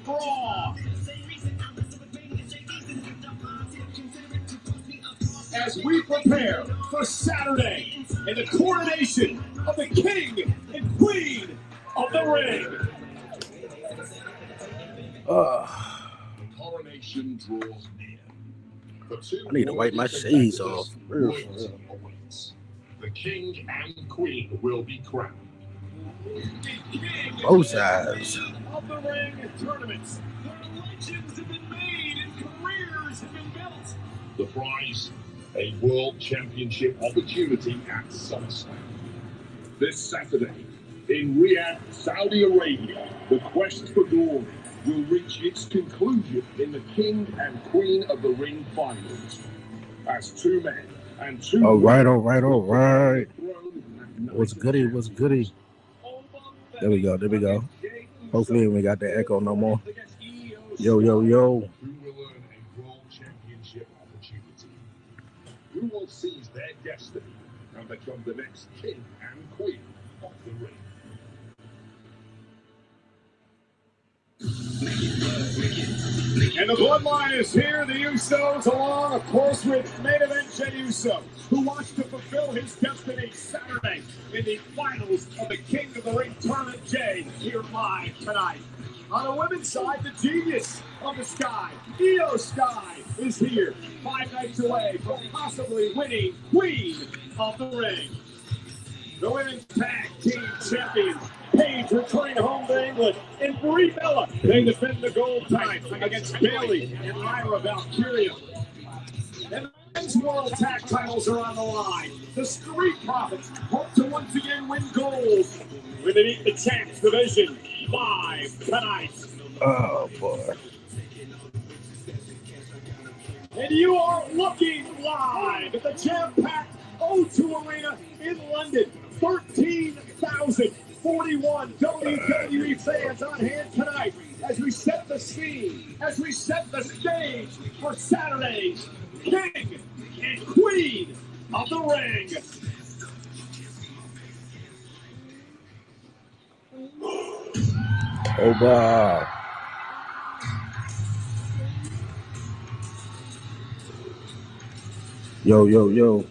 brawl. As we prepare for Saturday in the coronation of the King and Queen of the Ring. The coronation draws near. I need to wipe my shades off. The King and Queen will be crowned. Both sides. Of the Ring tournaments, where legends have been made and careers have been built. The prize, a world championship opportunity at SummerSlam. This Saturday, in Riyadh, Saudi Arabia, the quest for glory will reach its conclusion in the King and Queen of the Ring finals. As two men and two all right. What's goody? There we go. Hopefully we got the echo no more. Yo. Who will earn a world championship opportunity? Who will seize their destiny and become the next King and Queen of the Ring? And the bloodline is here, the Usos, along, of course, with main event Jey Uso, who wants to fulfill his destiny Saturday in the finals of the King of the Ring tournament. Jey, here live tonight. On the women's side, the genius of the Sky, Io Sky, is here, 5 nights away from possibly winning Queen of the Ring. The women's tag team champions, Paige returning home to England, and Brie Bella, they defend the gold title against Bayley and Lyra Valkyria. And the men's world tag titles are on the line. The Street Profits hope to once again win gold. We're to meet the Champs Division live tonight. Oh boy. And you are looking live at the jam-packed O2 Arena in London. 13,041 WWE fans on hand tonight as we set the scene, as we set the stage for Saturday's King and Queen of the Ring. Oh wow. Yo. Yo.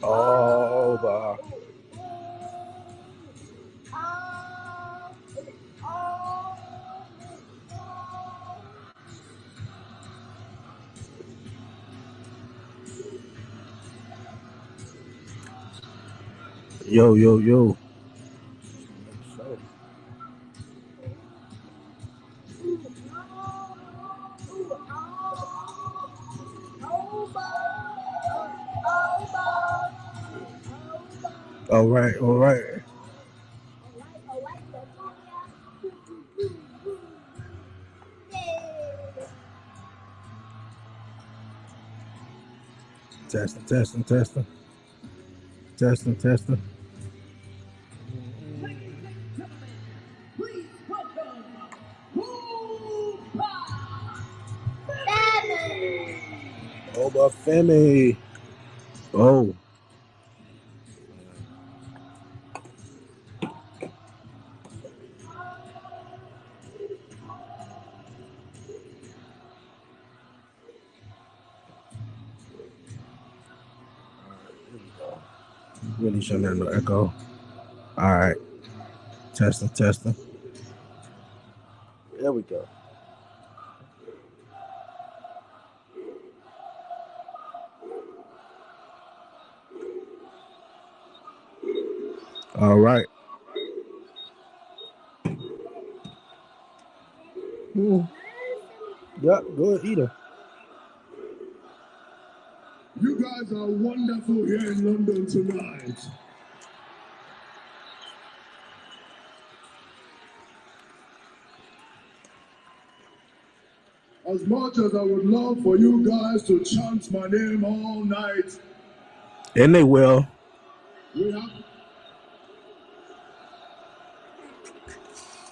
Oh, wow. Yo. All right. Testing. Please welcome Oba Femi. Oh. Really shouldn't have no echo. All right. Testing. There we go. All right. Yeah, go ahead, eat her. You guys guys are wonderful here in London tonight. As much as I would love for you guys to chant my name all night. And they will.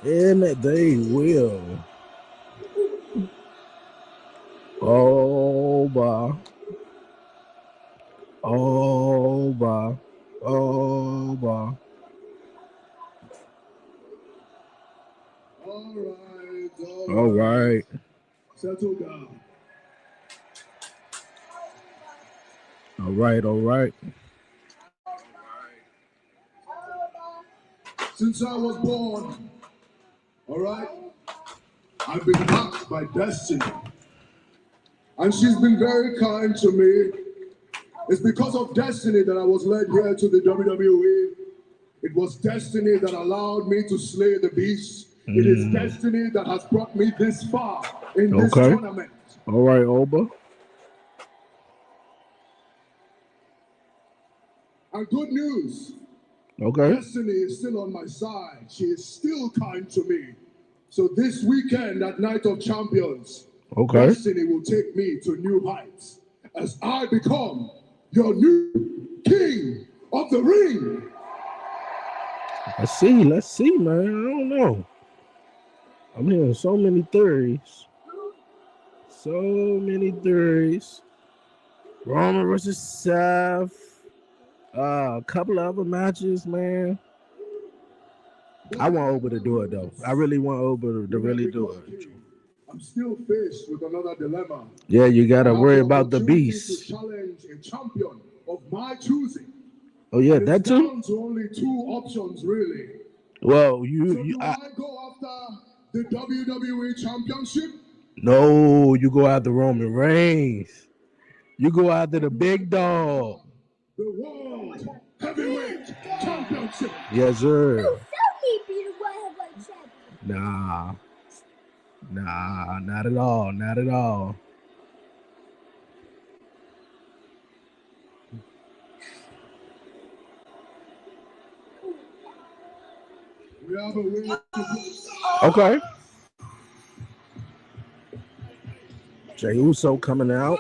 And they will. Oh, bah. Oh, bah. Oh, bah. All right. Settle down. All right, all right. Since I was born, all right, I've been marked by destiny. And she's been very kind to me. It's because of destiny that I was led here to the WWE. It was destiny that allowed me to slay the beast. It is destiny that has brought me this far in this tournament. All right, Oba. And good news. Okay. Destiny is still on my side. She is still kind to me. So this weekend at Night of Champions, Destiny will take me to new heights as I become your new king of the ring. Let's see, man. I don't know. I'm hearing so many theories. So many theories. Roman versus Seth. A couple of other matches, man. I want Oba to do it, though. I really want Oba to really do it. I'm still faced with another dilemma. Yeah, you got to worry about the beast. To challenge a champion of my choosing. Oh, yeah, that too? Down to only two options, really. Well, do I go after the WWE Championship? No, you go after Roman Reigns. You go after the big dog. The World Heavyweight Championship. Yes, sir. You still be the World Heavyweight Champion. Nah, not at all. Not at all. We have a winner. Okay. Jey Uso coming out.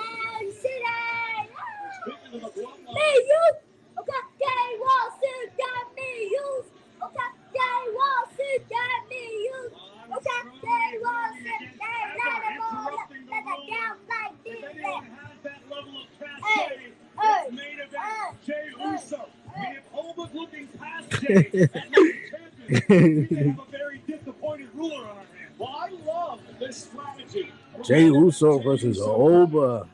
Jey Uso versus Oba.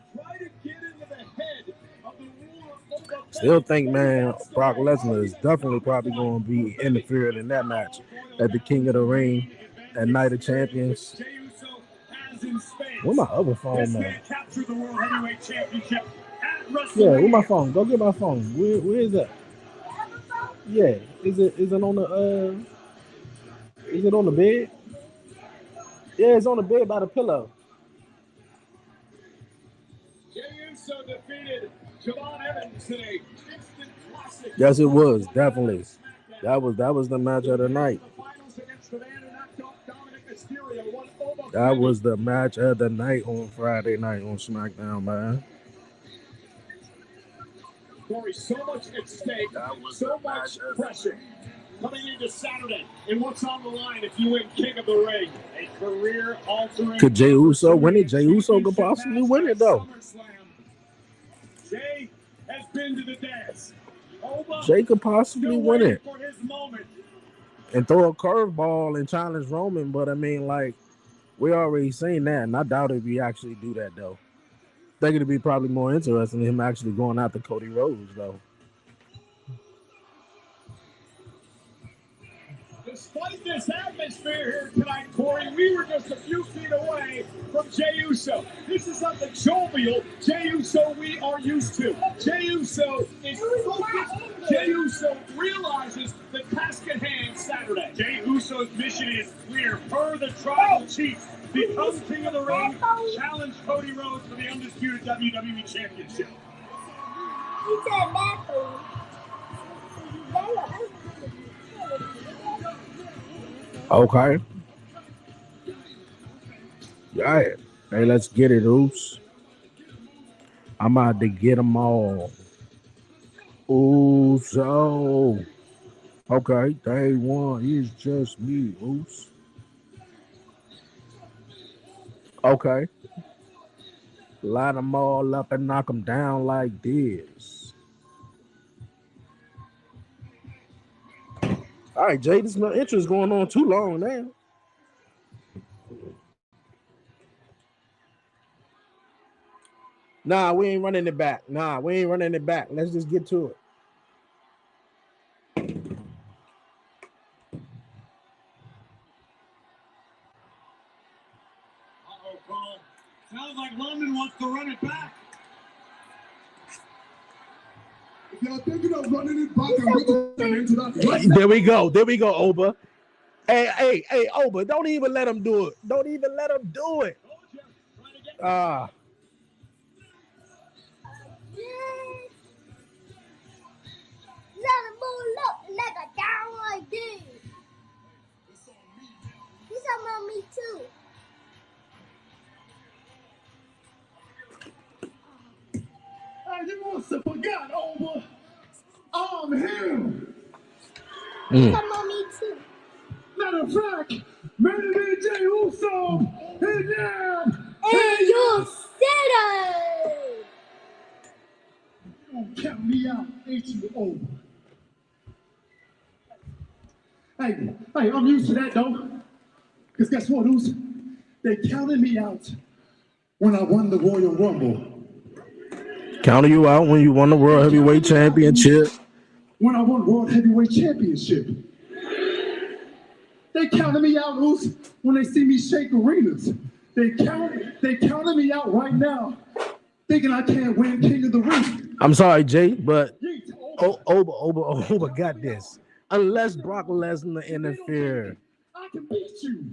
Still think, man, Brock Lesnar is definitely probably going to be interfering in that match at the King of the Ring at Night of Champions. Where my other phone, man? Yeah, where my phone? Go get my phone. Where is that? Yeah, is it on the is it on the bed? Yeah, it's on the bed by the pillow. Yes, it was definitely. That was the match of the night. That was the match of the night on Friday night on SmackDown, man. Corey, so much at stake, so much pressure coming into Saturday. And what's on the line if you win King of the Ring? A career-altering. Could Jey Uso win it? Jey Uso could possibly win it, though. Jey has been to the dance. Jey could possibly win it and throw a curveball and challenge Roman, but I mean, like, we already seen that, and I doubt if he actually do that, though. I think it'd be probably more interesting in him actually going after Cody Rhodes, though. Despite this atmosphere here tonight, Corey, we were just a few feet away from Jey Uso. This is not the jovial Jey Uso we are used to. Jey Uso is focused. Jey Uso realizes the task at hand Saturday. Jey Uso's mission is clear. Per the tribal chief, become King of the Ring, challenge Cody Rhodes for the undisputed WWE Championship. He said bathroom. Okay. Yeah. Hey, let's get it, Oos. I'm out to get them all. Ooh, so. Okay, day one is just me, Oos. Okay. Line them all up and knock them down like this. All right, Jay, this intro is going on too long now. Nah, we ain't running it back. Let's just get to it. Uh-oh, Cole. Sounds like London wants to run it back. If y'all thinking of running it back, I'm going to turn into that. Right there we go, Oba. Hey, Oba, don't even let him do it. Ah. Let him move up like a down like this. He's talking about me too. Hey, you must have forgot, Oba. I'm him. He's talking about me too. Matter of fact, Main Event Jey Uso, and you said it. You don't count me out, ain't you, Oba? Hey, I'm used to that though. Because guess what, Uso? They counted me out when I won the Royal Rumble. Counted you out when you won the World Heavyweight Championship. When I won World Heavyweight Championship. They counted me out, Uso, when they see me shake arenas. They counted me out right now, thinking I can't win King of the Ring. I'm sorry, Jay, but Oba got this. Unless Brock Lesnar interfere. I can beat you.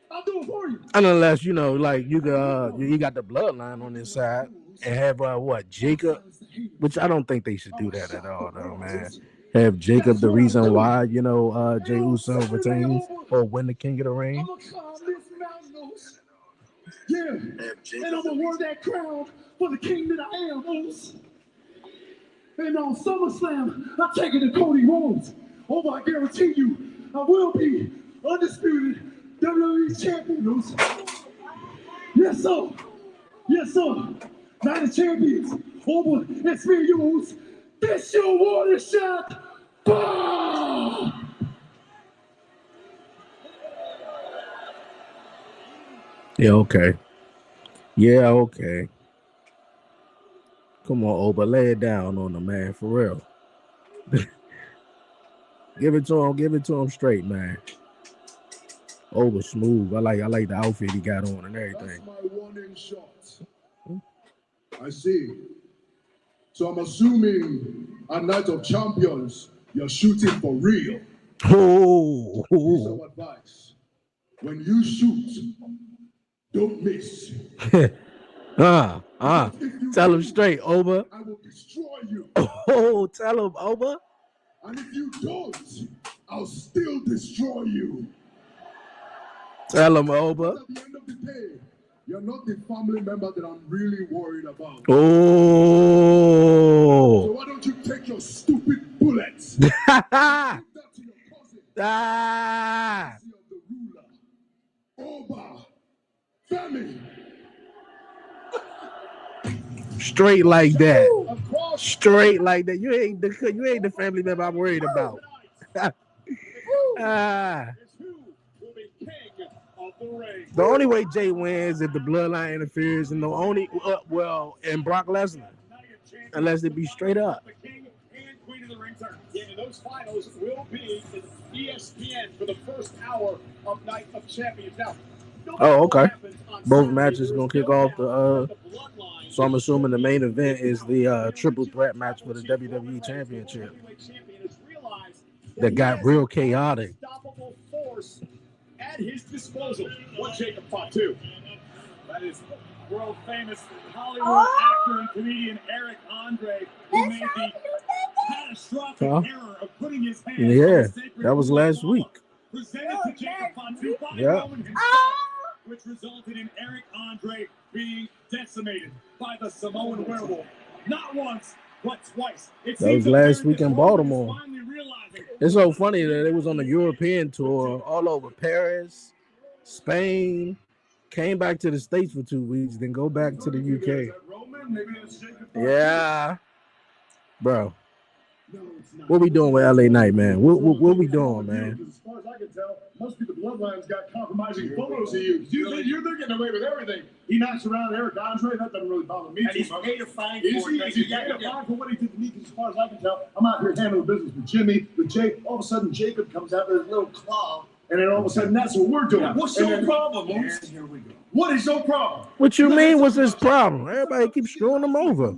I'll do it for you. And unless, you know, like you got the bloodline on this side and have Jacob, which I don't think they should do that at all, though, man. Have Jacob the reason why, you know, Jey Uso retains or win the King of the Ring. I'm gonna climb this mountain, Oos. Yeah, and I'm gonna wear that crown for the king that I am, Oos. And on SummerSlam, I take it to Cody Rhodes. Oh, I guarantee you, I will be undisputed WWE champion, Oos. Yes, sir. Night of Champions. Over, it's me, you, Oos. This your water shot. Boom! Yeah, okay. Come on, Oba, lay it down on the man, for real. Give it to him straight, man. Oba smooth. I like the outfit he got on and everything. That's my warning shot. I see. So I'm assuming at Night of Champions, you're shooting for real. Oh. Piece of advice. When you shoot, don't miss. Tell him straight, Oba. I will destroy you. Oh, tell him, Oba. And if you don't, I'll still destroy you. Tell him, Oba. At the end of the day, you're not the family member that I'm really worried about. Oh. So why don't you take your stupid bullets? Ah. Oba, Femi. Straight like that. You ain't the family member I'm worried about. The only way Jay wins if the bloodline interferes, and and Brock Lesnar, unless it be straight up. And those finals will be in ESPN for the first hour of Night of Champions. Now, okay. Both matches gonna kick off the. So I'm assuming the main event is the triple threat match for the WWE Championship. That got real chaotic. At his disposal, what Jacob fought too. That is world famous Hollywood actor and comedian Eric Andre, who made the catastrophic error of putting his hands on the sacred that was last week. Presented to Jacob Fatu by Roman himself, which resulted in Eric Andre being decimated by the Samoan werewolf. Not once, but twice. That was last week in Baltimore. It's so funny that it was on the European tour all over Paris, Spain, came back to the States for 2 weeks, then go back to the UK. Yeah. Bro. What we doing with LA Knight, man? What we doing, man? As far as I can tell, most of the bloodlines got compromising photos of you. They're getting away with everything. He knocks around Eric Andre. That doesn't really bother me too much. He's paid a fine for it. He's paid a fine for what he did to me. As far as I can tell, I'm out here handling business with Jimmy, with Jake. All of a sudden, Jacob comes out with his little claw, and then all of a sudden, that's what we're doing. What's your problem, Moose? Here we go. What is your problem? What you mean? What's his problem? Everybody keeps screwing him over.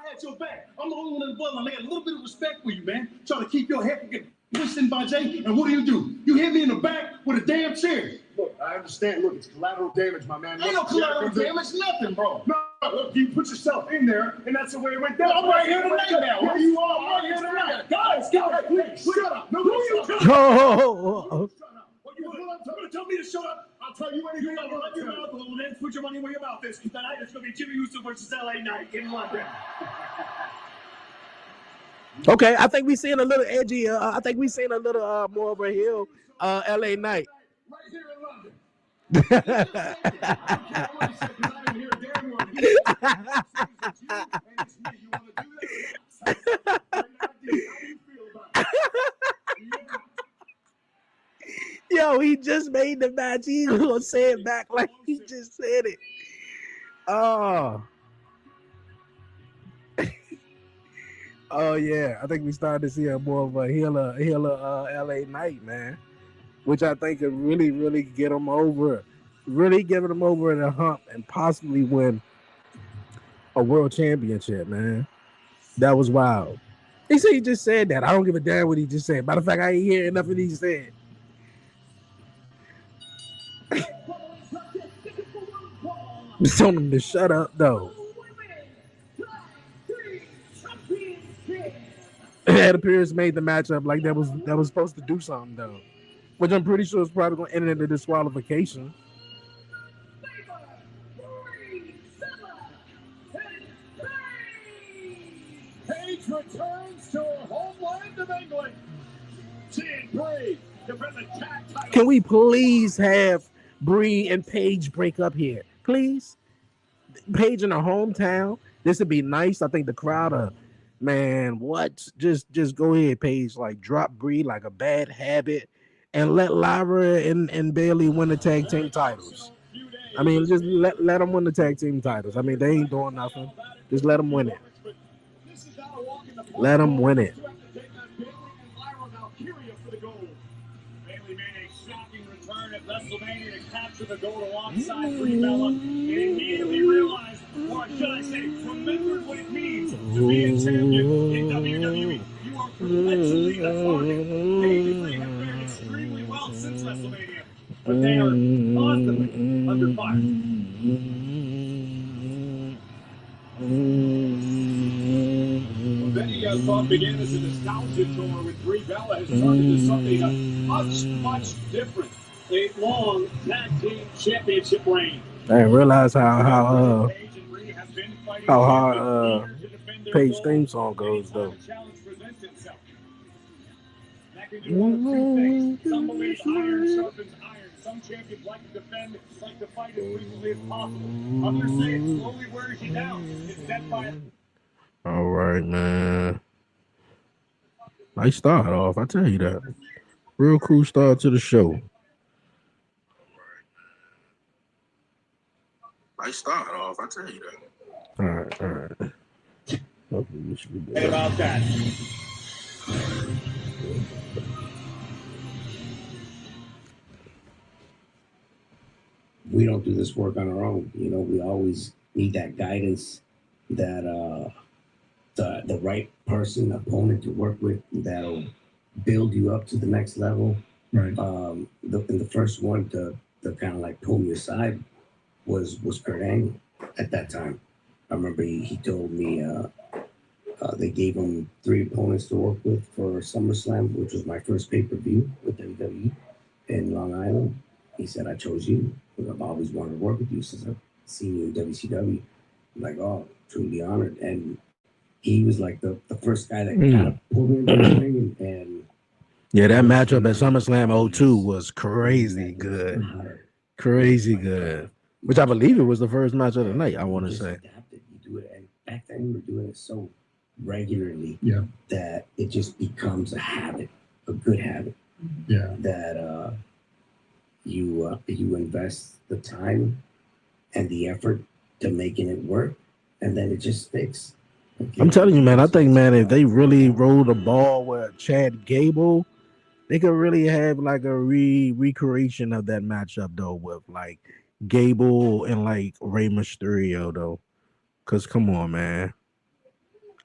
At your back. I'm the only one in the bloodline. I got a little bit of respect for you, man. Trying to keep your head from getting pushed in by Jay. And what do? You hit me in the back with a damn chair. Look, I understand. Look, it's collateral damage, my man. Ain't no collateral damage, nothing, bro. No, look, you put yourself in there, and that's the way it went down. I'm right here tonight now. Where you are, I'm right here tonight. Guys, please, shut up. No, you shut up. You're going to tell me to shut up? I'll tell you anything. I'll let your mouth alone, then put your money where your mouth is. Tonight it's going to be Jimmy Uso versus LA Knight in London. Okay, I think we're seeing a little edgy. I think we're seeing a little more of a heel LA Knight. Right here in London. I didn't hear a damn word. And it's me. You want to do that? How do you feel about it? Yo, he just made the match. He gonna say it back like he just said it. Oh. Oh yeah, I think we started to see a more of a healer LA Knight, man, which I think could really get him over, really giving him over the hump and possibly win a world championship, man. That was wild. He said he just said that. I don't give a damn what he just said. Matter of fact, I ain't hearing nothing he said. We told him to shut up, though. Ed Appearance made the matchup like that was supposed to do something, though, which I'm pretty sure is probably going to end in a disqualification. Page returns to her homeland of England. Team Bree defend the tag title. Can we please have Bree and Paige break up here, please? Paige in her hometown. This would be nice. I think the crowd man, what? Just go ahead, Paige. Like, drop Bree like a bad habit and let Lyra and Bailey win the tag team titles. I mean, just let them win the tag team titles. I mean, they ain't doing nothing. Just let them win it. Let them win it. WrestleMania to capture the gold alongside Brie Bella and immediately realized, or should I say, remembered what it means to be a champion in WWE. You are perpetually a target. They have fared extremely well since WrestleMania, but they are constantly under fire. Well, then you guys thought began as a nostalgia tour with Brie Bella has turned into something much different. A long tag team championship reign. I didn't realize how hard Paige theme song goes though. Some believe iron sharpens iron. Some champions like to defend, like to fight as frequently as possible. Others say it slowly wears you down. It's dead by. All right, man. Nice start off, I tell you that. Real cool start to the show. I start off, I tell you that. All right. Hopefully we should be good. About that. We don't do this work on our own. You know, we always need that guidance, that the right person, opponent to work with that'll build you up to the next level. Right. The first one to kind of like pull me aside was Kurt Angle. at that time. I remember he told me they gave him 3 opponents to work with for SummerSlam, which was my first pay-per-view with WWE in Long Island. He said, I chose you because I've always wanted to work with you since I've seen you in WCW. I'm like, oh, truly honored. And he was like the first guy that kind of pulled me into the ring. And yeah, that matchup at SummerSlam 02 was crazy good. Crazy good. Which I believe it was the first match of the night, I want to say. Adapted. You do it, and back then we were doing it so regularly that it just becomes a habit, a good habit. Yeah. That you invest the time and the effort to making it work, and then it just sticks. Okay. I'm telling you, man, I think, man, if they really roll the ball with Chad Gable, they could really have like a recreation of that matchup though, with like Gable and like Rey Mysterio though. Cause come on, man.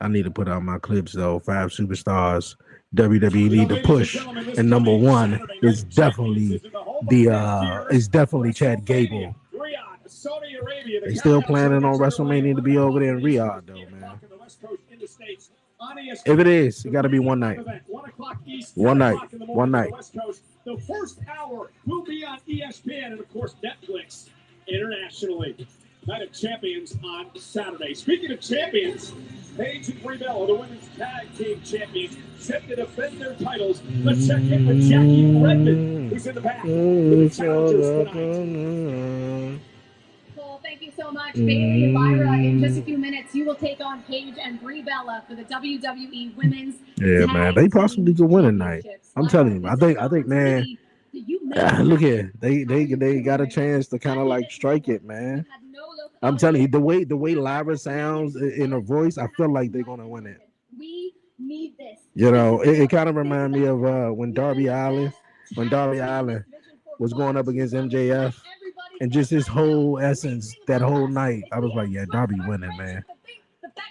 I need to put out my clips though. 5 superstars WWE need to push. And number 1 is definitely Chad Gable. They still planning on WrestleMania to be over there in Riyadh though, man. If it is, it got to be one night. One night. The first hour will be on ESPN and, of course, Netflix internationally. Night of Champions on Saturday. Speaking of champions, Paige and Brie Bella, the women's tag team champions, set to defend their titles. Let's check in with Jackie Redmond, who's in the back with the challengers tonight. Thank you so much, Bailey and Lyra. In just a few minutes, you will take on Paige and Brie Bella for the WWE Women's Yeah, man, they possibly could win tonight. I'm telling you, I think, man. Look here, they got a chance to kind of like strike it, man. I'm telling you, the way Lyra sounds in her voice, I feel like they're gonna win it. We need this. You know, it kind of reminds me of when Darby Allin was going up against MJF. And just his whole essence, that whole night, I was like, yeah, Darby winning, man.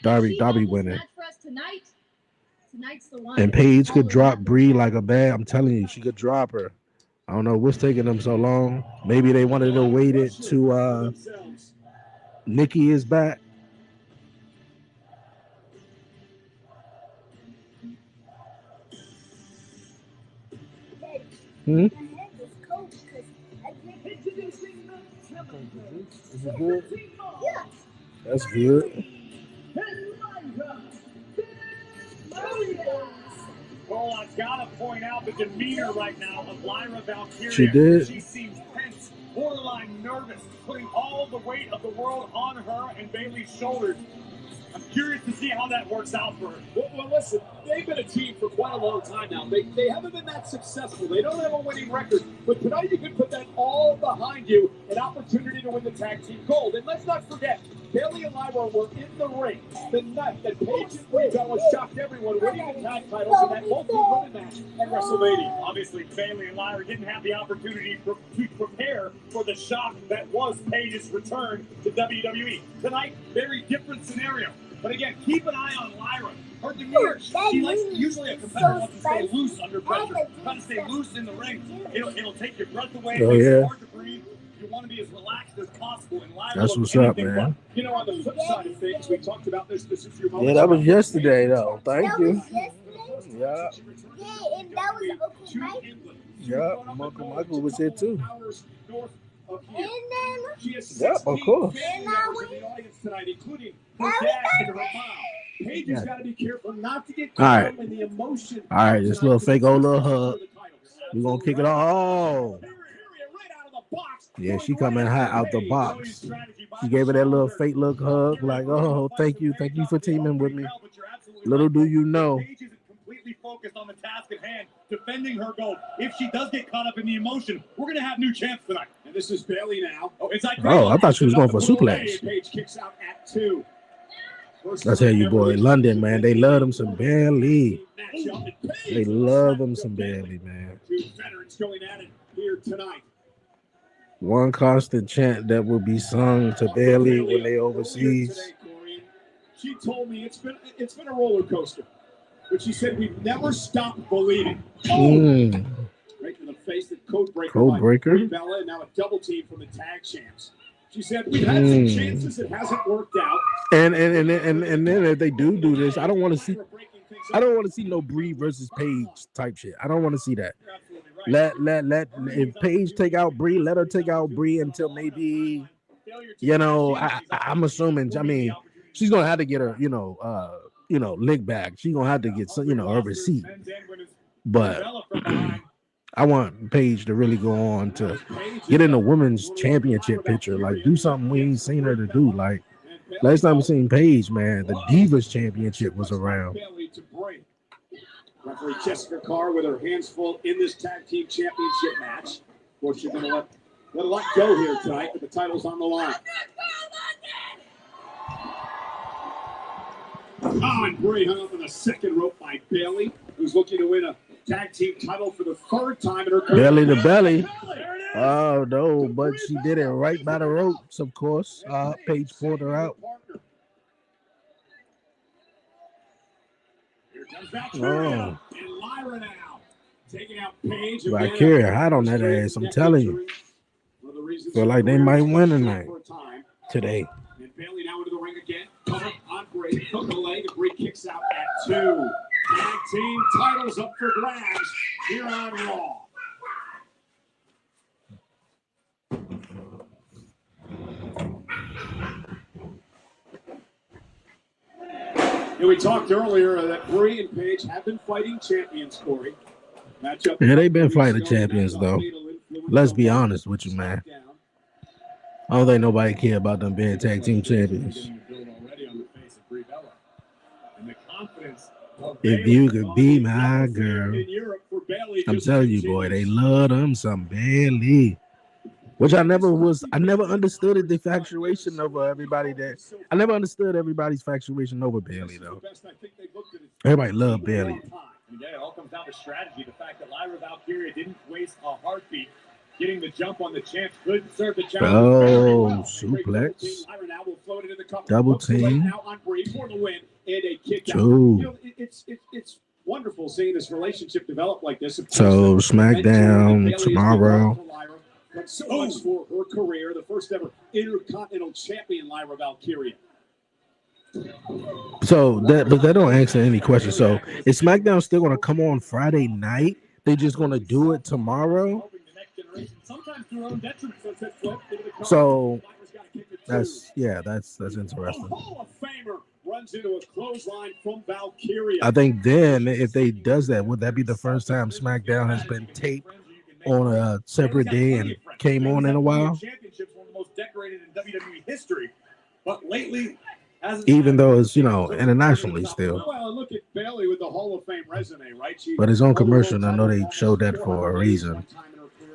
Darby winning. And Paige could drop Brie like a bag. I'm telling you, she could drop her. I don't know what's taking them so long. Maybe they wanted to wait it to Nikki is back. Hmm? Is it good? Yeah. That's good. Well, I've got to point out the demeanor right now of Lyra Valkyria. She did. She seems tense, borderline nervous, putting all the weight of the world on her and Bailey's shoulders. I'm curious to see how that works out for her. Well, listen, they've been a team for quite a long time now. They haven't been that successful. They don't have a winning record. But tonight you can put that all behind you, an opportunity to win the tag team gold. And let's not forget, Bailey and Lyra were in the ring the night that Paige and Brie Bella shocked everyone winning the tag titles in that multi-women match at WrestleMania. Obviously, Bailey and Lyra didn't have the opportunity to prepare for the shock that was Paige's return to WWE. Tonight, very different scenario. But again, keep an eye on Lyra. Her demeanor, she likes, usually a competitor wants to stay loose under pressure. Try to stay loose in the ring. It'll take your breath away. Oh, It makes yeah. it hard to breathe. You want to be as relaxed as possible. And Lyra That's looks what's up, anything man. but. You know, on the flip side of things, we talked about this just a few moments Yeah, that was ago. yesterday, though. Thank That you. was yesterday? Yeah, Yeah, and that was Uncle Mike. yeah. Uncle Michael was here too. And then Yeah, of course. In the audience tonight, including her dad and her mom. Paige has got to be careful not to get All caught right. up in the emotion. All right, this little fake old little hug. We're going to kick it off. Oh. Yeah, she coming hot out the box. She gave her that little fake look hug, like, oh, thank you for teaming with me. Little do you know. Paige isn't completely focused on the task at hand, defending her goal. If she does get caught up in the emotion, we're going to have new champs tonight. And this is Bailey now. Oh, I thought she was going for suplex. Paige kicks out at 2. I tell you, boy, London, man, they love them some Bailey. They love them some Bailey, man. Two veterans going at it here tonight. One constant chant that will be sung to Bailey when they overseas. She told me it's been a roller coaster, but she said we've never stopped believing. Right to the face, the code breaker. Code breaker. By Brie Bella, and now a double team from the tag champs. She said, we've had some chances. It hasn't worked out. And then if they do this, I don't want to see no Bree versus Paige type shit. I don't want to see that. Let if Paige take out Bree, let her take out Bree until maybe, you know, I'm assuming. I mean, she's gonna have to get her, lick back. She's gonna have to get some, her receipt. But I want Paige to really go on to get in the women's championship picture. Like, do something we ain't seen her to do. Like, last time we seen Paige, man, the Divas Championship was around. Referee Jessica Carr with her hands full in this tag team championship match. Of course, you're going to let a lot go here tonight, but the title's on the line. Oh, and Bray hung up on the second rope by Bayley, who's looking to win a tag team title for the third time in her career. Belly to belly. Oh, no, but she did it right by the ropes, of course. Paige pulled her out. Oh. Valkyria hot on that ass, I'm telling you. Feel like they might win tonight. Today. And Bayley now into the ring again. Cover on Bray. Hook the leg, and Bray kicks out at 2. Tag team titles up for grabs here on Raw. We talked earlier that Bray and Paige have been fighting champions, Corey. Yeah, they've been fighting champions, though. Let's be honest with you, man. I don't think nobody care about them being tag team champions. If you could be my girl, I'm telling you, boy, they love them some Bayley. Which I never understood the infatuation over everybody there. I never understood everybody's infatuation over Bayley, though. Everybody loved Bayley. Again, it all comes down to strategy. The fact that Lyra Valkyria didn't waste a heartbeat getting the jump on the champ could serve the challenge. Oh, suplex. Double team. Now on Bray for the win and a kick out. It's wonderful seeing this relationship develop like this. So SmackDown tomorrow. But so much for her career, the first ever Intercontinental Champion, Lyra Valkyria. So that don't answer any questions. So is SmackDown still going to come on Friday night? They just going to do it tomorrow? So that's interesting. I think then if they does that, would that be the first time SmackDown has been taped on a separate day and came on in a while? Championships, one of the most decorated in WWE history, but lately, even though it's internationally still. Well, look at Bayley with the Hall of Fame resume, right? But his own commercial, I know they showed that for a reason.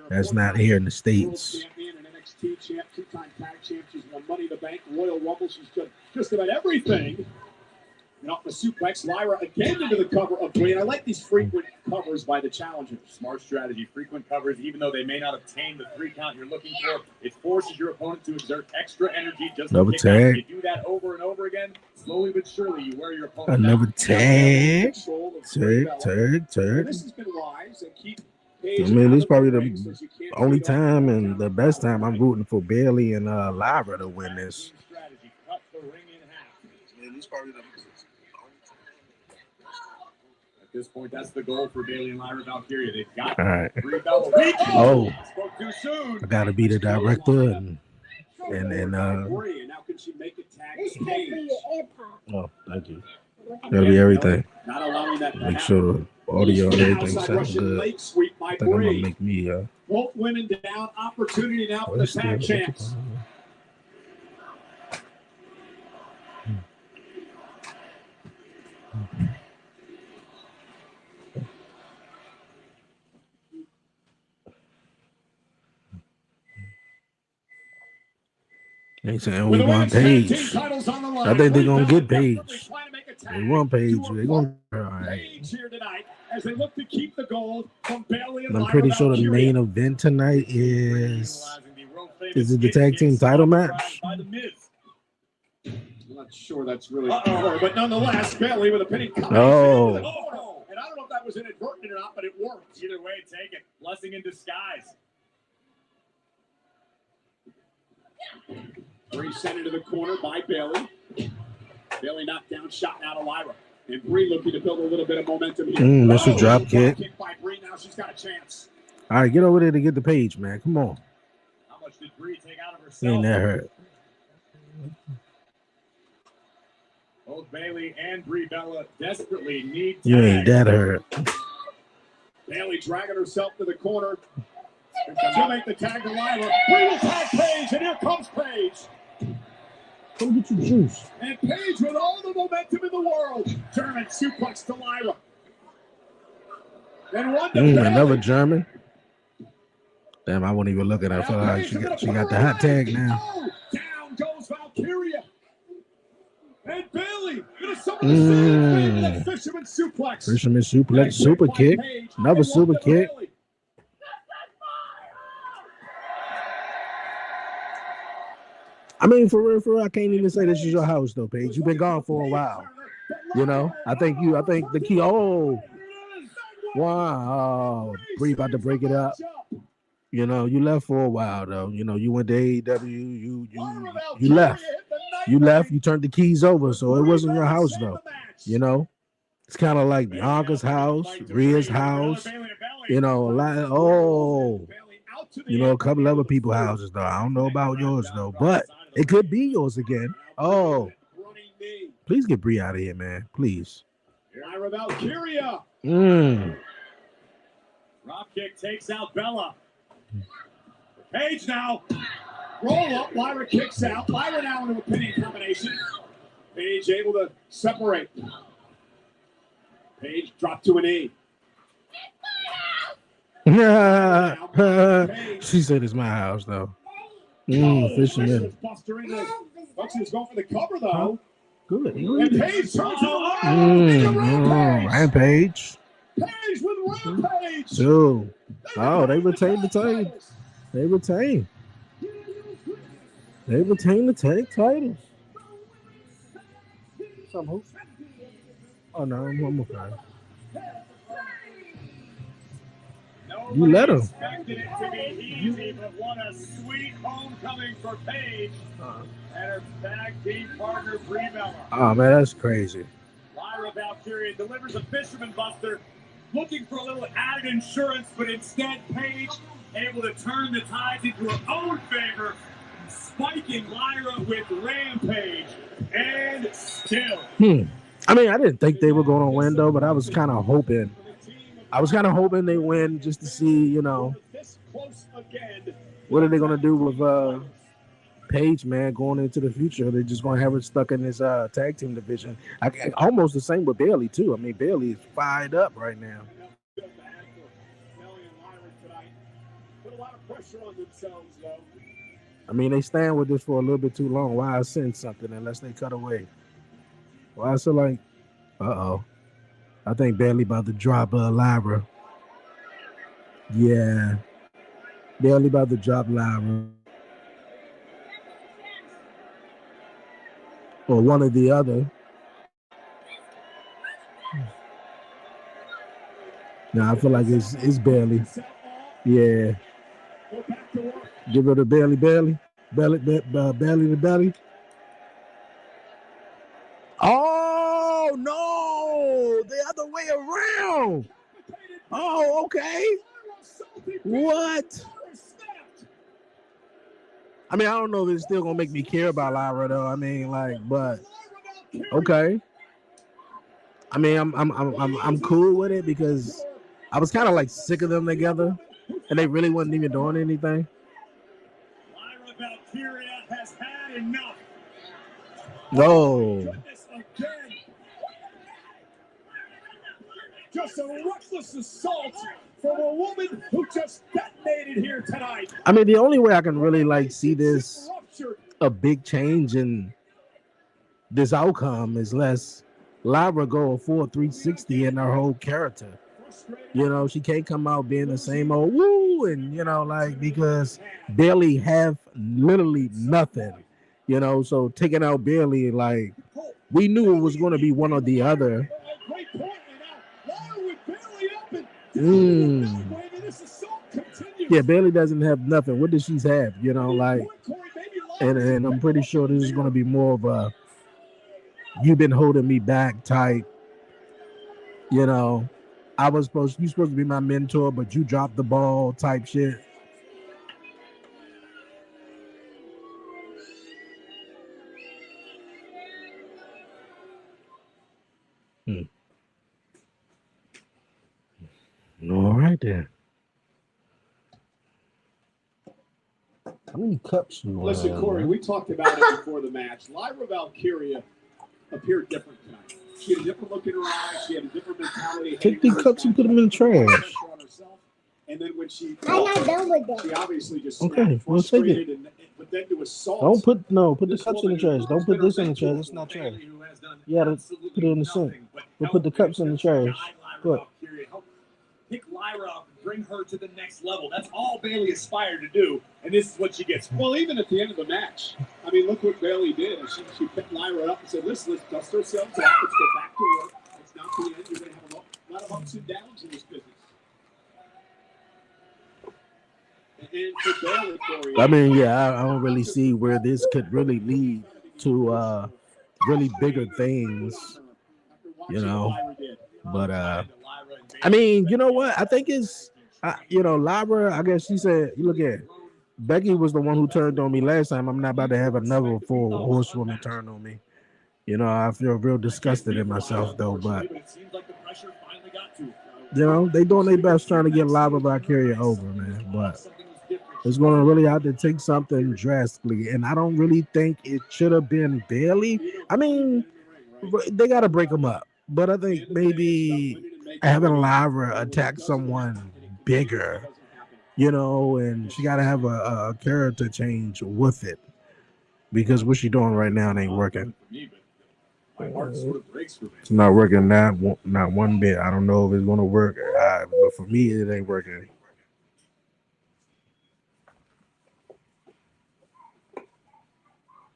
That's not here in the States. NXT champ, 2-time tag champ. She's won Money in the Bank, Royal Rumble. She's done just about everything. And off the suplex, Lyra again into the cover of Bray. And I like these frequent covers by the challengers. Smart strategy. Frequent covers, even though they may not obtain the 3 count you're looking for, it forces your opponent to exert extra energy just to kick out. If you do that over and over again, slowly but surely you wear your opponent down. Another tag. This has been wise and keep. I mean, this is probably the only time and the best time I'm rooting for Bayley and Lyra to win this. At this point, that's the goal for Bayley and Lyra Valkyria. They've got 3 belts. Oh, spoke too soon. I gotta be the director and now can she make it tag stage? oh, thank you. Gotta be everything. Not allowing that. Make sure the audio and everything sounds good. I think I'm gonna make me both women down. Opportunity now for the tag champs. They saying we want Paige. I think they're gonna get Paige. They want Paige. They're gonna. All right. I'm pretty sure the main event tonight is it the tag team title match? I'm not sure that's really but nonetheless, Bayley with a pinning comment. Oh. And I don't know if that was inadvertent or not, but it worked. Either way, take it. Blessing in disguise. Bree sent into the corner by Bailey. Bailey knocked down, shot out of Lyra. And Bree looking to build a little bit of momentum here. That's a drop kick. By Bree. Now she's got a chance. All right, get over there to get the page, man. Come on. How much did Bree take out of herself? Ain't that hurt? Both Bailey and Brie Bella desperately need You ain't that hurt. Bailey dragging herself to the corner. She'll make the tag to Lyra. Brie will tag Paige, and here comes Paige. Come get your juice. And Paige with all the momentum in the world. German suplex to Lyra. Then one to Bailey. Another German. Damn, I won't even look at her. I feel like she got the hot tag now. Down goes Valkyria. And Bailey gonna summon the fisherman suplex. Fisherman suplex, super kick. Another super kick. I mean, for real, I can't even say this is your house though, Paige. You've been gone for a while. You know, I think the key. Oh, wow, Bree about to break it up. You know, you left for a while though. You know, you went to AEW. You left. You left. You turned the keys over, so it wasn't your house though. You know, it's kind of like Bianca's house, Rhea's house. You know, a lot. You know, a couple other people's houses though. I don't know about yours though, but it could be yours again. Oh, please get Bree out of here, man. Please. Lyra Valkyria. Drop kick takes out Bella. Paige now. Roll up. Lyra kicks out. Lyra now into a pinning combination. Paige able to separate. Paige dropped to a knee. She said it's my house though. Fisherman. Buxton's going for the cover though. Good. And Paige turns around. Rampage. Paige with Rampage. Two. Oh, they retained the title. They retain the tag titles. Oh no, I'm okay. You let him. Expected it to be easy, but what a sweet homecoming for Paige and her tag team partner Brie Bella. Oh man, that's crazy. Lyra Valkyria delivers a fisherman buster, looking for a little added insurance, but instead Paige able to turn the tides into her own favor, spiking Lyra with Rampage, and still. I mean, I didn't think they were going to win though, but I was kind of hoping. They win just to see, you know, what are they going to do with Paige, man, going into the future? They're just going to have her stuck in this tag team division. Almost the same with Bailey too. I mean, Bailey is fired up right now. I mean, they stand with this for a little bit too long. Why I send something unless they cut away? Why is it like, I think Bailey about to drop Lyra. Yeah. Bailey about to drop Lyra. Or one or the other. Now I feel like it's Bailey. Yeah. Give her the Bailey. Belly to belly. Oh no, the other way around. Oh, okay. What? I mean, I don't know if it's still gonna make me care about Lyra though. I mean, like, but okay. I mean, I'm cool with it because I was kind of like sick of them together, and they really wasn't even doing anything. Lyra Valkyria has had enough. No. Just a reckless assault from a woman who just detonated here tonight. I mean, the only way I can really like see this a big change in this outcome is less Lyra go a full 360 in her whole character. You know, she can't come out being the same old woo, and you know, like because Bailey have literally nothing. You know, so taking out Bailey, like we knew it was going to be one or the other. Yeah, Bailey doesn't have nothing. What does she have? You know, like And I'm pretty sure this is going to be more of a you've been holding me back type. You know, you're supposed to be my mentor, but you dropped the ball type shit. All right then. How many cups you want? Listen, Corey, we talked about it before the match. Lyra Valkyria appeared different tonight. She had a different look in her eyes. She had a different mentality. Take these cups and put them in the trash. And then when she I'm not done with that. she obviously just Okay, we'll take it. But then to assault. Don't put the cups in the trash. Don't put this in the trash. It's not trash. You gotta put it in the sink. We'll put the cups in the trash. Look. Pick Lyra up and bring her to the next level. That's all Bayley aspired to do, and this is what she gets. Well, even at the end of the match, I mean, look what Bayley did. She picked Lyra up and said, listen, let's dust ourselves off. Let's go back to work. It's not the end. You're going to have a lot of ups and downs in this business. And for Bayley, Corey, I mean, yeah, I don't really see where this could really lead to really bigger things, you know. But I mean, you know what? I think it's Lyra. I guess she said, you look at Becky was the one who turned on me last time. I'm not about to have another full horsewoman turn on me. You know, I feel real disgusted in myself though. But they doing their best trying to get Lyra Valkyria over, man. But it's going to really have to take something drastically, and I don't really think it should have been Bayley. I mean, they got to break them up, but I think maybe having Lyra attack someone bigger, and she got to have a character change with it, because what she's doing right now ain't working. It's not working, not one bit. I don't know if it's going to work, but for me, it ain't working.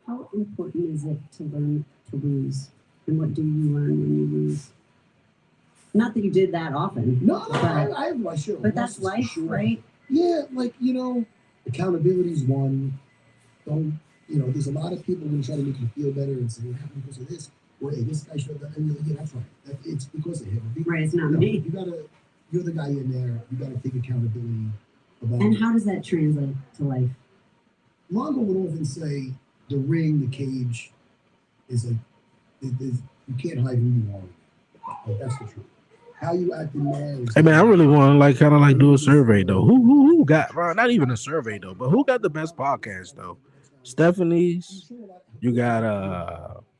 How important is it to learn to lose? And what do you learn when you lose? Not that you did that often. No, I have my share. But that's life, sure. Right? Yeah, accountability is one. There's a lot of people going to try to make you feel better and say, what happened because of this? Well, hey, this guy showed that. And yeah, that's right. It's because of him. Right, it's not me. You're the guy in there. You got to take accountability about And how does that translate to life? Longo would often say, the ring, the cage, is like, you can't hide who you are. That's the truth. How you act in there. Hey man, I really want to kind of do a survey though. Who got not even a survey though, but who got the best podcast though? Stephanie's. You got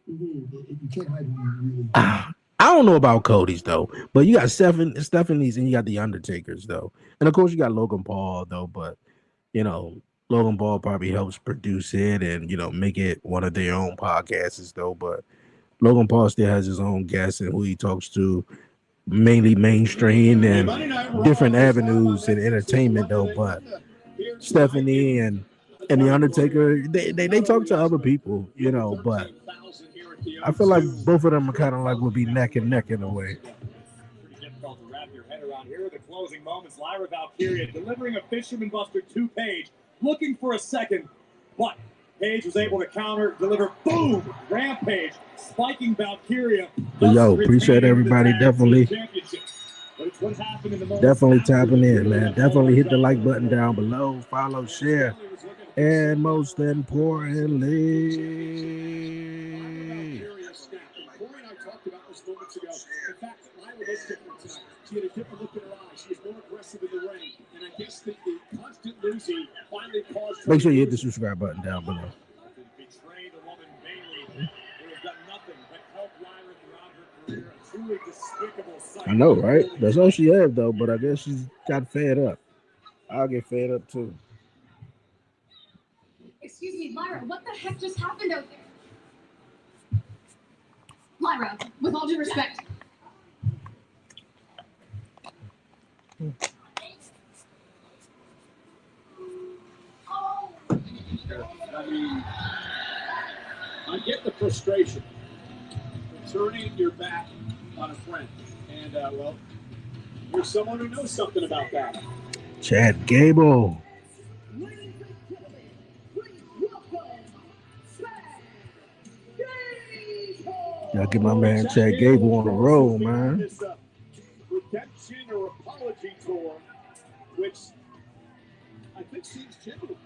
you can't hide who you really are. I don't know about Cody's though, but you got Stephanie's and you got the Undertakers though, and of course you got Logan Paul though, but Logan Paul probably helps produce it and make it one of their own podcasts though. But Logan Paul still has his own guests and who he talks to, mainly mainstream and different avenues in entertainment though. But Stephanie and the Undertaker, they talk to other people, But I feel like both of them are kind of like would be neck and neck in a way. Difficult to wrap your head around. Here are the closing moments. Lyra Valkyria delivering a Fisherman Buster to Paige, looking for a second, but Paige was able to counter, deliver, boom, Rampage, spiking Valkyria. Yo, appreciate everybody. Definitely tapping in, man. Definitely hit the like button down below, follow, share, and most importantly, she had a different look in her eyes. She was more aggressive in the ring. And I guess the constant losing finally caused her. Make sure you hit the subscribe button down below. Betray the woman Bayley, who has done nothing but help Lyra throughout her career. A truly despicable sight. I know, right? That's all she had, though. But I guess she's got fed up. I'll get fed up, too. Excuse me, Lyra, what the heck just happened out there? Lyra, with all due respect. I get the frustration of turning your back on a friend. And, you're someone who knows something about that. Chad Gable. Ladies and gentlemen, please welcome Gotta get my man Chad Gable on the road, man. This redemption or apology tour, which I think seems genuine.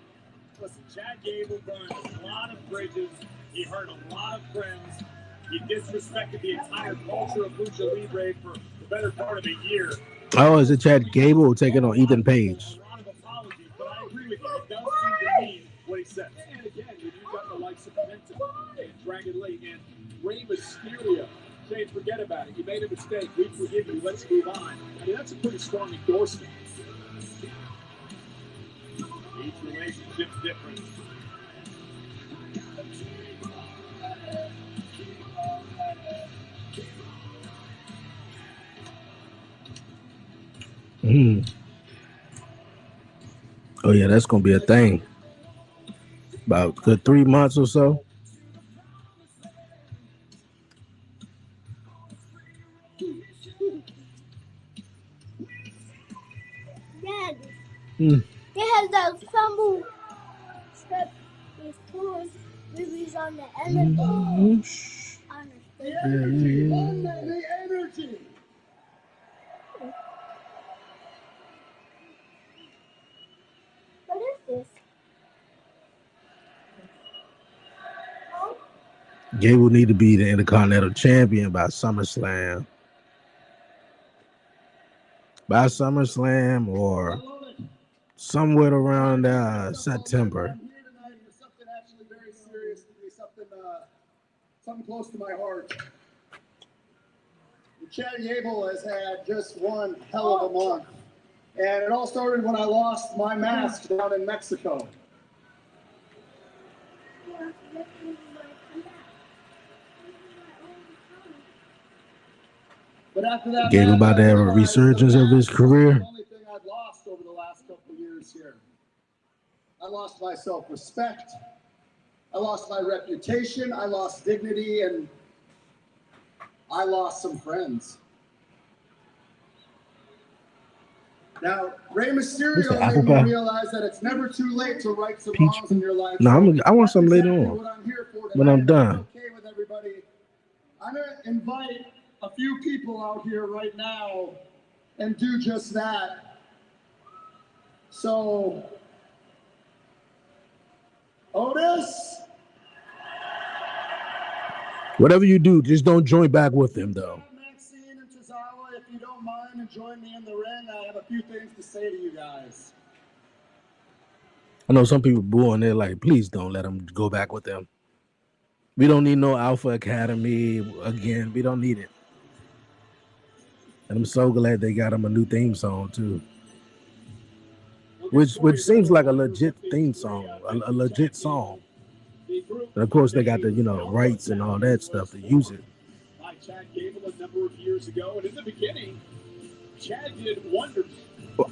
Listen, Chad Gable burned a lot of bridges. He hurt a lot of friends. He disrespected the entire culture of Lucha Libre for the better part of a year. Oh, is it Chad Gable taking on Ethan Page? A lot of apologies, but I agree with you. It does seem to mean what he said. And again, when you've got the likes of Penta and Dragon Lee and Rey Mysterio saying, forget about it. You made a mistake. We forgive you. Let's move on. I mean, that's a pretty strong endorsement. Each relationship's different. Oh yeah, that's gonna be a thing. About good 3 months or so. Dad, they have those crumble strip with tours movies on the end of on the The energy. What is this? Gable need to be the Intercontinental Champion by SummerSlam. By SummerSlam or somewhere around September. I'm here tonight for something actually very serious, to be something close to my heart. Chad Gable has had just one hell of a month. And it all started when I lost my mask down in Mexico. But after that, Gable about to have a resurgence of his career. The only thing I've lost over the last couple of years here. I lost my self-respect. I lost my reputation. I lost dignity, and I lost some friends. Now, Rey Mysterio made me realize that it's never too late to right some wrongs in your life. No, I want some later on. When I'm done. Okay with everybody. I'm going to invite a few people out here right now and do just that. So, Otis. Whatever you do, just don't join back with him, though. Maxine and Tozawa, if you don't mind, and join me in the ring. I have a few things to say to you guys. I know some people booing. They're like, please don't let him go back with them. We don't need no Alpha Academy again. We don't need it. And I'm so glad they got him a new theme song too, which seems like a legit theme song, a legit song. And of course, they got the rights and all that stuff to use it. Chad Gable a number of years ago, and in the beginning, Chad did wonders.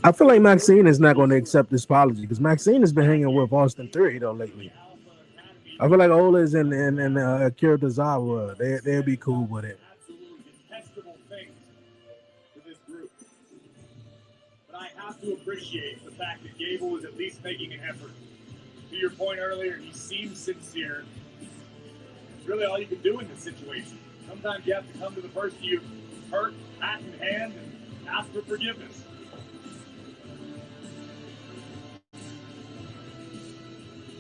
I feel like Maxine is not going to accept this apology because Maxine has been hanging with Austin Theory though lately. I feel like Ola's and Akira Tozawa, they'll be cool with it. Have to appreciate the fact that Gable is at least making an effort. To your point earlier, he seems sincere. It's really all you can do in this situation. Sometimes you have to come to the person you hurt, hat in hand, and ask for forgiveness.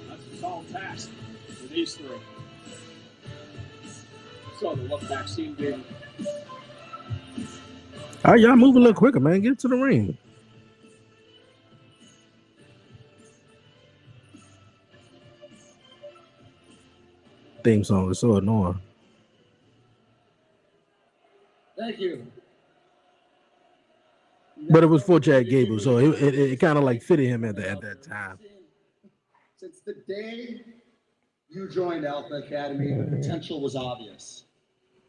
That's a tall task for these three. Saw the look Maxine did. All right, y'all move a little quicker, man. Get to the ring. Theme song is so annoying. Thank you. But it was for Chad Gable, so it kind of like fitted him at that time. Since the day you joined Alpha Academy, the potential was obvious.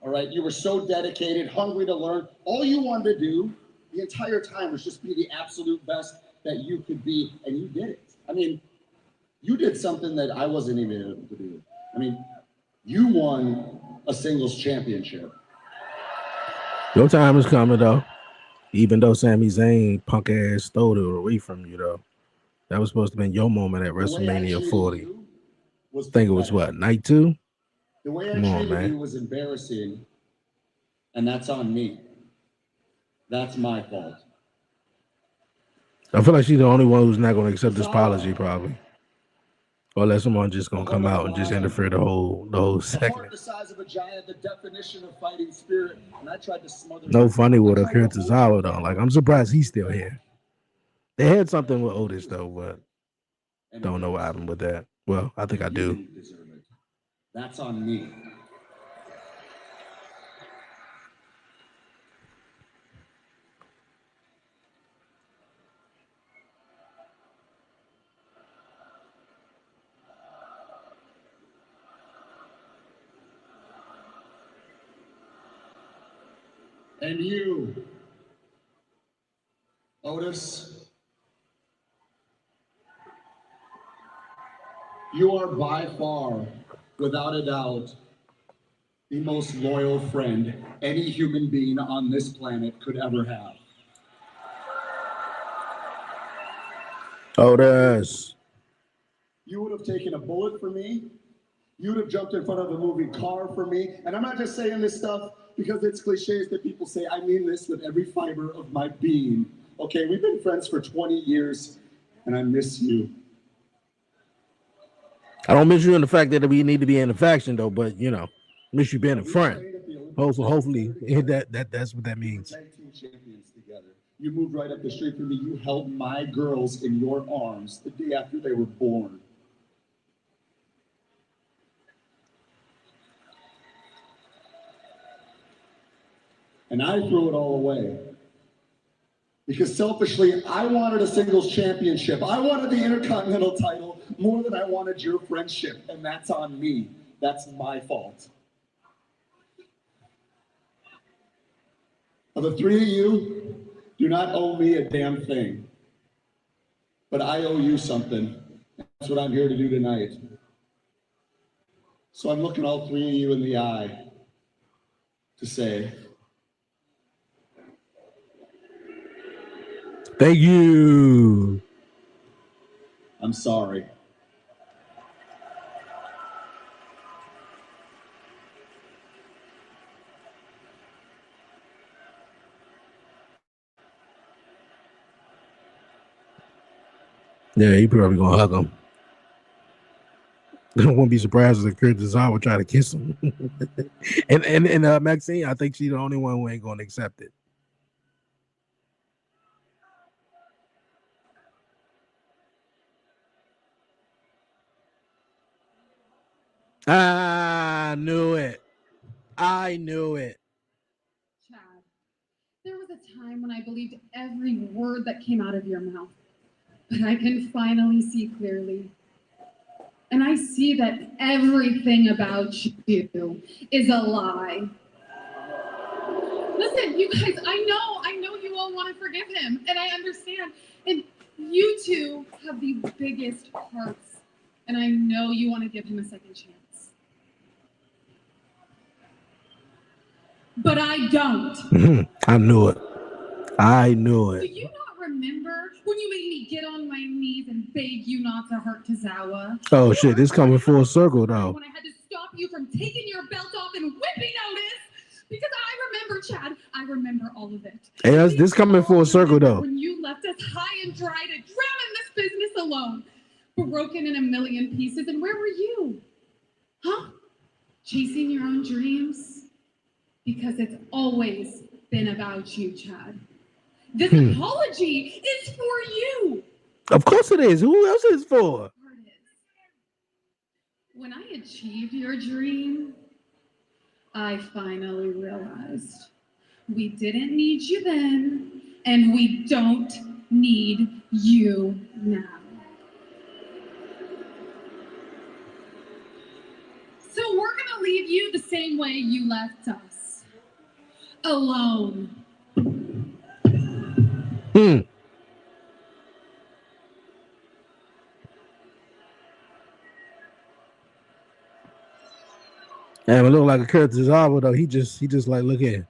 All right, you were so dedicated, hungry to learn. All you wanted to do the entire time was just be the absolute best that you could be, and you did it. I mean, you did something that I wasn't even able to do. I mean, you won a singles championship. Your time is coming, though. Even though Sami Zayn punk ass stole it away from you, though. That was supposed to be your moment at WrestleMania 40. I think it was what, night 2? The way I Come on, treated man. you was embarrassing, and that's on me. That's my fault. I feel like she's the only one who's not going to accept this apology, probably. Or unless someone just going to come out and just interfere the whole A heart segment. the size of a giant, the definition of fighting spirit, and I tried to smother No him. funny with I Akira tried to hold Tozawa, him though. down. Like, I'm surprised he's still here. They had something with Otis, though, but don't know what happened with that. Well, I think I You do. didn't deserve it. That's on me. And you, Otis, you are by far, without a doubt, the most loyal friend any human being on this planet could ever have. Otis. You would have taken a bullet for me. You would have jumped in front of a moving car for me. And I'm not just saying this stuff because it's cliches that people say. I mean this with every fiber of my being. Okay, we've been friends for 20 years, and I miss you. I don't miss you in the fact that we need to be in the faction, though, but, you know, miss you being a friend. Hopefully, that's what that means. Tag team champions together. You moved right up the street from me. You held my girls in your arms the day after they were born. And I threw it all away. Because selfishly, I wanted a singles championship. I wanted the Intercontinental title more than I wanted your friendship. And that's on me. That's my fault. Of the three of you, do not owe me a damn thing. But I owe you something. That's what I'm here to do tonight. So I'm looking all three of you in the eye to say, thank you. I'm sorry. Yeah, he probably gonna hug him. I wouldn't be surprised if Kurt Tozawa try to kiss him. and Maxine, I think she's the only one who ain't gonna accept it. I knew it. I knew it. Chad, there was a time when I believed every word that came out of your mouth, but I can finally see clearly. And I see that everything about you is a lie. Listen, you guys, I know you all want to forgive him, and I understand. And you two have the biggest hearts, and I know you want to give him a second chance. But I don't. I knew it. I knew Do it. you not remember when you made me get on my knees and beg you not to hurt Tozawa? Oh shit, this coming full circle though. When I had to stop you from taking your belt off and whipping Otis, because I remember, Chad. I remember all of it. Hey, this coming full circle though. When you left us high and dry to drown in this business alone, broken in a million pieces, and where were you? Huh? Chasing your own dreams? Because it's always been about you, Chad. This apology is for you. Of course it is. Who else is it for? When I achieved your dream, I finally realized we didn't need you then, and we don't need you now. So we're gonna leave you the same way you left us. Alone. And it look like a Kurt Tozawa though. He just like, look here.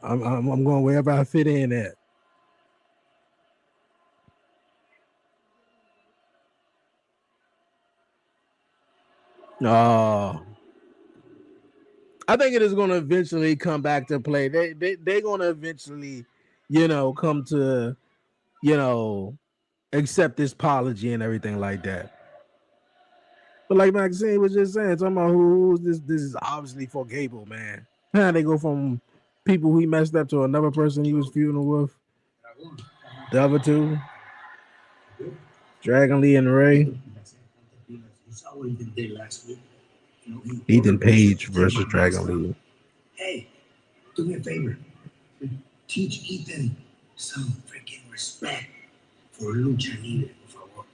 I'm going wherever I fit in at. I think it is going to eventually come back to play. They're going to eventually, come to, accept this apology and everything like that. But like Maxine was just saying, talking about who's this? This is obviously for Gable, man. How they go from people he messed up to another person he was feuding with. The other two, Dragon Lee and Ray. Ethan Page versus Dragon Lee. Hey, do me a favor. Teach Ethan some freaking respect for lucha libre, por favor.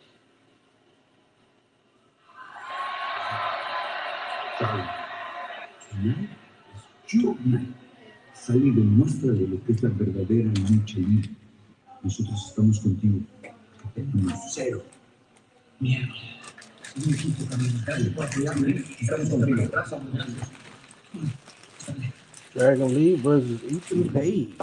Tonight is your night. Sale y demuestra de lo que es la verdadera lucha libre. Nosotros estamos contigo. Cero. Mierda. Un equipo también. Gracias por apoyarme. Estamos contigo. Dragon Lee versus Ethan Page.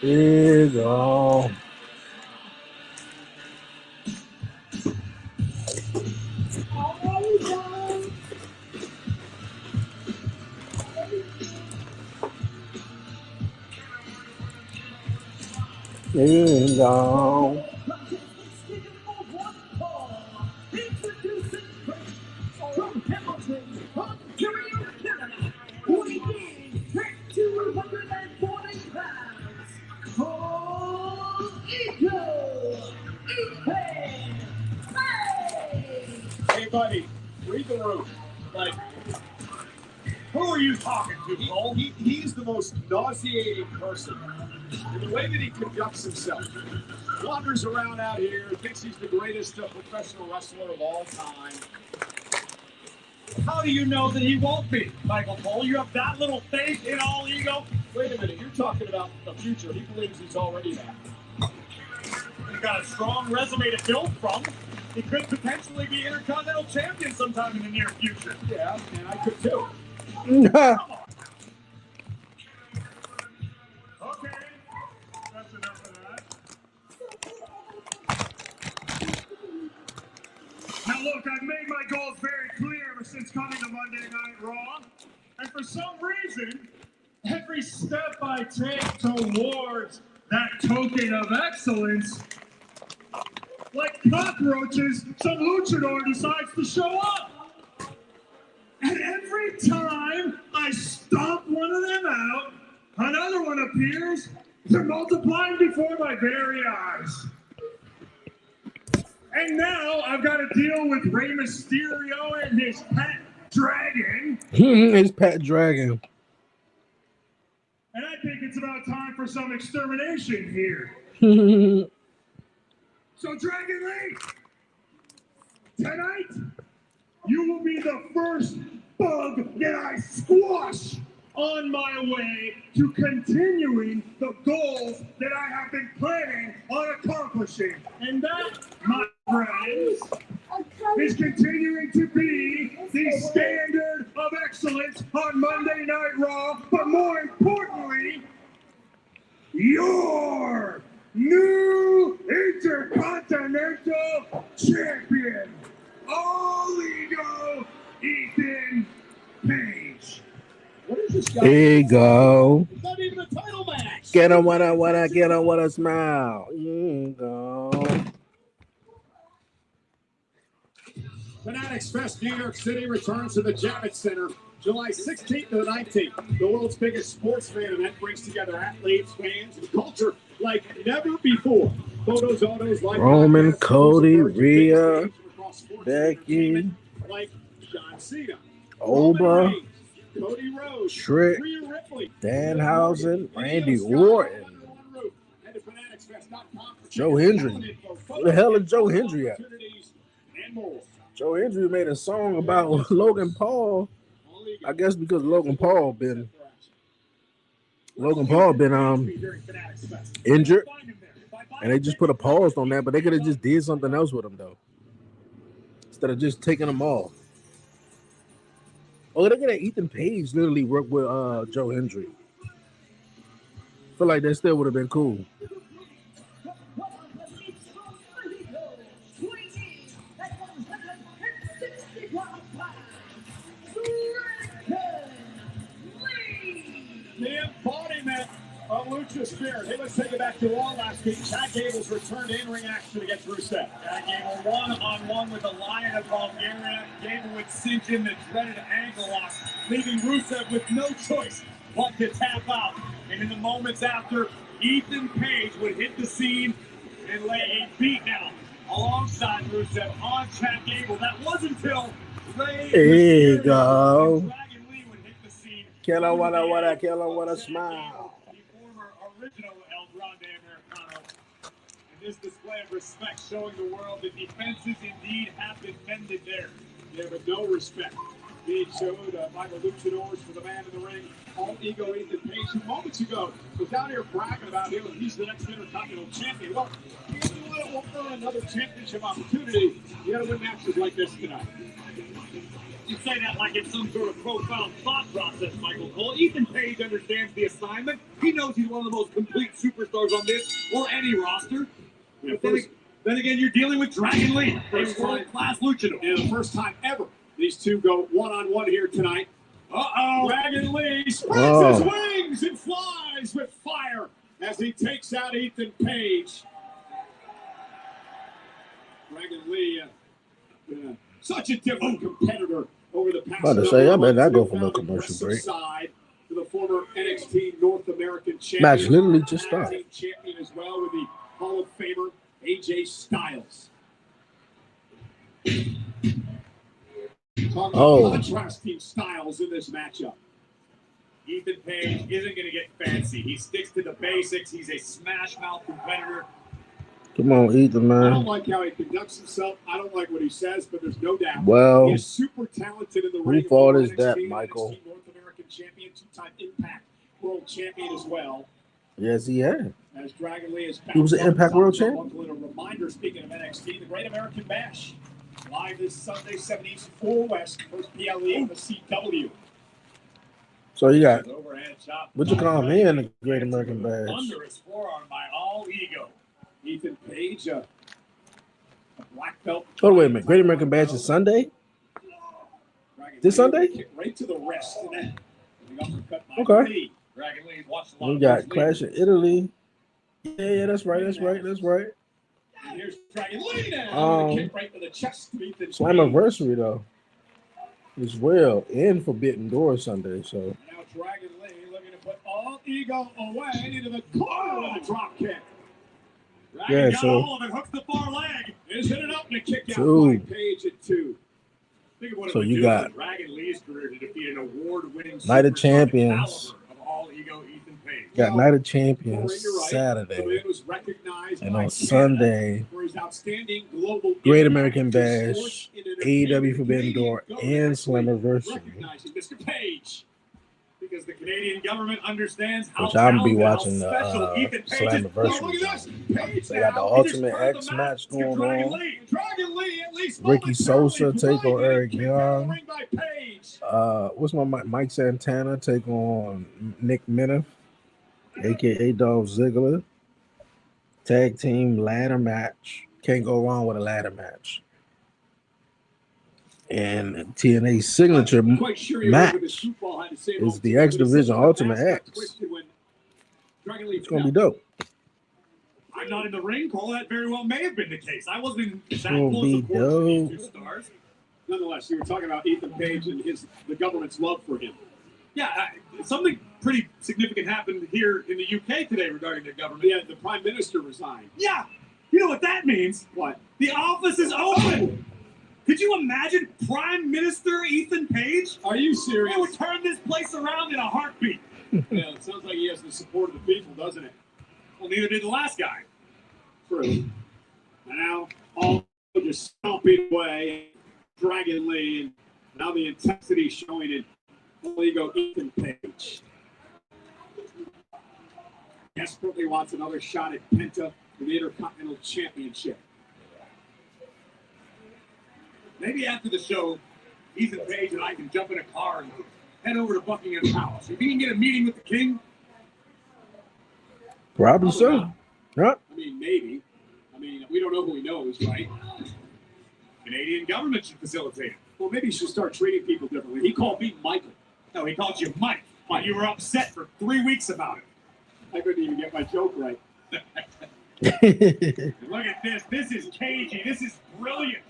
Here you go. Here you go. Hey, buddy, read the room. Like, who are you talking to, Cole? He's the most nauseating person. In the way that he conducts himself. Wanders around out here, thinks he's the greatest professional wrestler of all time. How do you know that he won't be, Michael Cole? You have that little faith in all ego? Wait a minute, you're talking about the future. He believes he's already that. He's got a strong resume to build from. He could potentially be Intercontinental Champion sometime in the near future. Yeah, and I could too. Okay, that's enough of that. Now look, I've made my goals very clear ever since coming to Monday Night Raw. And for some reason, every step I take towards that token of excellence, like cockroaches, some luchador decides to show up. And every time I stomp one of them out, another one appears. They're multiplying before my very eyes. And now I've got to deal with Rey Mysterio and his pet dragon. His pet dragon. And I think it's about time for some extermination here. So, Dragon Lee, tonight, you will be the first bug that I squash on my way to continuing the goals that I have been planning on accomplishing. And that, my friends, is continuing to be the standard of excellence on Monday Night Raw, but more importantly, your new Intercontinental Champion, All Ego Ethan Page. What is this guy? Here you go. It's not even a title match. Get on what I get on what a smile. Here you go. Fanatics Fest New York City returns to the Javits Center July 16th to the 19th. The world's biggest sports fan event brings together athletes, fans, and culture like never before. Photos, autos, like Roman, Cody, Rhea, Becky, like John Cena, Oba, Cody Rhodes, Trick, Rhea Ripley, Danhausen, Randy Orton, Joe Hendry. Where the hell is Joe Hendry at? Joe Hendry made a song about Logan Paul. I guess because Logan Paul been injured, and they just put a pause on that. But they could have just did something else with him though, instead of just taking him off. Oh, look at that. Ethan Page literally worked with Joe Hendry. Feel like that still would have been cool. The embodiment of Lucha Spirit. Hey, let's take it back to Raw last week. Chad Gable's returned to in-ring action against Rusev. Chad Gable one-on-one with the Lion of Bulgaria. Gable would cinch in the dreaded ankle lock, leaving Rusev with no choice but to tap out. And in the moments after, Ethan Page would hit the scene and lay a beatdown alongside Rusev on Chad Gable. That was until There you go. Kill him, wanna smile. The former original El Grande Americano. And this display of respect showing the world that defenses indeed have been mended there. Yeah, but no respect being showed by the luchadors for the man in the ring. All ego Ethan Page, who moments ago was out here bragging about him and he's the next Intercontinental Champion. Well, if you want to earn another championship opportunity, you got to win matches like this tonight. You say that like it's some sort of profound thought process, Michael Cole. Ethan Page understands the assignment. He knows he's one of the most complete superstars on this or any roster. Yeah, then again, you're dealing with Dragon Lee, a world-class luchador. Yeah, the first time ever these two go one-on-one here tonight. Uh-oh. Dragon Lee spreads his wings and flies with fire as he takes out Ethan Page. Dragon Lee, such a different competitor over the past. About to say, I better not go for no commercial break. Side to the former NXT North American champion. Match literally just started. Champion as well with the Hall of Famer AJ Styles. Contrasting styles in this matchup. Ethan Page isn't going to get fancy. He sticks to the basics. He's a smash mouth competitor. Come on, Ethan, man. I don't like how he conducts himself. I don't like what he says, but there's no doubt. Well, he is super talented in the ring. Who fault is that, Michael? NXT North American champion, two-time Impact World Champion as well. Yes, he had. As Dragon Lee is back. He was an Impact World Champion. A reminder, speaking of NXT, the Great American Bash. Live this Sunday, 7 East, 4 West, first PLE on the CW. So you got, overhand chop. what you call him in the Great American Bash? Thunderous forearm by All Ego. Ethan Page, a black belt. Oh, wait a minute. Great American Bash is Sunday? This Sunday? Right to the wrist. Okay. Dragon Lee We got Clash of Italy. Yeah, that's right. And here's Dragon Lee now. Kick right to the chest. Slammiversary, though, as well, and Forbidden Door Sunday. So now Dragon Lee looking to put All Ego away into the corner with a drop kick. Dragon got all of it, hooks the far leg, is hit it up and a kick out by Page at 2. Think of what so you got Dragon Lee's career to defeat an award-winning Night of Champions. Of All Ego Ethan Page. Got Night of Champions Saturday, and on Sunday, Great American Bash, AEW Forbidden Door, and Slammiversary. Mr. Page. Because the Canadian government understands how which I'm be watching the Slammiversary. They got the Ultimate X match going on. Ricky Sosa take on Eric Young. What's my Mike Santana take on Nick Minoff, aka Dolph Ziggler. Tag team ladder match. Can't go wrong with a ladder match. And TNA's signature match is the X Division Ultimate X. It's going to be dope. I'm not in the ring, Cole. That very well may have been the case. I wasn't that close, of course, to 2 stars. Nonetheless, you were talking about Ethan Page and the government's love for him. Yeah, something pretty significant happened here in the UK today regarding the government. Yeah, the Prime Minister resigned. Yeah, you know what that means? What? The office is open. Could you imagine Prime Minister Ethan Page? Are you serious? He would turn this place around in a heartbeat. Yeah, it sounds like he has the support of the people, doesn't it? Well, neither did the last guy. True. And now all just stomping away, Dragon Lee, and now the intensity showing in All Ego Ethan Page. Desperately wants another shot at Penta for the Intercontinental Championship. Maybe after the show, Ethan Page and I can jump in a car and head over to Buckingham Palace. If he can get a meeting with the king, Probably so. not. Huh? I mean, maybe. I mean, we don't know who he knows, right? Canadian government should facilitate it. Well, maybe he should start treating people differently. He called me Michael. No, he called you Mike. But you were upset for 3 weeks about it. I couldn't even get my joke right. Look at this. This is cagey. This is brilliant.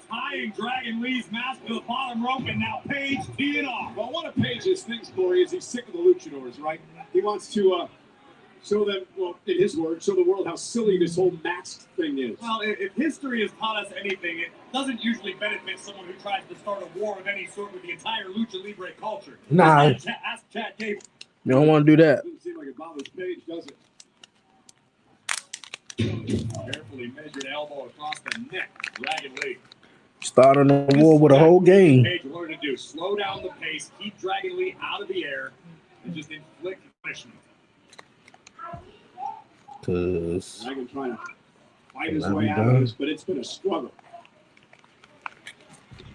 Tying Dragon Lee's mask to the bottom rope, and now Page teeing off. Well, one of Page's things, Corey, is he's sick of the luchadors, right? He wants to show them, well, in his words, show the world how silly this whole mask thing is. Well, if history has taught us anything, it doesn't usually benefit someone who tries to start a war of any sort with the entire lucha libre culture. Nah. Ask Chad Gable. You don't want to do that. Doesn't seem like it bothers Page, does it? Carefully measured elbow across the neck. Dragon Lee. Starting a war with a whole game. Page learned to do. Slow down the pace, keep Dragon Lee out of the air, and just inflict punishment. Cause Dragon trying to fight his way out of this, but it's been a struggle.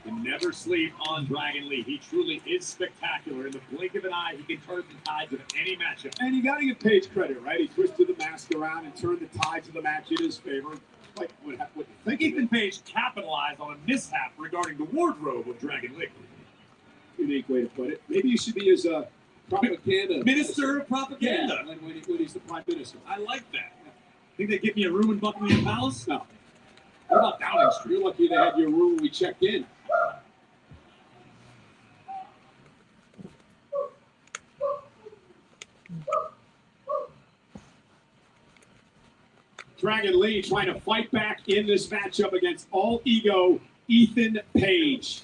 You never sleep on Dragon Lee. He truly is spectacular. In the blink of an eye, he can turn the tides of any matchup. And you got to give Page credit, right? He twisted the mask around and turned the tides of the match in his favor. Like, what you think? Ethan Page capitalized on a mishap regarding the wardrobe of Dragon Lee. Unique way to put it. Maybe you should be his propaganda minister of propaganda. Yeah, when he's the prime minister. I like that. Think they get me a room in Buckingham Palace? No. What about Downing Street? You're lucky they had your room when we checked in. Dragon Lee trying to fight back in this matchup against all ego Ethan Page.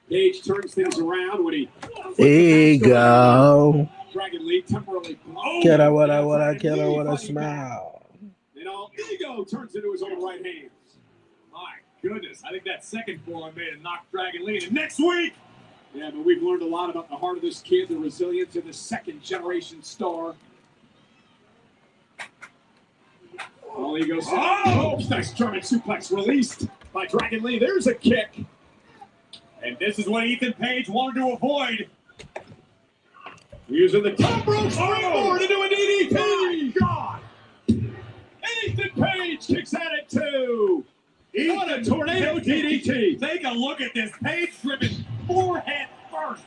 Page turns things around when he. There you go. Dragon Lee temporarily blows. Get out, what a smile. And all ego turns into his own right hand. My goodness, I think that second forearm made it knock Dragon Lee. And next week. Yeah, but we've learned a lot about the heart of this kid, the resilience of the second generation star. All ego. Oh, nice German suplex released by Dragon Lee. There's a kick. And this is what Ethan Page wanted to avoid. Using the top rope springboard into a DDT. My God. Ethan Page kicks at it too. What a tornado DDT. Take a look at this. Page driven forehead first.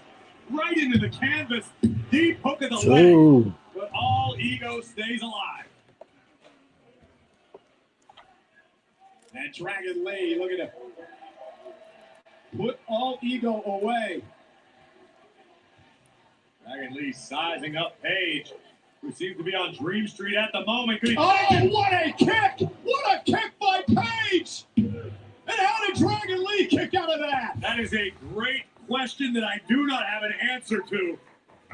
Right into the canvas. Deep hook of the leg. But all ego stays alive. And Dragon Lee, look at it. Put all ego away. Dragon Lee sizing up Page, who seems to be on Dream Street at the moment. Oh, what a kick! What a kick by Page! And how did Dragon Lee kick out of that? That is a great question that I do not have an answer to.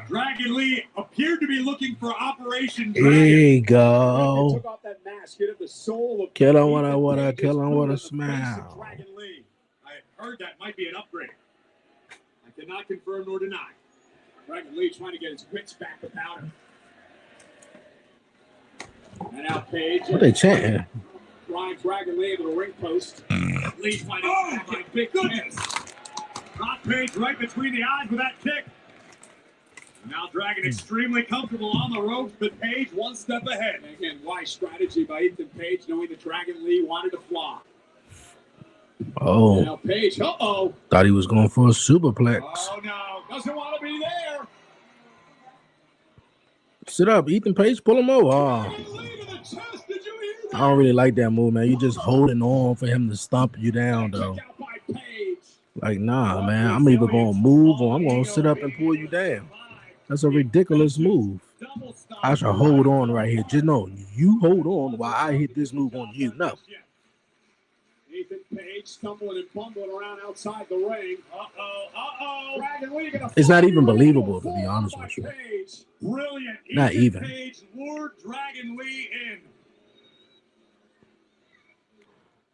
Dragon Lee appeared to be looking for Operation Dragon. There you go. Took off that mask, hit the soul of kill him with a smile. Dragon Lee. I heard that might be an upgrade. I cannot confirm nor deny. Dragon Lee trying to get his wits back without him. And now Page. What they chanting? Drive Dragon Lee into the ring post. Lee trying to my big goodness. Caught Page right between the eyes with that kick. Now Dragon extremely comfortable on the ropes, but Page one step ahead. And again, wise strategy by Ethan Page, knowing that Dragon Lee wanted to fly. Oh. Now Page, thought he was going for a superplex. Oh no, doesn't want to be there. Sit up, Ethan Page, pull him over. Oh. I don't really like that move, man. You just holding on for him to stomp you down, though. Like, nah, man. I'm either going to move or I'm going to sit up and pull you down. That's a ridiculous move. I should hold on right here. Just know, you hold on while I hit this move on you. No. Ethan Page stumbling and bumbling around outside the ring. It's not even believable, to be honest with you. Brilliant. Not even. Page lured Dragon Lee in.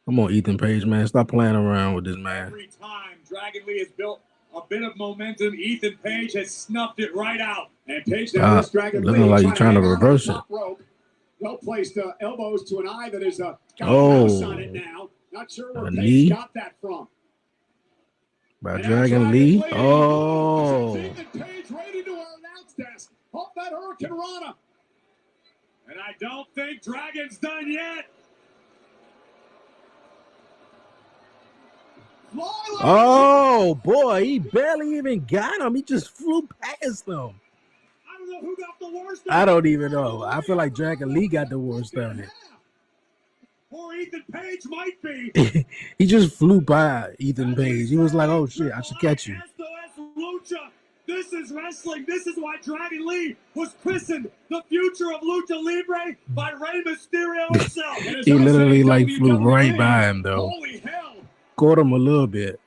Come on, Ethan Page, man. Stop playing around with this man. Every time Dragon Lee has built a bit of momentum, Ethan Page has snuffed it right out. And Page now Dragon Lee looking like he's trying to reverse it. Well placed elbows to an eye that is got a mouse on it now. Not sure where Page got that from. By Dragon Lee. Oh. Oh. Page ready to our announce desk. Hope that Hurricane Rana. And I don't think Dragon's done yet. Oh, boy. He barely even got him. He just flew past him. I don't know who got the worst. I don't even know. I feel like Dragon Lee got the worst of it. Or Ethan Page might be. He just flew by Ethan Page. He was like, oh, shit, I should catch you. Lucha. This is wrestling. This is why Dragon Lee was christened the future of Lucha Libre by Rey Mysterio himself. He literally like flew right by him though. Holy hell. Caught him a little bit.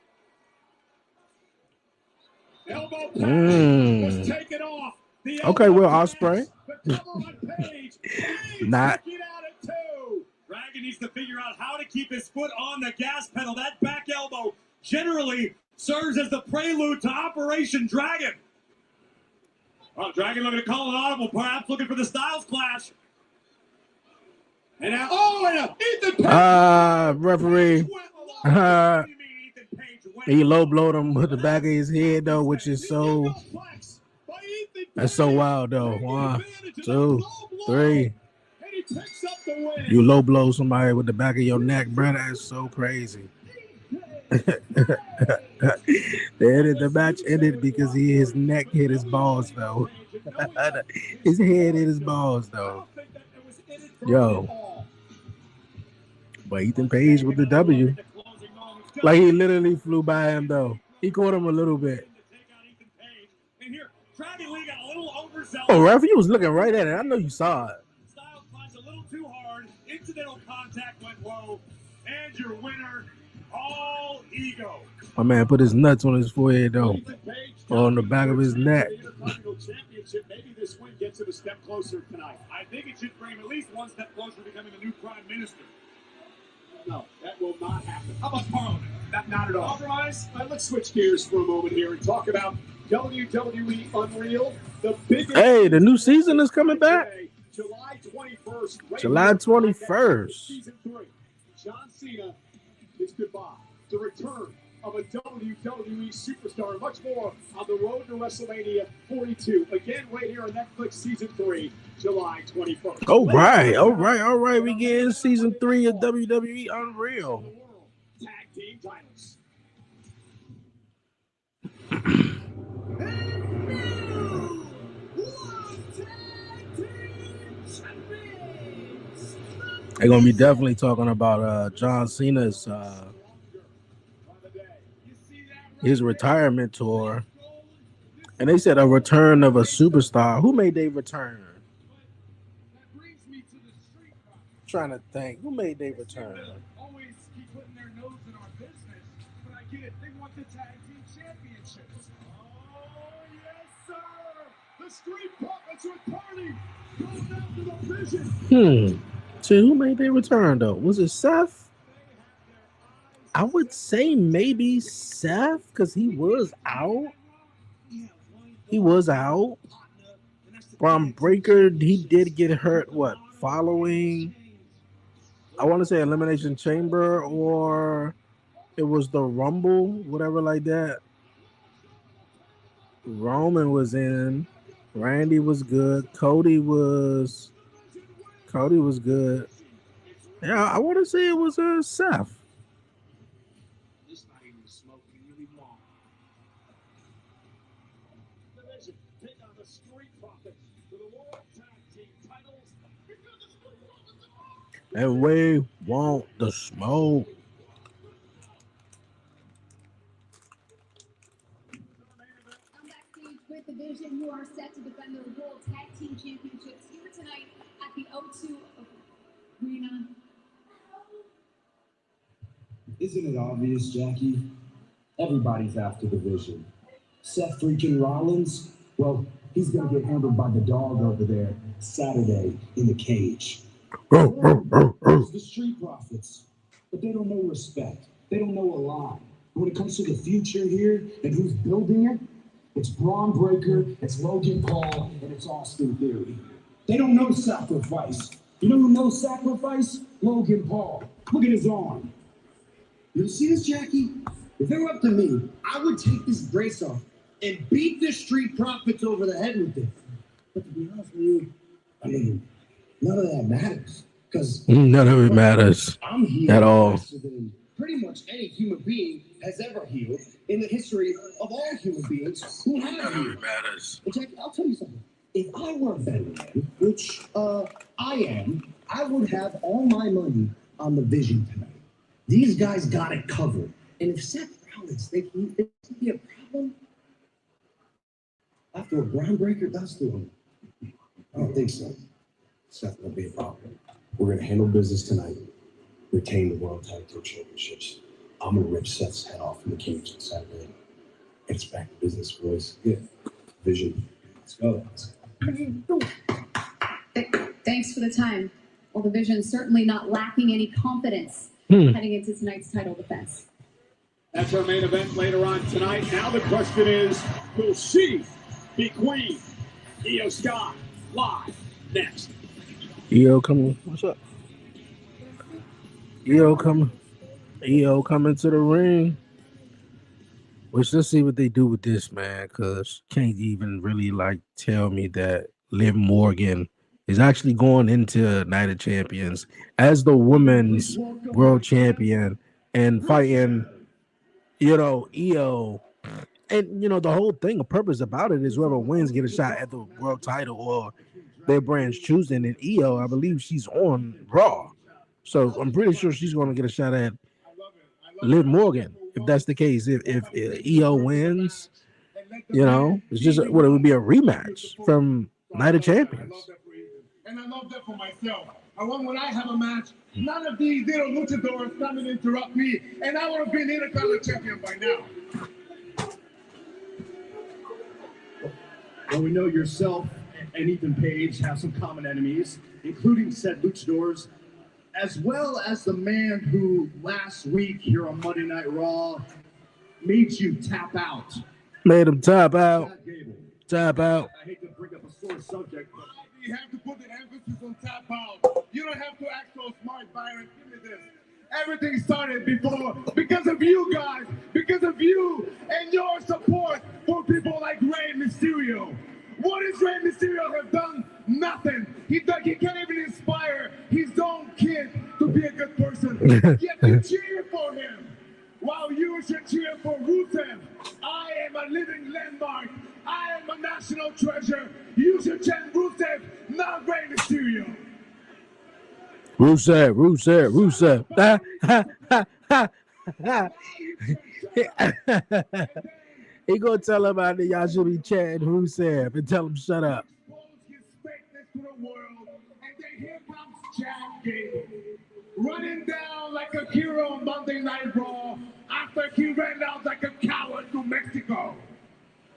Elbow pass was taken off. Okay, Will Ospreay. Not. Dragon needs to figure out how to keep his foot on the gas pedal. That back elbow generally serves as the prelude to Operation Dragon. Oh, Dragon looking to call an audible, perhaps looking for the Styles Clash. And now, Ethan Page. Referee. He low blowed him with the back of his head though, which is so. That's so wild though. 1, 2, 3. You low blow somebody with the back of your neck, bro. That's so crazy. The match ended because his neck hit his balls though. His head hit his balls though. Yo. But Ethan Page with the W. Like he literally flew by him though. He caught him a little bit. Oh, ref, he was looking right at it. I know you saw it. Styles Clash a little too hard. Incidental contact went low. And your winner, All Ego. My man put his nuts on his forehead though. Or on the back of his neck. Maybe this win gets him a step closer tonight. I think it should bring him at least one step closer to becoming the new Prime Minister. No, that will not happen. How about Parliament? Not at all. Otherwise, let's switch gears for a moment here and talk about WWE Unreal. The biggest. Hey, the new season is coming back. July 21st. July 21st. Season 3. John Cena is goodbye. The return of a WWE superstar. Much more on the road to WrestleMania 42. Again, right here on Netflix Season 3, July 21st. All right. We get in Season 3 of WWE Unreal. Tag team titles. They're gonna be definitely talking about John Cena's his retirement tour, and they said a return of a superstar. Who made their return? I'm trying to think. Who made their return? Always keep putting their nose in our business, but I get it. They want the tag team championships. Oh yes, sir! The Street Profits returning. Going after the vision. So who made their return though? Was it Seth? I would say maybe Seth because he was out. Braun Breaker, he did get hurt. What following? I want to say Elimination Chamber or it was the Rumble, whatever like that. Roman was in. Randy was good. Cody was good. Yeah, I want to say it was Seth. And we want the smoke. I'm backstage with the Vision, who are set to defend their World Tag Team Championships here tonight at the O2 Arena. Isn't it obvious, Jackie? Everybody's after the Vision. Seth freaking Rollins, well, he's going to get handled by the dog over there Saturday in the cage. There's the Street Profits, but they don't know respect. They don't know a line. When it comes to the future here and who's building it, it's Braun Breaker, it's Logan Paul, and it's Austin Theory. They don't know sacrifice. You know who knows sacrifice? Logan Paul. Look at his arm. You see this, Jackie? If it were up to me, I would take this brace off and beat the Street Profits over the head with it. But to be honest with you, I mean, none of that matters. Because none of it matters I'm healed at all. faster than pretty much any human being has ever healed in the history of all human beings who have None of healed. it matters. But Jack, I'll tell you something. If I were a betting man, which I am, I would have all my money on the Vision tonight. These guys got it covered. And if Seth Rollins thinks he can be a problem after a groundbreaker does to him, I don't think so. Seth won't be a problem. We're going to handle business tonight, retain the World Tag Team Championships. I'm going to rip Seth's head off in the cage on Saturday. It's back to business, boys. Yeah. Vision. Let's go. Thanks for the time. Well, the Vision's certainly not lacking any confidence heading into tonight's title defense. That's our main event later on tonight. Now the question is, will she be queen? Io Sky, live next. EO coming. What's up? EO coming. EO coming to the ring. Let's see what they do with this, man, because can't even really like tell me that Liv Morgan is actually going into Night of Champions as the women's world champion and fighting, EO. And, the whole thing, the purpose about it is whoever wins get a shot at the world title or their brand's choosing. And EO, I believe she's on Raw. So I'm pretty sure she's going to get a shot at Liv Morgan. If that's the case, if EO wins, it's just it would be a rematch from Night of Champions. And I love that for myself. I want when I have a match, none of these little luchadors come and interrupt me, and I would have been Intercontinental Champion by now. Well, we know yourself and Ethan Page have some common enemies, including said luchadors, as well as the man who last week here on Monday Night Raw made you tap out. Made him tap out. Tap out. I hate to bring up a sore subject, but You have to put the emphasis on tap out. You don't have to act so smart, Byron. Give me this. Everything started because of you guys, because of you and your support for people like Rey Mysterio. What does Rey Mysterio have done? Nothing. He can't even inspire his own kid to be a good person. Yet you cheer for him. While you should cheer for Rusev. I am a living landmark. I am a national treasure. You should chant Rusev, not Rey Mysterio. Rusev. He gonna tell him out that y'all should be chanting Rusev and tell him shut up. His fakeness to the world, and then here comes Chad Gable, running down like a hero on Monday Night Raw after he ran out like a coward to Mexico.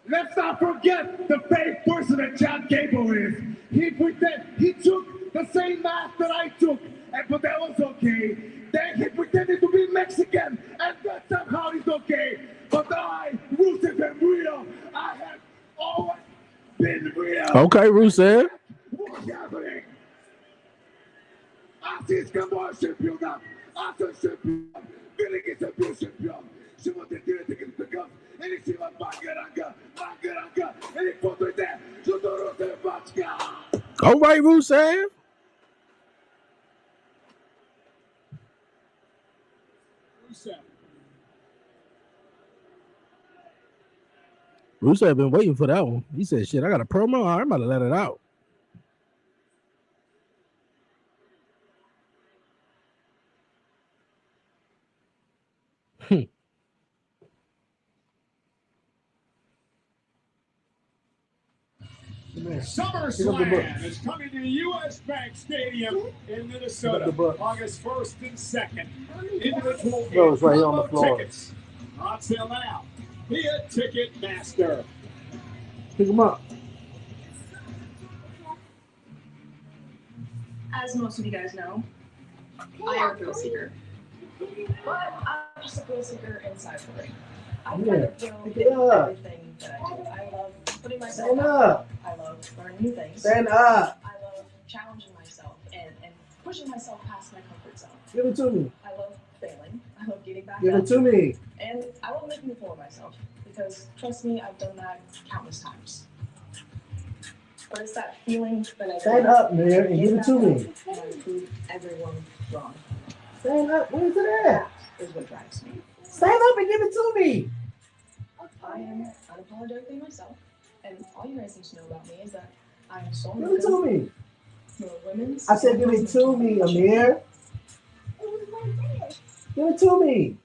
Let's not forget the fake person that Chad Gable is. He took the same mask that I took, but that was okay. Then he pretended to be Mexican, and that somehow he's okay. But I, Rusev, am real. I have always been real. Okay, Rusev. What's happening? Así es como se empieza. Así se empieza. Tiene que ser bien campeón. Se va a tener que explicar. Ele se va Magaranga. Ele pode ter. Judoro de Vatska. All right, Rusev. Rusev been waiting for that one. He said, shit, I got a promo. I'm about to let it out. SummerSlam is coming to the U.S. Bank Stadium in Minnesota, August 1st and 2nd. Individual It's right here on the floor. tickets on sale now via Ticketmaster. Pick him up. As most of you guys know, I am a thrill seeker. But I'm just a thrill seeker inside the ring. I kind of feel everything that I do. I love putting myself out. I love learning new things. Stand up. I love challenging myself and pushing myself past my comfort zone. Give it to me. I love failing. I love getting back Give up. it to me. And I won't make a fool of myself because, trust me, I've done that countless times. But it's that feeling that I Stand up, man, and give it to me. and I prove everyone wrong. Stand up. Where's it at? That is what drives me. Stand up and give it to me. I am unapologetically myself, and all you guys need to know about me is that I am so Give it to me. women's. I said give it to me, Amir. Give it to me.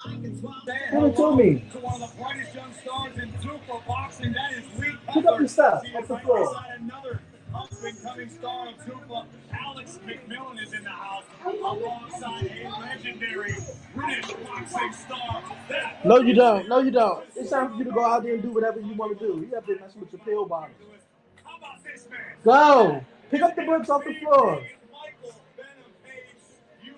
Give it to me. To one of the brightest young stars in Super boxing, that is Lee Pick up your stuff See off if the right floor. beside another up-and-coming star of Super, Alex McMillan is in the house, alongside a legendary British boxing star. No, you don't. No, you don't. It's time for you to go out there and do whatever you want to do. You have to mess with your pill bottle. How about this man? Go. Pick up the books off the floor. Michael Venom Page, you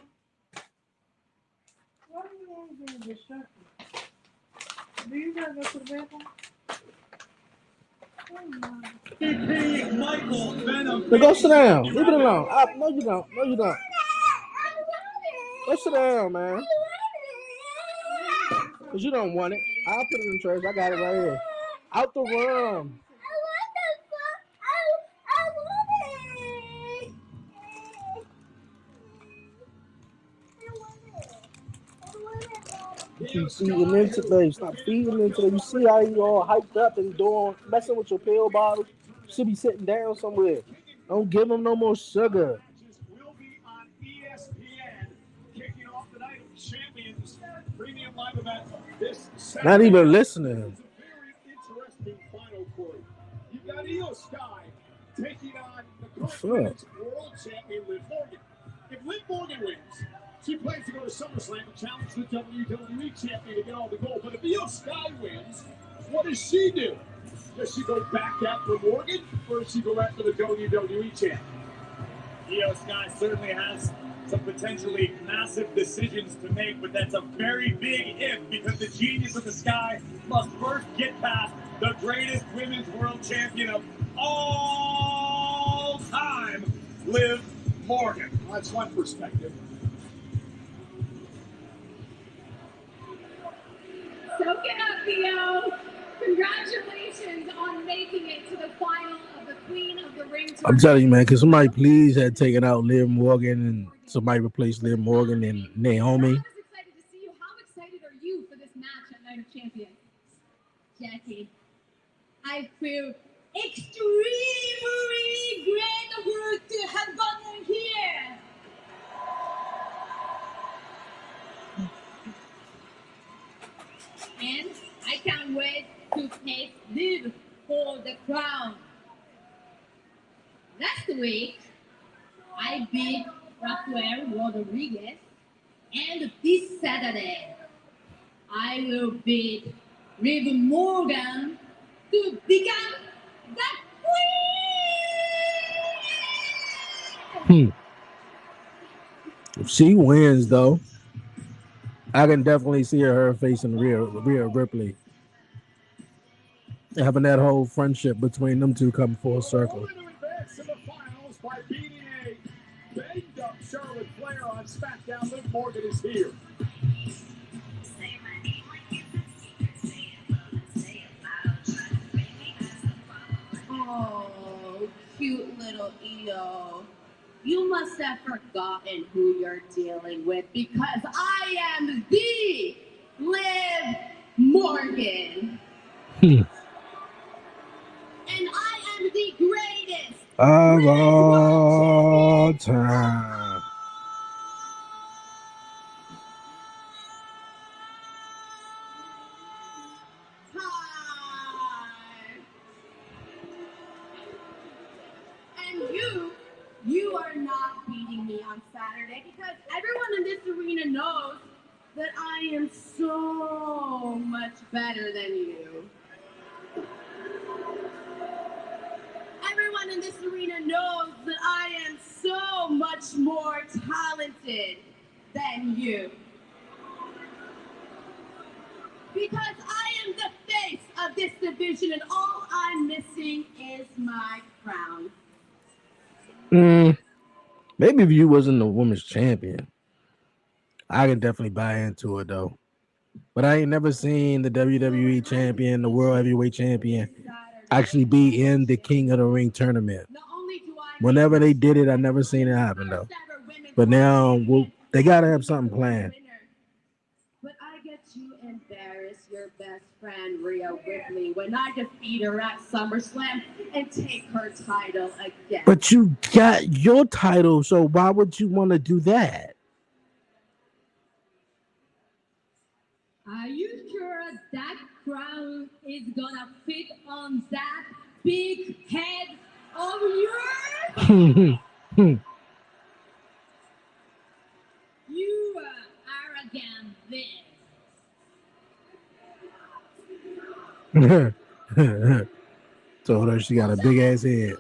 Michael Venom. Now go sit down. Leave it alone. No, you don't. No, you don't. Go sit down, man. Because you don't want it. I'll put it in the trash. I got it right here. Out the room. Keep feeding into babe. Stop feeding into them. You see how you all hyped up and doing messing with your pill bottles? You should be sitting down somewhere. Don't give them no more sugar. Will be on ESPN, kicking off the night of Champions premium live event this Saturday. Not even listening. It's a very interesting final, Corey. You've got Io Sky taking on the current women's world champion Liv Morgan. If Liv Morgan wins, she plans to go to SummerSlam and challenge the WWE champion to get all the gold. But if Io Sky wins, what does she do? Does she go back after Morgan, or does she go after the WWE champion? Io Sky certainly has some potentially massive decisions to make, but that's a very big if, because the genius of the Sky must first get past the greatest women's world champion of all time, Liv Morgan. Well, that's one perspective. Soak it up, Theo. Congratulations on making it to the final of the Queen of the Ring tournament. I'm telling you, man, can somebody please had taken out Liv Morgan and somebody replaced Liv Morgan and Naomi? I was excited to see you. How excited are you for this match at Night of Champions? Jackie, I feel extremely grateful to have gotten here. And I can't wait to take Liv for the crown. Last week, I beat Rafael Rodriguez, and this Saturday, I will beat Liv Morgan to become the queen! If she wins, though, I can definitely see her facing Rhea Ripley. Having that whole friendship between them two come full circle. To advance in the finals by beating a banged up Charlotte Flair on SmackDown. Liv Morgan is here. Oh, cute little Io. You must have forgotten who you're dealing with, because I am the Liv Morgan. And I am the greatest Of all time. And you are not beating me on Saturday, because everyone in this arena knows that I am so much better than you. Everyone in this arena knows that I am so much more talented than you. Because I am the face of this division, and all I'm missing is my crown. Maybe if you wasn't the women's champion, I can definitely buy into it though. But I ain't never seen the WWE champion, the World Heavyweight champion, actually be in the King of the Ring tournament. Whenever they did it, I never seen it happen though. But now they gotta have something planned. But I get to embarrass your best friend Rhea with me when I defeat her at SummerSlam and take her title again. But you got your title, so why would you want to do that? Are you sure that crown is gonna fit on that big head of yours? You arrogant bitch. Told her she got a big ass head.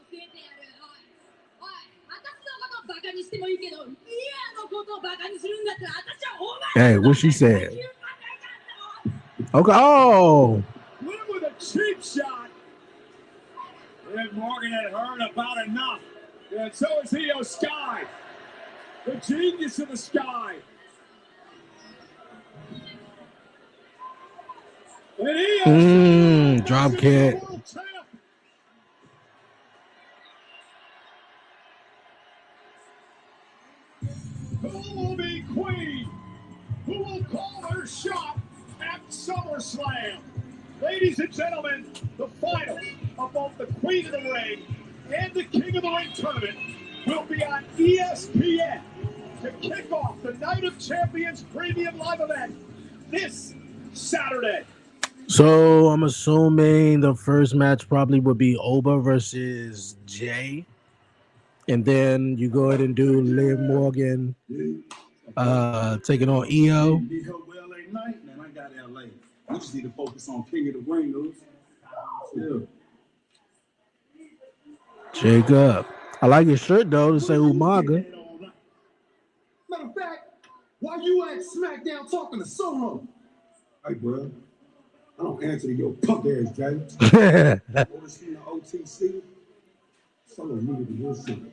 Hey, what she said? Okay. Oh. Went with a cheap shot. And Morgan had heard about enough. And so is Io Sky. The genius of the Sky. And Io drop kick. Who will be queen? Who will call her shot at SummerSlam? Ladies and gentlemen, the final of both the Queen of the Ring and the King of the Ring tournament will be on ESPN to kick off the Night of Champions premium live event this Saturday. So I'm assuming the first match probably would be Oba versus Jay. And then you go ahead and do Liv Morgan taking on Io. Man, I got LA. We just need to focus on King of the Ring. Jacob. I like your shirt though to say Umaga. Matter of fact, why you at SmackDown talking to Solo? Hey, bro. I don't answer to your punk ass, Jay. Orders from the OTC. Solo needed to hear something.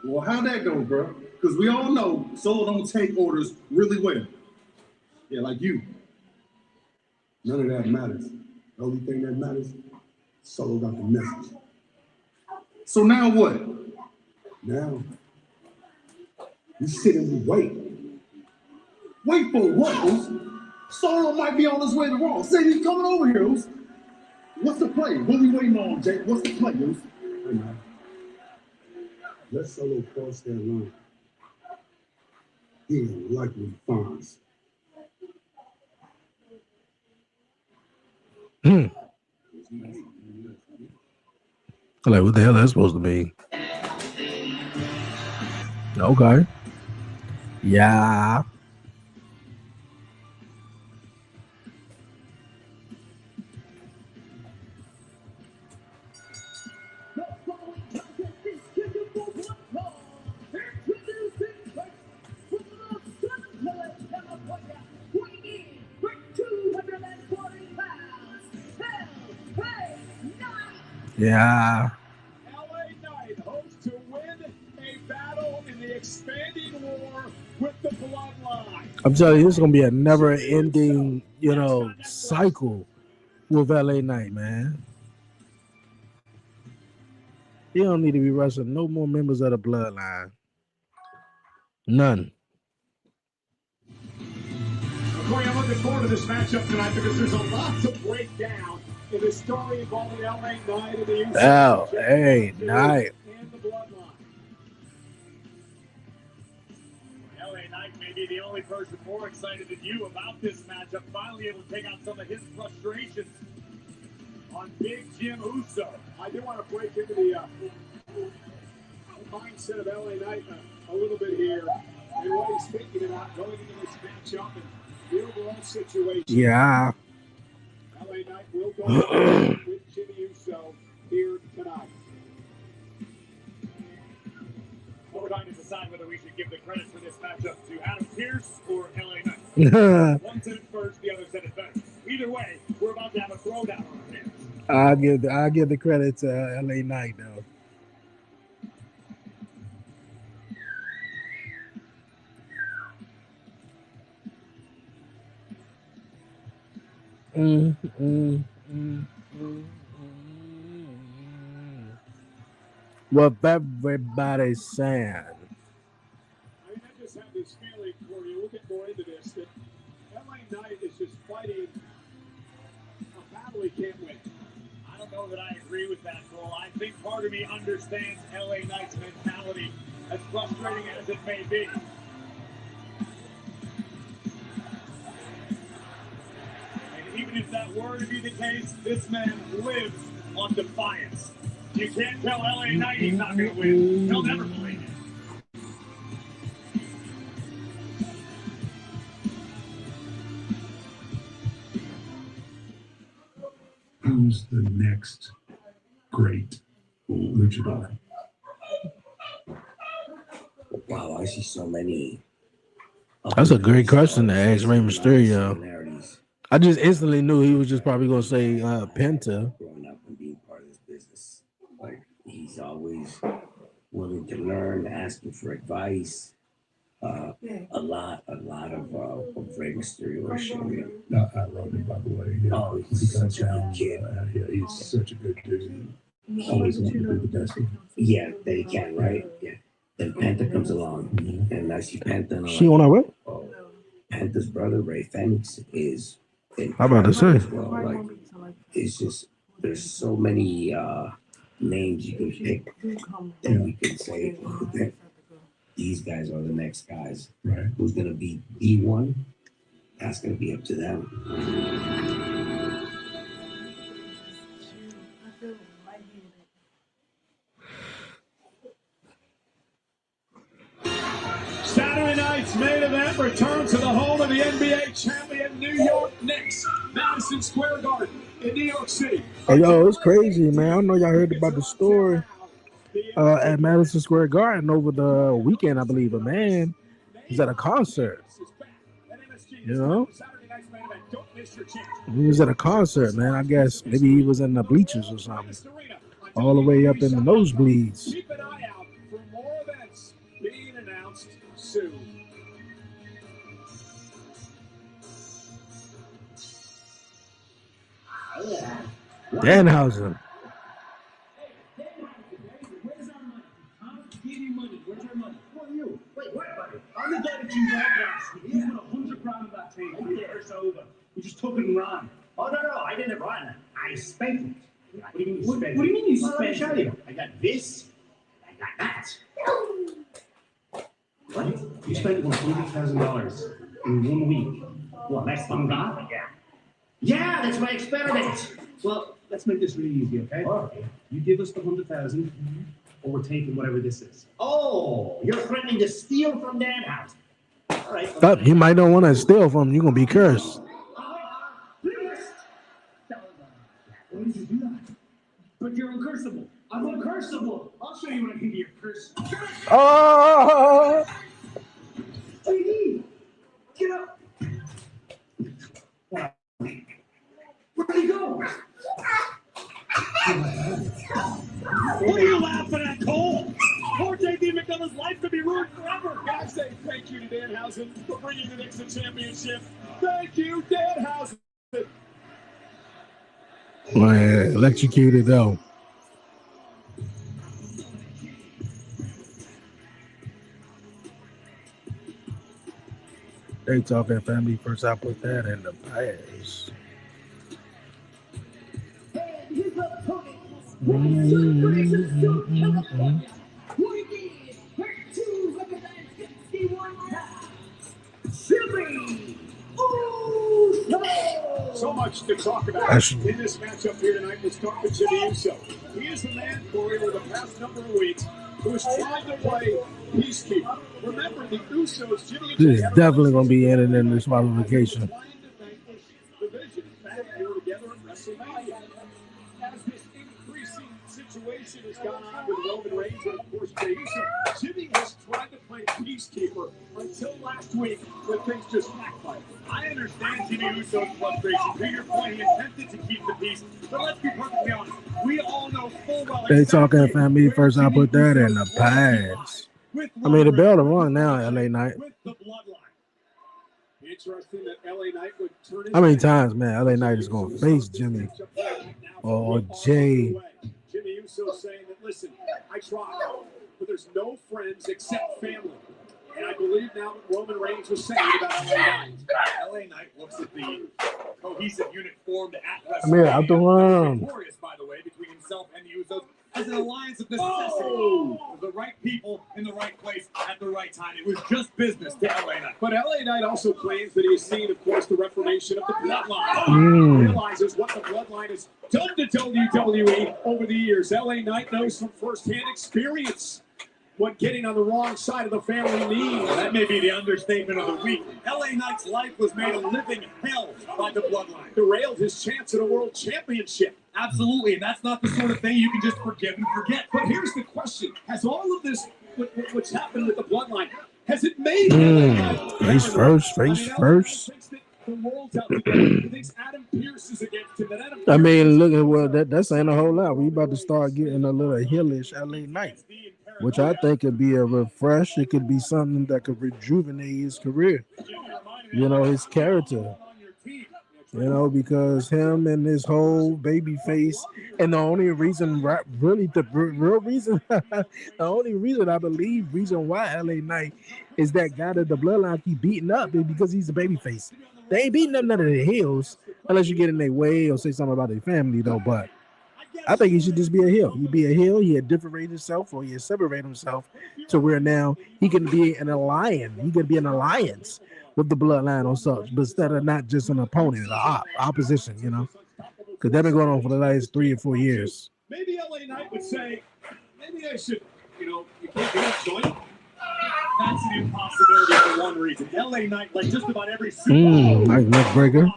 Well, how'd that go, bro? Because we all know Solo don't take orders really well. Yeah, like you. None of that matters. The only thing that matters, Solo got the message. So now what? Now, we sit and we wait. Wait for what? Solo might be on his way to Raw. Say he's coming over here. What's the play? What are we waiting on, Jake? What's the play, Hey, man. Let Solo cross that line. He ain't like what he finds. Like, what the hell that's supposed to mean? Okay. Yeah. Yeah. LA Knight hopes to win a battle in the expanding war with the Bloodline. I'm telling you, this is gonna be a never-ending, cycle with LA Knight, man. He don't need to be wrestling no more members of the Bloodline. None. Corey, I'm looking forward to this matchup tonight because there's a lot to break down in the story involving LA Knight and the LA Knight. And the Bloodline. LA Knight may be the only person more excited than you about this matchup, finally able to take out some of his frustrations on Big Jim Uso. I do want to break into the mindset of LA Knight a little bit here and what he's thinking about going into this matchup and the overall situation. Yeah. LA Knight will go with Jimmy Uso here tonight. We're trying to decide whether we should give the credit for this matchup to Adam Pearce or LA Knight. One said it first, the other said it better. Either way, we're about to have a throwdown on our hands. I'll give the credit to LA Knight though. What everybody's saying. I mean, I just have this feeling, Corey, we'll get more into this, that LA Knight is just fighting a battle he can't win. I don't know that I agree with that, Cole. I think part of me understands LA Knight's mentality, as frustrating as it may be. And even if that were to be the case, this man lives on defiance. You can't tell LA Knight he's not going to win. He'll never believe it. Who's the next great luchador? Wow, I see so many. That's a great question to ask Rey Mysterio. I just instantly knew he was just probably going to say Penta. Growing up and being part of this business, like he's always willing to learn, asking for advice. A lot of Rey Mysterio showing. I love him, by the way. Yeah. Oh, he's such a good kid. Yeah, he's such a good dude. Always wanted to be the best. Yeah, they can, right? Yeah. Then Penta comes along, and I see Penta. And She on her way? Oh, Penta's brother, Ray Phoenix, is. How about to say? Well, like, it's just there's so many names you can pick that we can say that these guys are the next guys. Right. Who's gonna be the one? That's gonna be up to them. Saturday night's main event returns to the home of the NBA champion New York Knicks, Madison Square Garden in New York City. Hey, yo, it's crazy, man. I know y'all heard about the story at Madison Square Garden over the weekend, I believe. A man was at a concert. You know? He was at a concert, man. I guess maybe he was in the bleachers or something. All the way up in the nosebleeds. Keep an eye out for more events being announced soon. Danhausen. Where's our money? Huh? Give you money. Where's our money? Who are you? Wait, what, buddy? I'm the guy that you robbed last week. You put 100 grand on that table. It's over. You just took it and ran. Oh, no, I didn't run. I spent it. What do you mean you spent it? What do you mean you spent it? Let me show you. I got this. I got that. What? You spent $100,000 in 1 week. Well, that's fun, God. Yeah. Yeah, that's my experiment. Well, let's make this really easy, okay? All right. You give us the 100,000, or we're taking whatever this is. Oh, you're threatening to steal from Danhausen. All right. Stop. You might don't want to steal from him. You're going to be cursed. Why did you do that? But you're uncursable. I'm uncursable. I'll show you when I can be your curse. Oh! JD, get up. Where'd he go? What are you laughing at, Cole? Poor JD McDonough's life could be ruined forever. Gotta say thank you to Danhausen for bringing the Knicks a championship. Thank you, Danhausen. Man, electrocuted though. They talking family first. I put that in the past. So much to talk about in this matchup here tonight. Let's talk to Jimmy Uso. He is the man, Corey, over the past number of weeks who is trying to play peacekeeper. Remember, the Usos, Jimmy This is definitely going to be ended in disqualification. division. In fact, they were together at WrestleMania. As this increasing situation has gone on with Roman Reigns and, of course, Jey Uso, Jimmy has tried to play peacekeeper until last week when things just backfired. I understand Jimmy Uso's frustration. To your point, he attempted to keep the peace. But let's be perfectly honest. We all know full well. They talking family first. I put that in the past. I mean, the bell to run now, LA Knight. With the bloodline. Interesting that LA Knight would turn his How many times, man, LA Knight is going to face Jimmy or Jay? Jimmy Uso saying that, listen, I tried, but there's no friends except family. And I believe now what Roman Reigns was saying about LA Knight. LA Knight looks at the cohesive unit formed at I'm here out the room. victorious, by the way, between himself and the Usos as an alliance of necessity. The right people in the right place at the right time. It was just business to LA Knight. But LA Knight also claims that he has seen, of course, the reformation of the bloodline. He realizes what the bloodline has done to WWE over the years. LA Knight knows from firsthand experience what getting on the wrong side of the family means. That may be the understatement of the week. LA Knight's life was made a living hell by the bloodline. Derailed his chance at a world championship. Absolutely, and that's not the sort of thing you can just forgive and forget. But here's the question. Has all of this, what's happened with the bloodline, has it made Face first. the world's out together? He thinks Adam Pearce is against him. I mean, look at well, that's saying a whole lot. We about to start getting a little hillish LA Knight, which I think could be a refresh. It could be something that could rejuvenate his career. You know, his character. You know, because him and his whole baby face, and the only reason, really, the real reason, the only reason I believe, reason why LA Knight is that guy that the bloodline keep beating up is because he's a baby face. They ain't beating up none of the heels unless you get in their way or say something about their family, though. But I think he should just be a heel. He'd be a heel. He had differentiated himself, or he had separated himself to where now he can be an alliance. He could be an alliance with the bloodline or such, but instead of not just an opponent, opposition, you know, because they've been going on for the last 3 or 4 years. Maybe LA Knight would say, maybe I should, you can't join. That's an impossibility for one reason. LA Knight, like just about every super Like neck breaker.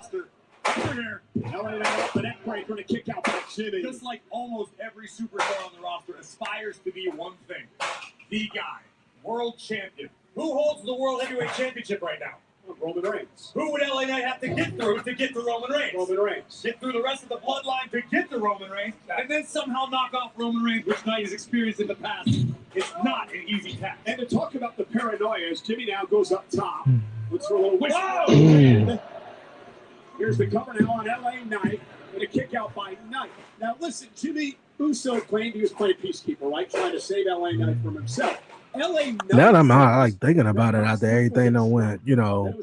LA Knight off the neck breaker and a kick out by Jimmy. Just like almost every superstar on the roster aspires to be one thing. The guy, world champion. Who holds the World Heavyweight Championship right now? Roman Reigns. Who would LA Knight have to get through to get to Roman Reigns? Roman Reigns. Get through the rest of the bloodline to get to Roman Reigns, and then somehow knock off Roman Reigns, which Knight has experienced in the past. It's not an easy task. And to talk about the paranoia, as Jimmy now goes up top. Looks for a little whistle. Here's the cover now on LA Knight, and a kick out by Knight. Now listen, Jimmy Uso claimed he was playing peacekeeper, right? Trying to save LA Knight from himself. Now that I'm like thinking about it after everything that went, you know,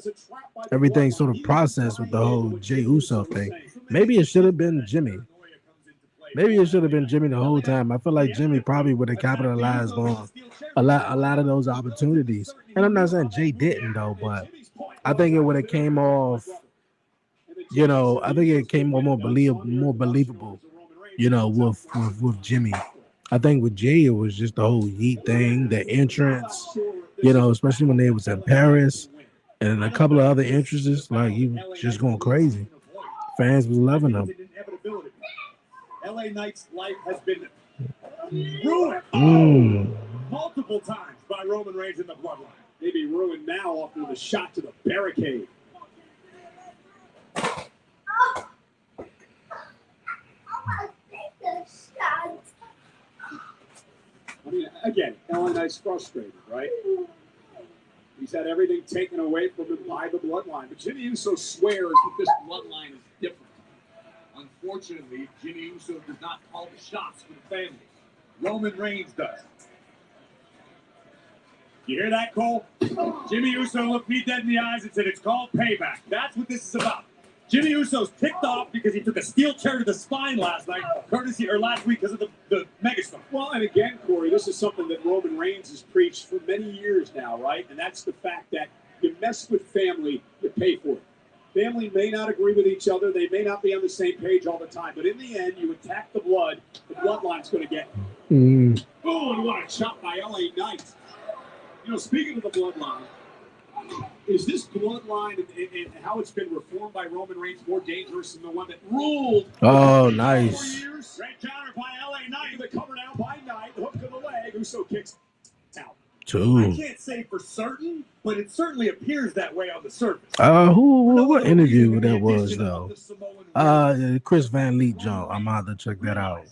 everything sort of processed with the whole Jey Uso thing. Maybe it should have been Jimmy. Maybe it should have been Jimmy the whole time. I feel like Jimmy probably would have capitalized on a lot of those opportunities. And I'm not saying Jay didn't though, but I think it would have came off, you know, I think it came more believable, you know, with Jimmy. I think with Jay, it was just the whole Yeet thing, the entrance, you know, especially when they was in Paris and a couple of other entrances, like he was just going crazy. Fans was loving him. LA Knight's life has been ruined multiple times by Roman Reigns in the bloodline. Maybe ruined now after the shot to the barricade. I mean, again, LA Knight's frustrated, right? He's had everything taken away from him by the bloodline. But Jimmy Uso swears that this bloodline is different. Unfortunately, Jimmy Uso does not call the shots for the family. Roman Reigns does. You hear that, Cole? Jimmy Uso looked me dead in the eyes and said, it's called payback. That's what this is about. Jimmy Uso's ticked off because he took a steel chair to the spine last week because of the megastar. Well, and again, Corey, this is something that Roman Reigns has preached for many years now, right? And that's the fact that you mess with family, you pay for it. Family may not agree with each other. They may not be on the same page all the time. But in the end, you attack the bloodline's going to get you. Oh, and what a chop by LA Knight. You know, speaking of the bloodline, is this bloodline and how it's been reformed by Roman Reigns more dangerous than the one that ruled? Oh, nice. Great counter by LA Knight. The cover now by Knight. The hook to the leg. Uso kicks out. I can't say for certain, but it certainly appears that way on the surface. What interview that was though? Chris Van Leet Jones. I'm out to check that out.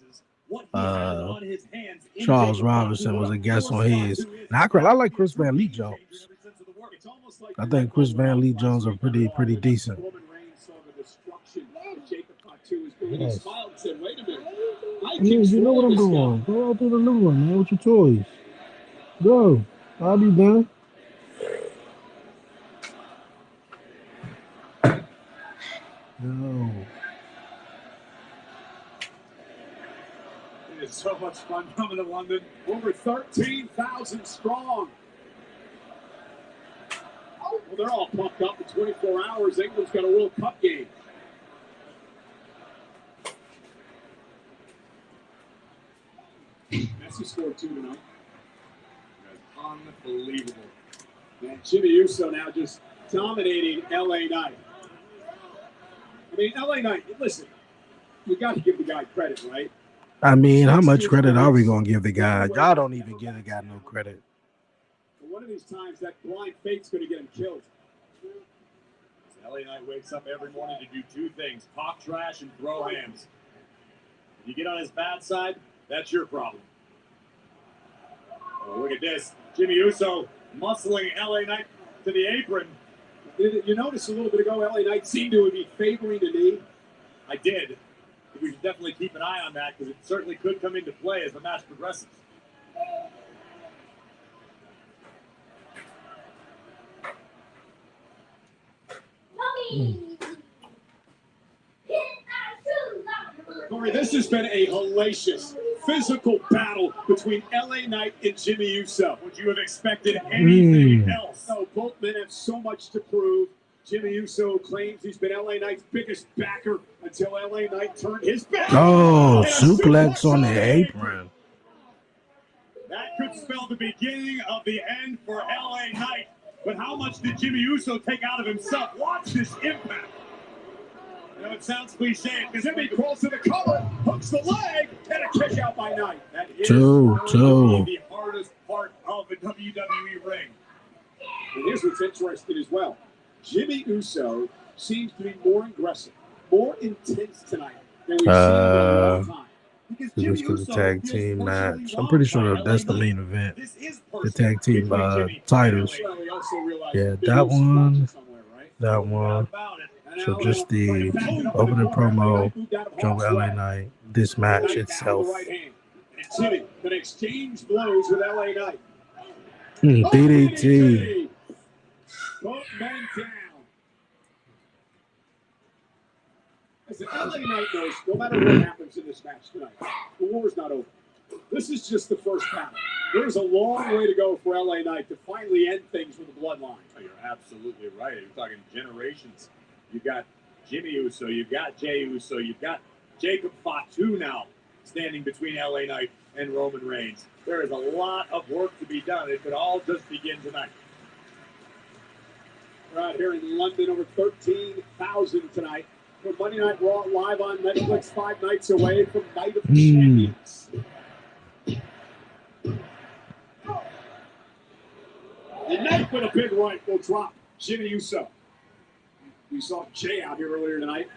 Charles Robinson was a guest on his. Now, I like Chris Van Leet Jones. I think Chris Van Lee Jones are pretty decent. Yes. I mean, you know what I'm doing. Go out to the living room, man, with your toys. Go. I'll be done. No. It is so much fun coming to London. Over 13,000 strong. Well, they're all pumped up in 24 hours. England's got a World Cup game. Messi scored 2 tonight. That's unbelievable. And Jimmy Uso now just dominating LA Knight. I mean, LA Knight, listen, you got to give the guy credit, right? I mean, how much credit are we going to give the guy? Y'all don't even give the guy no credit. One of these times, that blind fake's going to get him killed. LA Knight wakes up every morning to do 2 things: talk trash and throw hands. If you get on his bad side, that's your problem. Oh, look at this. Jimmy Uso muscling LA Knight to the apron. Did you notice a little bit ago, LA Knight seemed to be favoring the knee? I did. We should definitely keep an eye on that because it certainly could come into play as the match progresses. Corey, this has been a hellacious physical battle between LA Knight and Jimmy Uso. Would you have expected anything else? No, both men have so much to prove. Jimmy Uso claims he's been LA Knight's biggest backer until LA Knight turned his back. Oh, suplex on the apron. That could spell the beginning of the end for LA Knight. But how much did Jimmy Uso take out of himself? Watch this impact. You know, it sounds cliche because Jimmy crawls to the cover, hooks the leg, and a kick out by Knight. That is the hardest part of the WWE ring. And here's what's interesting as well. Jimmy Uso seems to be more aggressive, more intense tonight than we've seen in a long time. This is a tag team match. I'm pretty sure that's the main event. The tag team titles. Yeah, that one. So just the opening promo, John LA Knight, this match itself. Jimmy can exchange blows with LA Knight. DDT. Both men down. Listen, LA Knight knows no matter what happens in this match tonight, the war's not over. This is just the first battle. There's a long way to go for LA Knight to finally end things with the bloodline. Oh, you're absolutely right. You're talking generations. You've got Jimmy Uso, you've got Jey Uso, you've got Jacob Fatu now standing between LA Knight and Roman Reigns. There is a lot of work to be done. It could all just begin tonight. We're out here in London, over 13,000 tonight. For Monday Night Raw live on Netflix, 5 nights away from Night of Champions. The Knight with a big right will drop Jimmy Uso. We saw Jay out here earlier tonight,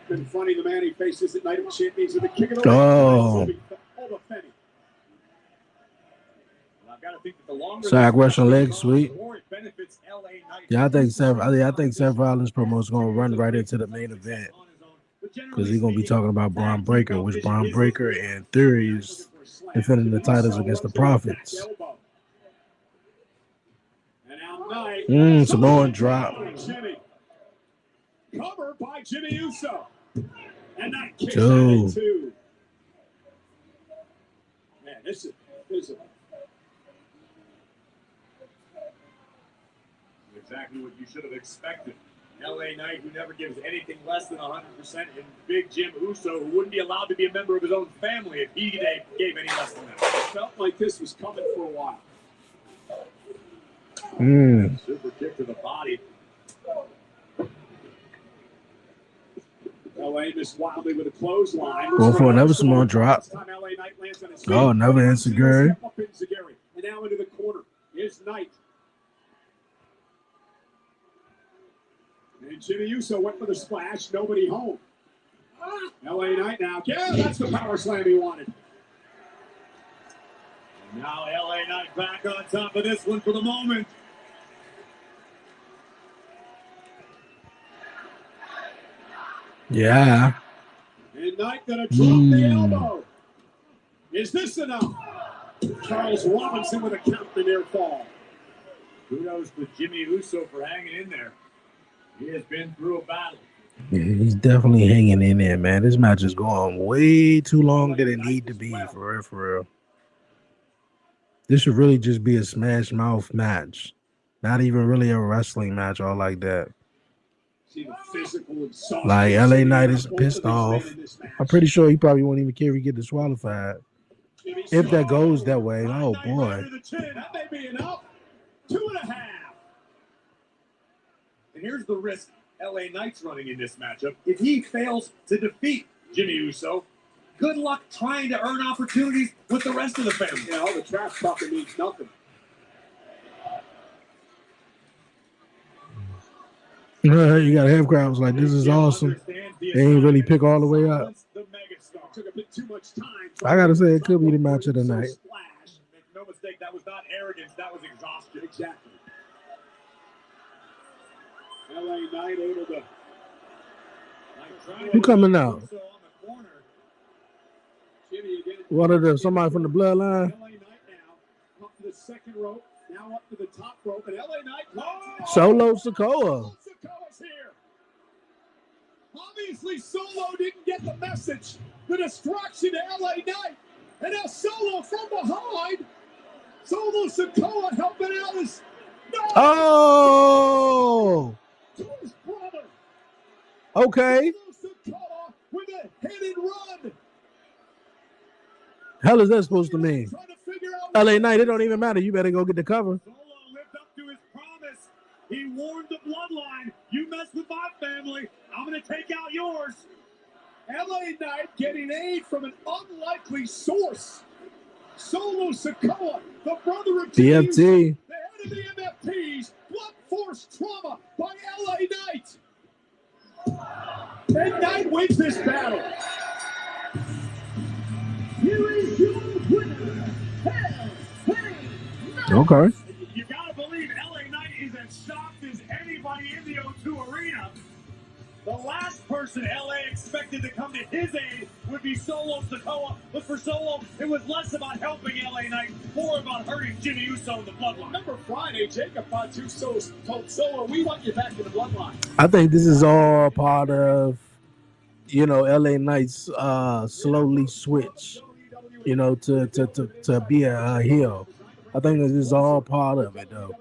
confronting the man he faces at Night of Champions with the kick of the ring. Side Russian leg sweep. Yeah, I think Seth Rollins promo is gonna run right into the main event because he's gonna be talking about Braun Breaker, which Braun Breaker and Theory is defending the titles against the Prophets. Samoan drop. Cover by Jimmy Uso. And Knight kicks out at 2. Man, this is exactly what you should have expected. LA Knight, who never gives anything less than 100%, and Big Jim Uso, who wouldn't be allowed to be a member of his own family if he gave any less than that. It felt like this was coming for a while. Super kick to the body. LA missed wildly with a clothesline. Going for another small drop. Oh, another Enziguri. And now into the corner is Knight. And Jimmy Uso went for the splash. Nobody home. LA Knight now. Yeah, that's the power slam he wanted. And now LA Knight back on top of this one for the moment. Yeah. And Knight gonna drop the elbow. Is this enough? Charles Robinson with a count to near fall. Kudos to Jimmy Uso for hanging in there. He has been through a battle. Yeah, he's definitely hanging in there, man. This match is going way too long than it need to be, for real, for real. This should really just be a smash mouth match. Not even really a wrestling match or like that. Like, LA Knight is pissed off. I'm pretty sure he probably won't even care if he get disqualified. If that goes that way, oh boy. That may be enough. 2.5. And here's the risk LA Knight's running in this matchup. If he fails to defeat Jimmy Uso, good luck trying to earn opportunities with the rest of the family. You know, the trash talking means nothing. You gotta have crowds like, this is awesome. They ain't really pick all the way up. Took a bit too much time. I gotta say, it could be the match of the night. Make no mistake, that was not arrogance, that was exhaustion. Exactly. LA Knight able to. Who coming out? Jimmy again. What are the somebody from the bloodline? LA Knight now up to the second rope, now up to the top rope, and LA Knight. Solo Sikoa. Sikoa's here. Obviously, Solo didn't get the message. The distraction to LA Knight, and now Solo from behind. Solo Sikoa helping out his. No! Oh. To his brother. Okay. Solo Sikoa with a hit and run. Hell is that supposed to mean? LA Knight, it don't even matter. You better go get the cover. Solo lived up to his promise. He warned the bloodline. You mess with my family, I'm going to take out yours. LA Knight getting aid from an unlikely source. Solo Sikoa, the brother of DFT. The head of the MFTs, blunt force trauma by LA Knight. And Knight wins this battle. Here is your winner, Okay. You gotta believe LA Knight is as shocked as anybody in the O2 arena. The last person LA expected to come to his aid would be Solo Sikoa, but for Solo, it was less about helping LA Knight, more about hurting Jimmy Uso in the bloodline. Remember Friday, Jacob Fatu told Solo, we want you back in the bloodline. I think this is all part of, LA Knight's slowly switch, to be a heel. I think this is all part of it, though.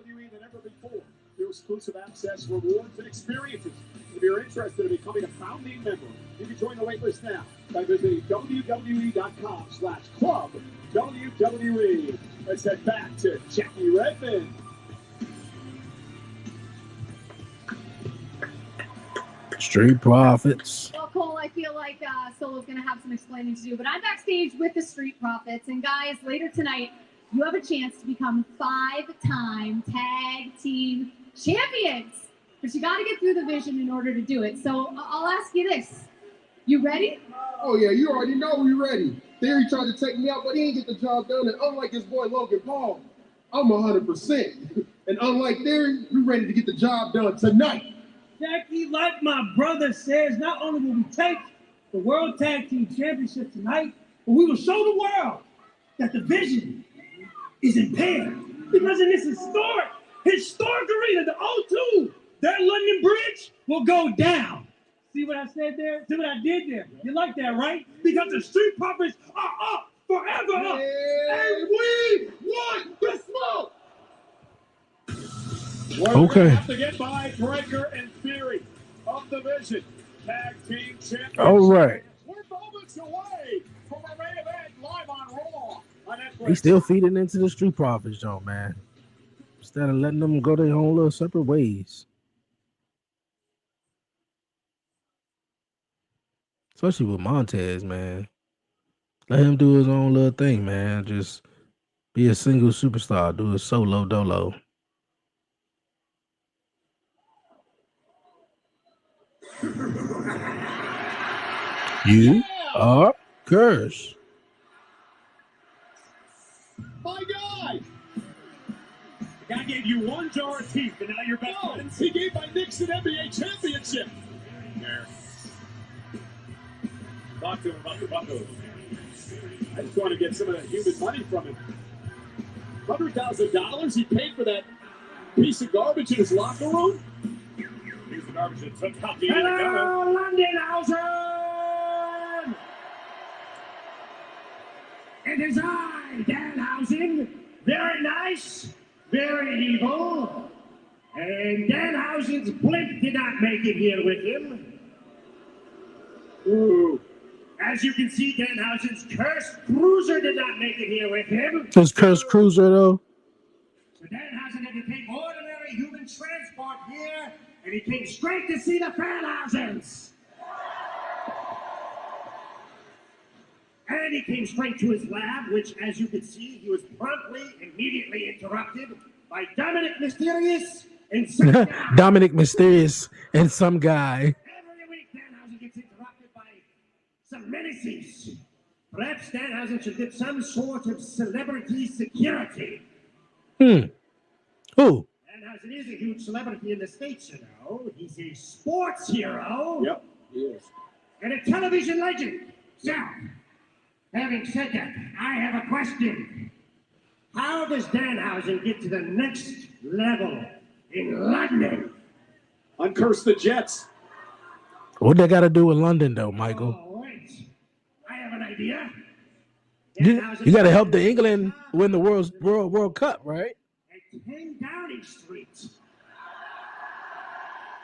Exclusive access, rewards, and experiences. If you're interested in becoming a founding member, you can join the waitlist now by visiting WWE.com/club WWE. Let's head back to Jackie Redmond. Street Profits. Well, Cole, I feel like Solo's going to have some explaining to do, but I'm backstage with the Street Profits. And guys, later tonight, you have a chance to become 5-time tag team champions. But you got to get through the vision in order to do it. So I'll ask you this. You ready? Oh, yeah, you already know we ready. Theory tried to take me out, but he ain't get the job done. And unlike his boy Logan Paul, I'm 100%. And unlike Theory, we ready to get the job done tonight. Jackie, like my brother says, not only will we take the World Tag Team Championship tonight, but we will show the world that the vision is impaired. Because in this historic arena, the O2, that London Bridge will go down. See what I said there? See what I did there? You like that, right? Because the Street Profits are up forever up. And we want the smoke. Okay. Have to get by Breaker and Theory of the Vision Tag Team Championship. All right. We're moments away from our main event live on Raw. He's still feeding into the Street Profits, Joe, man. Instead of letting them go their own little separate ways. Especially with Montez, man. Let him do his own little thing, man. Just be a single superstar. Do a solo dolo. You are cursed. My guy! The guy gave you one jar of teeth, and now you're best friends. He gave my Knicks an NBA championship. There. talk to him about the buckle. I just want to get some of that human money from him. $100,000 he paid for that piece of garbage in his locker room? Here's the garbage that took out the Hello, London Hausen! It is I, Danhausen. Very nice, very evil. And Danhausen's blimp did not make it here with him. Ooh. As you can see, Danhausen's cursed cruiser did not make it here with him. His cursed cruiser, though. So Danhausen had to take ordinary human transport here, and he came straight to see the Fanhausens. And he came straight to his lab, which, as you can see, he was immediately interrupted by Dominic Mysterious and some guy. Dominic Mysterious and some guy. Every week, Danhausen gets interrupted by some menaces. Perhaps Danhausen should get some sort of celebrity security. Who? Danhausen is a huge celebrity in the States, you know. He's a sports hero. Yep, he is. And a television legend. So, having said that, I have a question. How does Danhausen get to the next level in London? Uncurse the Jets. What they got to do with London, though, Michael? Oh, wait. I have an idea. You got to help the England win the World Cup, right? At 10 Downing Street.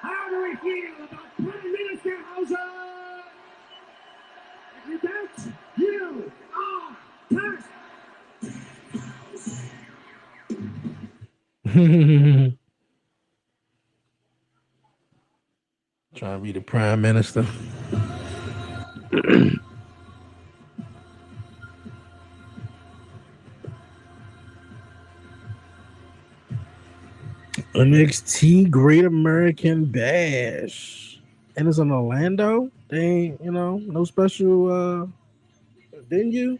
How do we feel about Prime Minister Hauser? If you doubt, you are cursed. Trying to be the Prime Minister. NXT Great American Bash. And it's in Orlando. They ain't, no special venue.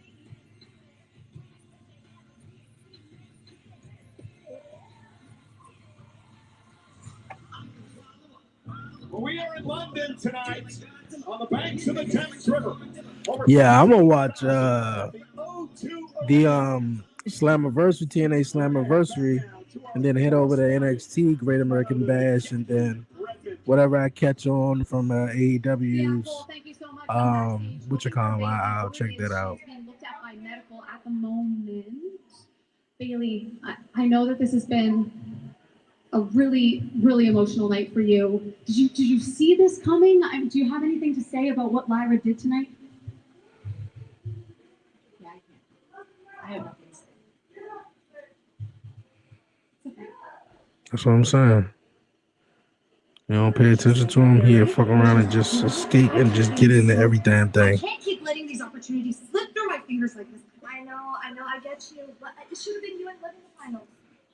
We are in London tonight on the banks of the Thames River. Yeah, I'm gonna watch the Slammiversary, TNA Slammiversary, and then head over to NXT Great American Bash, and then whatever I catch on from AEW's I'll check that out. Being looked at by medical at the moment. Bailey, I know that this has been a really, really emotional night for you. Did you see this coming? Do you have anything to say about what Lyra did tonight? Yeah, I have nothing to say. That's what I'm saying. You don't pay attention to him, he'll fuck around and just escape and just get into every damn thing. I can't keep letting these opportunities slip through my fingers like this. I know, I get you. But it should have been you and Liv in the finals.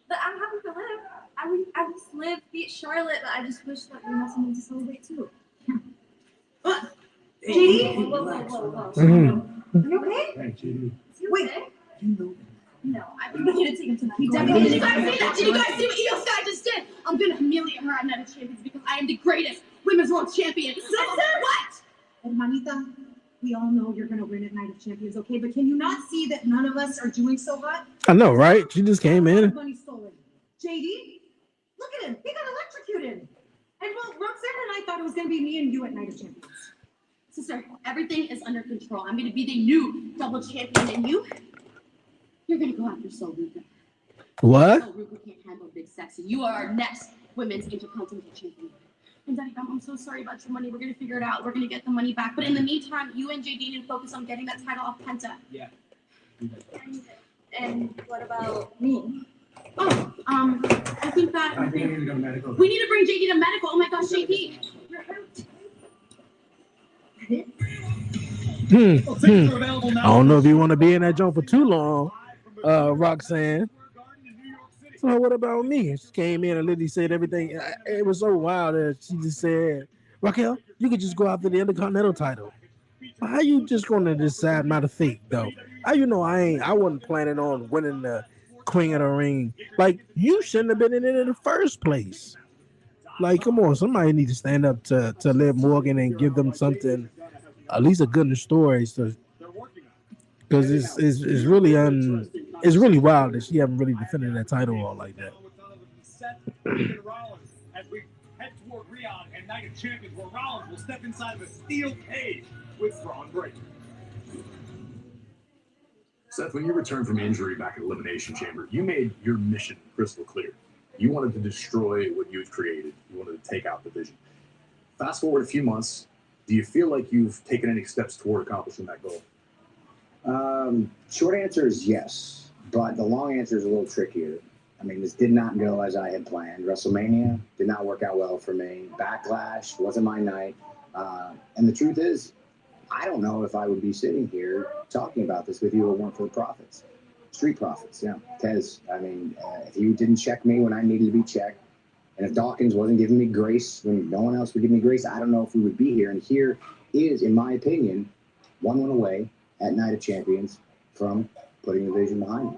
But I'm happy for Liv. I wish Liv beat Charlotte, but I just wish that we had something to celebrate too. What? JD? Whoa. Mm-hmm. Are you okay? Hey, JD. Wait. No, I think we need to take him tonight. Did you guys see that? Did you guys see what Io Sky just did? I'm gonna humiliate her at Night of Champions because I am the greatest women's world champion. Sister, what? Hermanita, we all know you're gonna win at Night of Champions, okay? But can you not see that none of us are doing so hot? I know, right? She just came in. Money stolen. JD, look at him. He got electrocuted. And well, Roxanne and I thought it was gonna be me and you at Night of Champions. Sister, everything is under control. I'm gonna be the new double champion, and you're gonna go after Sol Ruka. What? Sol Ruka can't handle Big Sexy. You are our next women's intercontinental champion. And Daddy, I'm so sorry about your money. We're gonna figure it out. We're gonna get the money back. But in the meantime, you and JD need to focus on getting that title off Penta. Yeah. And what about me? Oh, I think that I think we need to go to medical. we need to bring JD to medical. Oh my gosh, JD, you're hurt. I don't know if you want to be in that joint for too long, Roxanne. So what about me? She came in and literally said everything. It was so wild that she just said, Raquel, you could just go after the Intercontinental title. How you just going to decide not to think, though? How you know I wasn't planning on winning the Queen of the Ring? Like, you shouldn't have been in it in the first place. Like, come on, somebody needs to stand up to Liv Morgan and give them something at least a good in the story. So, because it's really it's really wild that she haven't really defended that title all like that. Seth freaking Rollins as we head toward Riyadh and Night of Champions, where Rollins will step inside of a steel cage with Braun Breaker. Seth, when you returned from injury back at Elimination Chamber, you made your mission crystal clear. You wanted to destroy what you had created. You wanted to take out the Vision. Fast forward a few months, do you feel like you've taken any steps toward accomplishing that goal? Short answer is yes, but the long answer is a little trickier. I mean, this did not go as I had planned. WrestleMania did not work out well for me. Backlash wasn't my night. And the truth is, I don't know if I would be sitting here talking about this with you if it weren't for the Profits. Street Profits, yeah. Because, I mean, if you didn't check me when I needed to be checked, and if Dawkins wasn't giving me grace when no one else would give me grace, I don't know if we would be here. And here is, in my opinion, one win away at Night of Champions from putting the Vision behind me.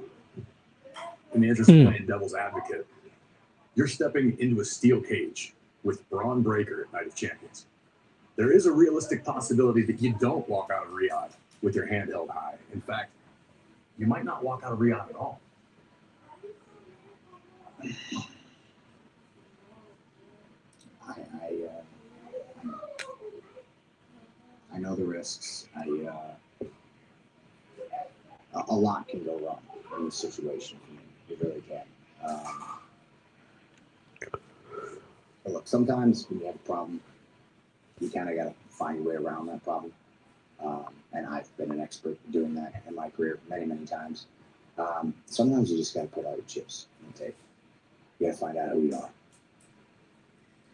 In the interest of playing devil's advocate, you're stepping into a steel cage with Braun Breaker at Night of Champions. There is a realistic possibility that you don't walk out of Riyadh with your hand held high. In fact, you might not walk out of Riyadh at all. I know the risks. A lot can go wrong in this situation for me. It really can. But look, sometimes when you have a problem, you kind of got to find your way around that problem. And I've been an expert doing that in my career many, many times. Sometimes you just got to put all your chips on the table. You got to find out who you are.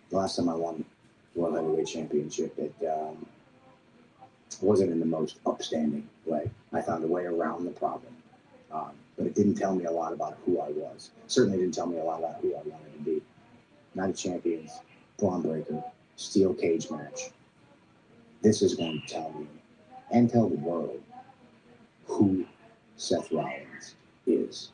The last time I won the World Heavyweight Championship, it wasn't in the most upstanding way. I found a way around the problem. But it didn't tell me a lot about who I was. It certainly didn't tell me a lot about who I wanted to be. Night of Champions, Braun Breaker, steel cage match. This is going to tell me and tell the world who Seth Rollins is.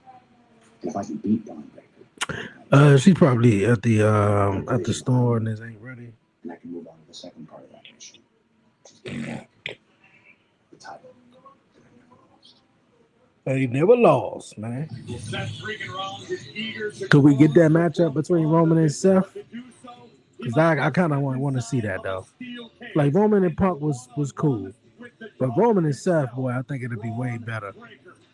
And if I can beat Braun Breaker. She probably at the store and this ain't ready. And I can move on to the second part of that mission. Which is getting back the title. They never lost, man. Seth freaking Rollins is eager to Could we get that matchup between Roman and Seth? Because I kind of want to see that, though. Like, Roman and Punk was cool. But Roman and Seth, boy, I think it'd be way better.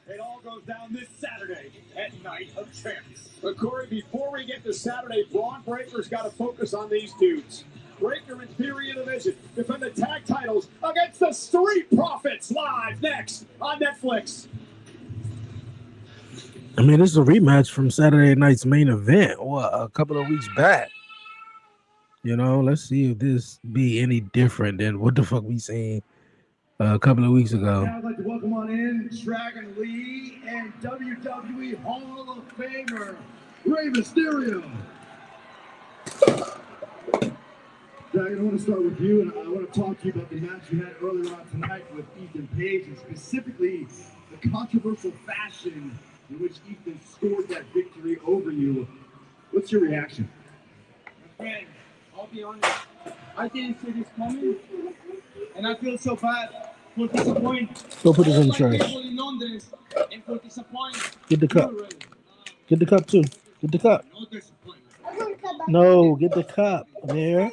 It all goes down this Saturday at Night of Champions. But Corey, before we get to Saturday, Braun Breaker's got to focus on these dudes. Breaker and Theory Division defend the tag titles against the Street Profits live next on Netflix. I mean, this is a rematch from Saturday night's main event, a couple of weeks back. You know, let's see if this be any different than what the fuck we seen a couple of weeks ago. Now I'd like to welcome on in Dragon Lee and WWE Hall of Famer Rey Mysterio. Dragon, I want to start with you, and I want to talk to you about the match you had earlier on tonight with Ethan Page, and specifically the controversial fashion in which Ethan scored that victory over you. What's your reaction? My friend, I'll be honest. I didn't see this coming, and I feel so bad for disappointing. Go put this in the trash. People in London and for disappointing. Get the cup. Get the cup too. Get the cup. No, get the cup. Amir.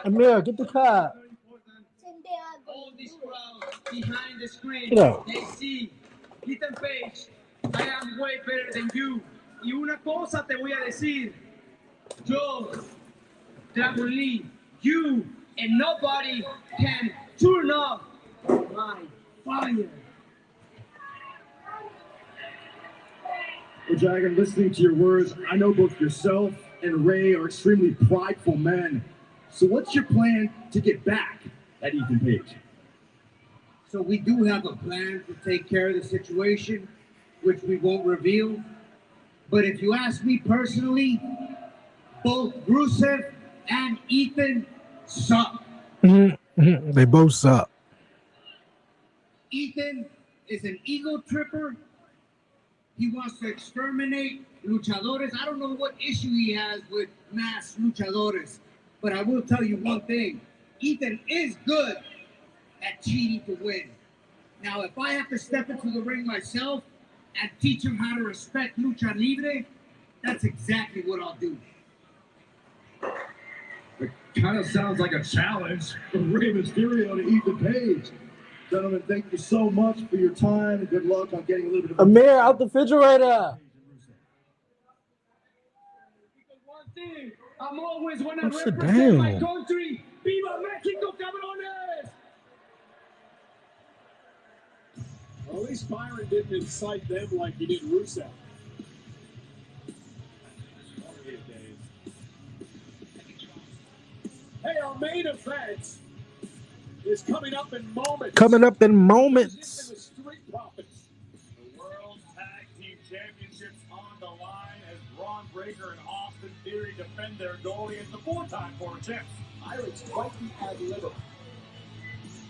Amir, get the cup. All this crowd behind the screen, Get out. they see Ethan Page. I am way better than you. Y una cosa te voy a decir. Yo, Dragon Lee, you and nobody can turn off my fire. Well, Dragon, listening to your words, I know both yourself and Ray are extremely prideful men. So what's your plan to get back at Ethan Page? So we do have a plan to take care of the situation, which we won't reveal. But if you ask me personally, both Rusev and Ethan suck. They both suck. Ethan is an ego tripper. He wants to exterminate luchadores. I don't know what issue he has with mass luchadores, but I will tell you one thing. Ethan is good at cheating to win. Now, if I have to step into the ring myself and teach him how to respect lucha libre, that's exactly what I'll do. It kind of sounds like a challenge for Rey Mysterio to Ethan Page. Gentlemen, thank you so much for your time and good luck on getting a little bit of Amir, out the refrigerator. I'm always when I Oh, sit represent my down. country. Viva Mexico, cabrones! Well, at least Byron didn't incite them like he did Rusev. Hey, our main event is coming up in moments. Coming up in moments. The Street Profits. The World Tag Team Championships on the line as Braun Breaker and Austin Theory defend their goal against the four-time former champs. Byron's quite the ad-libber.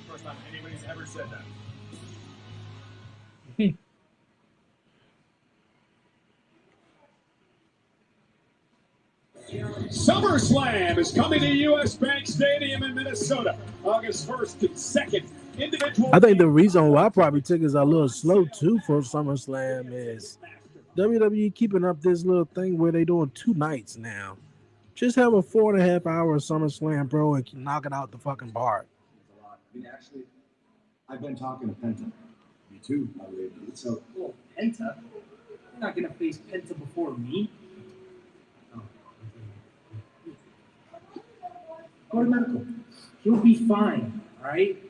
First time anybody's ever said that. SummerSlam is coming to U.S. Bank Stadium in Minnesota, August 1st and 2nd. Individual. I think the reason why probably tickets are a little slow too for SummerSlam is WWE keeping up this little thing where they doing 2 nights now. Just have a 4.5 hour SummerSlam, bro, and knock it out the fucking park. I mean, actually, I've been talking to Penta. Me too, my lady. So, Oh, Penta? You're not gonna face Penta before me. Go to medical. He'll be fine, all right?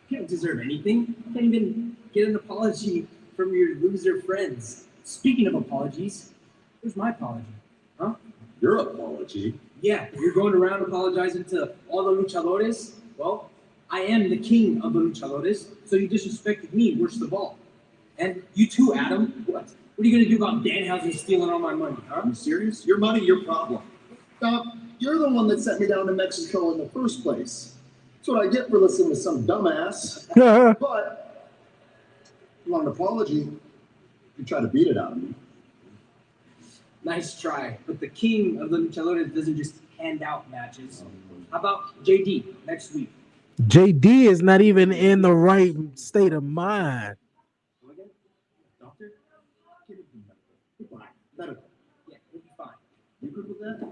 You don't deserve anything. You can't even get an apology from your loser friends. Speaking of apologies, here's my apology. Huh? Your apology? Yeah, you're going around apologizing to all the luchadores. Well, I am the king of the luchadores, so you disrespected me worst of all. And you too, Adam. What are you gonna do about Danhausen stealing all my money, huh? Are you serious? Your money, your problem. You're the one that sent me down to Mexico in the first place. That's what I get for listening to some dumbass. But you want an apology, you try to beat it out of me. Nice try, but the king of the luchadores doesn't just hand out matches. How about JD next week? JD is not even in the right state of mind. Doctor? Goodbye. Medical. Yeah, he'll be fine. You good with that?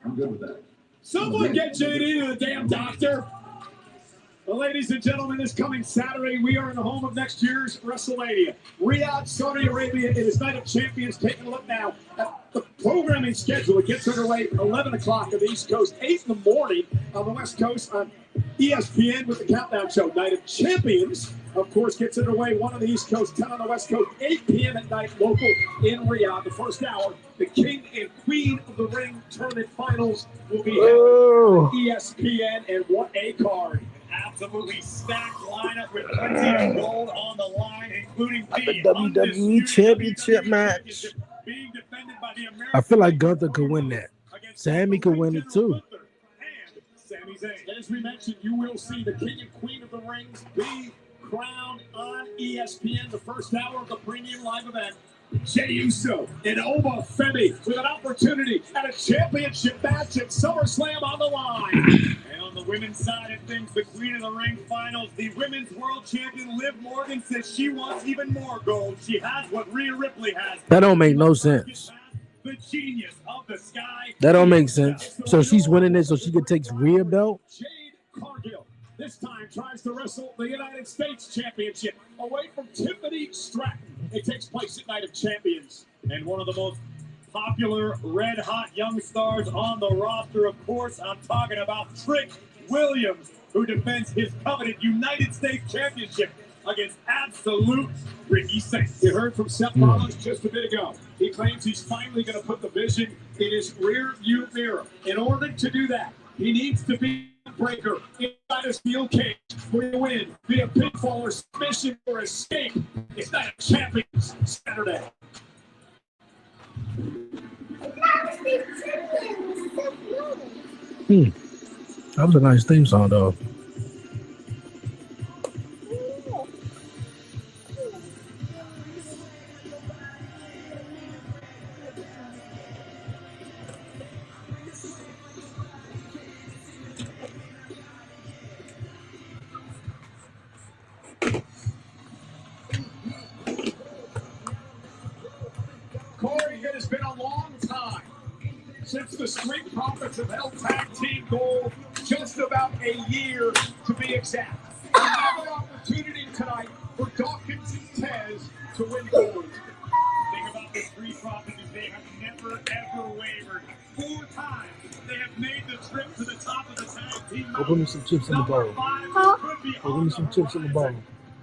I'm good with that. Someone get JD to the damn doctor. Well, ladies and gentlemen, this coming Saturday, we are in the home of next year's WrestleMania. Riyadh, Saudi Arabia. It is Night of Champions. Taking a look now at the programming schedule. It gets underway 11 o'clock on the East Coast, 8 in the morning on the West Coast on ESPN with the Countdown Show. Night of Champions, of course, gets underway 1 on the East Coast, 10 on the West Coast, 8 p.m. at night local in Riyadh. The first hour, the King and Queen of the Ring Tournament Finals will be happening on ESPN, and what a card. Absolutely stacked lineup with plenty of gold on the line, including the WWE Championship match. being defended by the American. I feel like Gunther could win that. Sammy could win it too. Sami Zayn. As we mentioned, you will see the King and Queen of the Rings be crowned on ESPN, the first hour of the premium live event. Jey Uso and Oba Femi with an opportunity at a championship match at SummerSlam on the line. And on the women's side of things, the Queen of the Ring finals, the women's world champion Liv Morgan says she wants even more gold. She has what Rhea Ripley has. That don't make no sense. The genius of the sky. That don't make sense. So she's winning it so she could take Rhea belt? Jade Cargill this time tries to wrestle the United States Championship away from Tiffany Stratton. It takes place at Night of Champions. And one of the most popular red-hot young stars on the roster, of course, I'm talking about Trick Williams, who defends his coveted United States Championship against absolute Ricky Saints. You heard from Seth Rollins just a bit ago. He claims he's finally going to put the vision in his rear view mirror. In order to do that, he needs to be a breaker inside a steel cage for the win via pinfall or submission or escape. It's Night of Champions Saturday. That was a nice theme song, though. has been a long time since the Street Profits have held tag team gold, just about a year to be exact. Another opportunity tonight for Dawkins and Tez to win gold. The thing about the Street Profits is they have never, ever wavered. 4 times they have made the trip to the top of the tag team. Go put me some chips in the bowl. Huh? Go put me some chips in the bowl.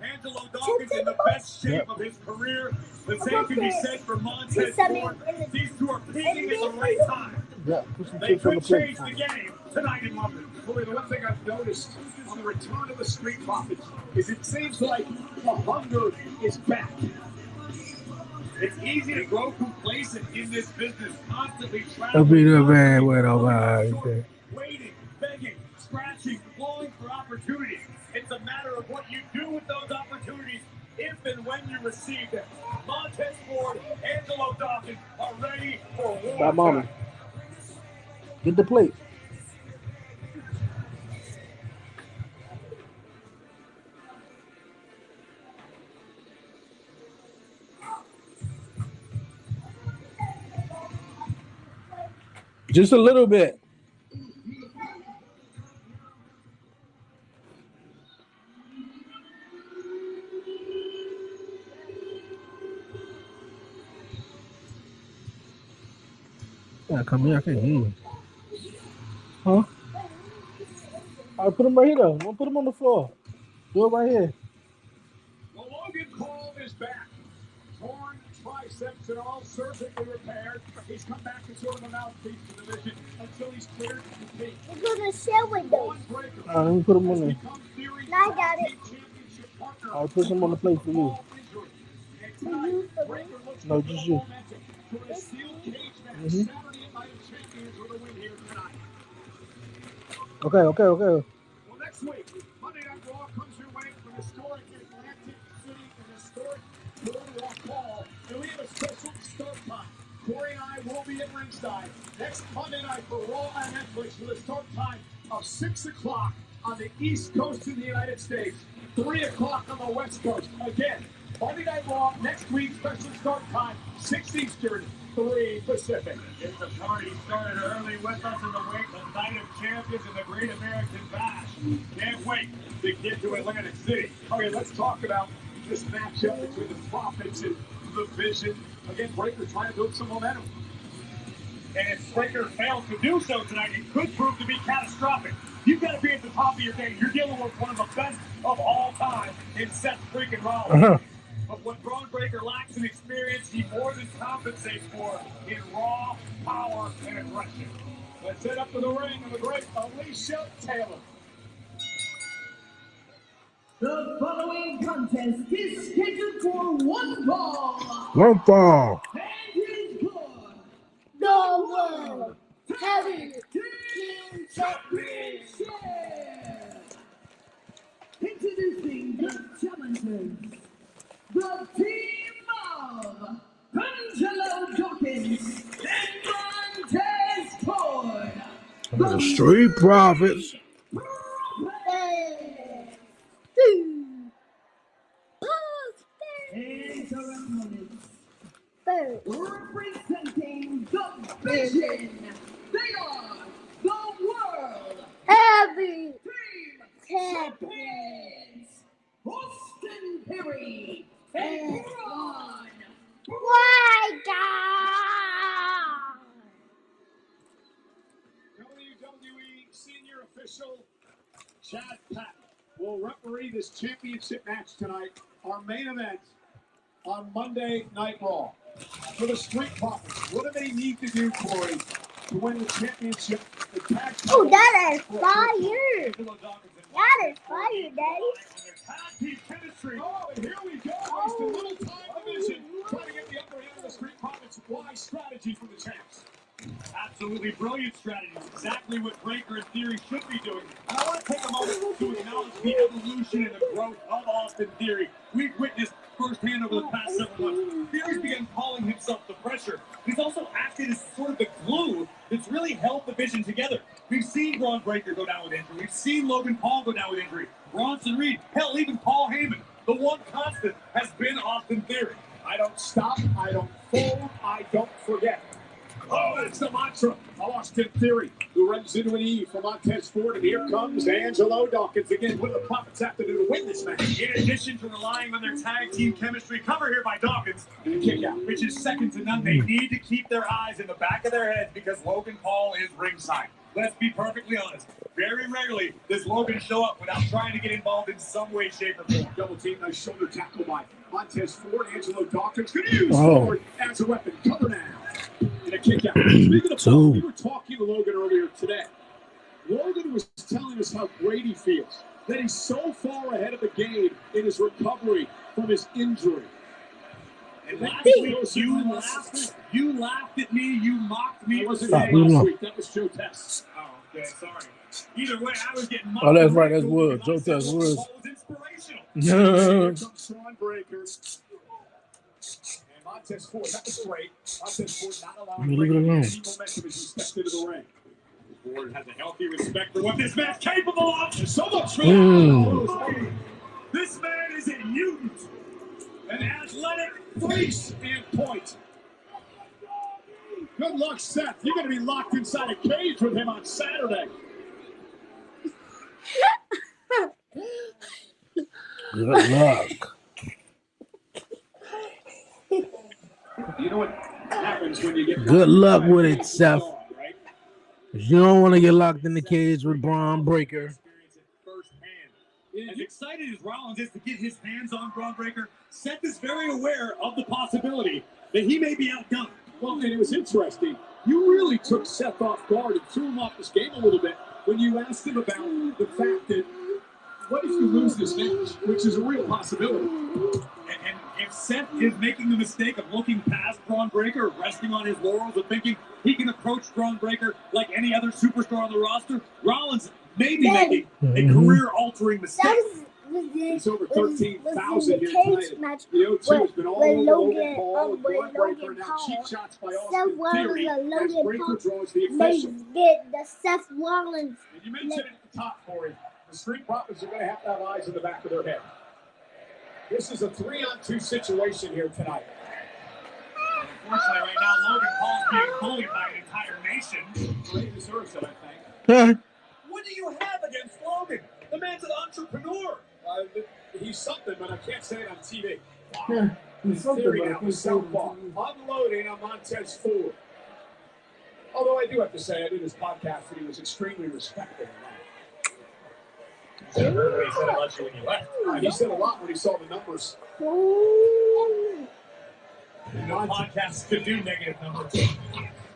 Angelo Dawkins in the best shape of his career. The same can be said for Montez Ford. These two are peaking at the right time. Yeah, put some They chips on the could plate. change the game tonight in London. Boy, the one thing I've noticed on the return of the Street Profits is it seems like the hunger is back. It's easy to grow complacent in this business, constantly I'll be the traveling, man with a vibe. waiting, begging, scratching, clawing for opportunities. It's a matter of what you do with those opportunities if and when you receive them. Montez Ford, Angelo Dawkins are ready for war. Bye, mommy. Get the plate. Just a little bit. Yeah, come here. I can't hear you. Huh? I'll put them right here, though. Don't put them on the floor. Do it right here. The Logan Paul is back. Torn triceps and all surgically repaired. He's come back as sort of a mouthpiece to the division until he's cleared to compete. We're going to share with those. Let me put them on there. I got it. I'll put some on the plate for you. No, just you. Okay. Well, next week, Monday Night Raw comes your way from historic Atlantic City and historic Boardwalk Hall. And we have a special start time. Corey and I will be at ringside next Monday night for Raw on Netflix with a start time of 6 o'clock on the East Coast of the United States, 3 o'clock on the West Coast. Again, Monday Night Raw next week, special start time, 6 Eastern, 3 Pacific. If the party started early with us in the wake of Night of Champions and the Great American Bash. Can't wait to get to Atlantic City. Okay, let's talk about this matchup between the Profits and the Vision. Again, Breaker trying to build some momentum. And if Breaker fails to do so tonight, it could prove to be catastrophic. You've got to be at the top of your game. You're dealing with one of the best of all time in Seth freaking Rollins. But what Braun Breaker lacks in experience, he more than compensates for in raw power and aggression. Let's head up to the ring of the great Alicia Taylor. The following contest is scheduled for one fall. One fall. And is for The World Heavy Team Championship. Introducing the challengers. The team of Angelo Dawkins and Montez Ford. The Street Profits. And our opponents. Representing the Vision. They are the World Heavy Team Champions. Austin Perry and Braun. My God! WWE Senior Official Chad Patton will referee this championship match tonight. Our main event on Monday Night Raw. For the Street Profits, what do they need to do, Corey, to win the championship? The tag Oh, that is fire! That is fire, Daddy. Tag team chemistry. Oh, and here we go. It's the little time division trying to get the upper hand of the Street Profits. Wise strategy for the champs. Absolutely brilliant strategy. Exactly what Breaker and Theory should be doing. And I want to take a moment to acknowledge the evolution and the growth of Austin Theory. We've witnessed firsthand over the past several months. Theory's began calling himself the pressure. He's also acted as sort of the glue that's really held the Vision together. We've seen Braun Breaker go down with injury. We've seen Logan Paul go down with injury. Bronson Reed, hell, even Paul Heyman. The one constant has been Austin Theory. I don't stop, I don't fold, I don't forget. Oh, that's the mantra of Austin Theory, who runs into an E for Montez Ford, and here comes Angelo Dawkins again. What do the Profits have to do to win this match? In addition to relying on their tag team chemistry, cover here by Dawkins, And a kick out. which is second to none. They need to keep their eyes in the back of their heads because Logan Paul is ringside. Let's be perfectly honest. Very rarely does Logan show up without trying to get involved in some way, shape, or form. Double team, nice shoulder tackle by Montez Ford. Angelo Dawkins could use Ford as a weapon. Cover now. And a kick out. Speaking of Paul, we were talking to Logan earlier today. Logan was telling us how great he feels, that he's so far ahead of the game in his recovery from his injury. And last week, you laughed at me, you mocked me. That wasn't last week. That was Joe Test. Oh, okay, sorry. Either way, I was getting mocked. Oh, that's right. That's Wood. Joe Test was Wood. inspirational. Here comes Sean Breakers. And Montez Ford, that was great. Montez Ford not allowing Leave it alone. any momentum as he stepped into the ring. Ford has a healthy respect for what this man's capable of. So much for This man is a mutant. an athletic face and point. Good luck, Seth. You're going to be locked inside a cage with him on Saturday. Good luck. You know what happens when you get Good luck with it, Seth. You don't want to get locked in the cage with Braun Breaker. As excited as Rollins is to get his hands on Braun Breaker, Seth is very aware of the possibility that he may be outdone. Well, and it was interesting. You really took Seth off guard and threw him off his game a little bit when you asked him about the fact that what if you lose this match, which is a real possibility. And if Seth is making the mistake of looking past Braun Breaker, resting on his laurels, of thinking he can approach Braun Breaker like any other superstar on the roster, Rollins may be making a career-altering mistake. It's over 13,000 here tonight. The O2 has been all over Logan Paul and Braun Breaker. Now cheap shots by Austin Theory as Breaker draws the official. Get the Seth Rollins. And you mentioned it at the top, Corey. The Street Profits are going to have eyes in the back of their head. This is a 3-on-2 situation here tonight. Unfortunately, right now, Logan Paul's being bullied by an entire nation. He deserves it, I think. What do you have against Logan? The man's an entrepreneur. He's something, but I can't say it on TV. He's something, Theory but I now can't with say it on southpaw, TV. unloading on Montez Ford. Although I do have to say, I did his podcast that he was extremely respectful. He said about you when you left. He said a lot when he saw the numbers. No podcasts could do negative numbers.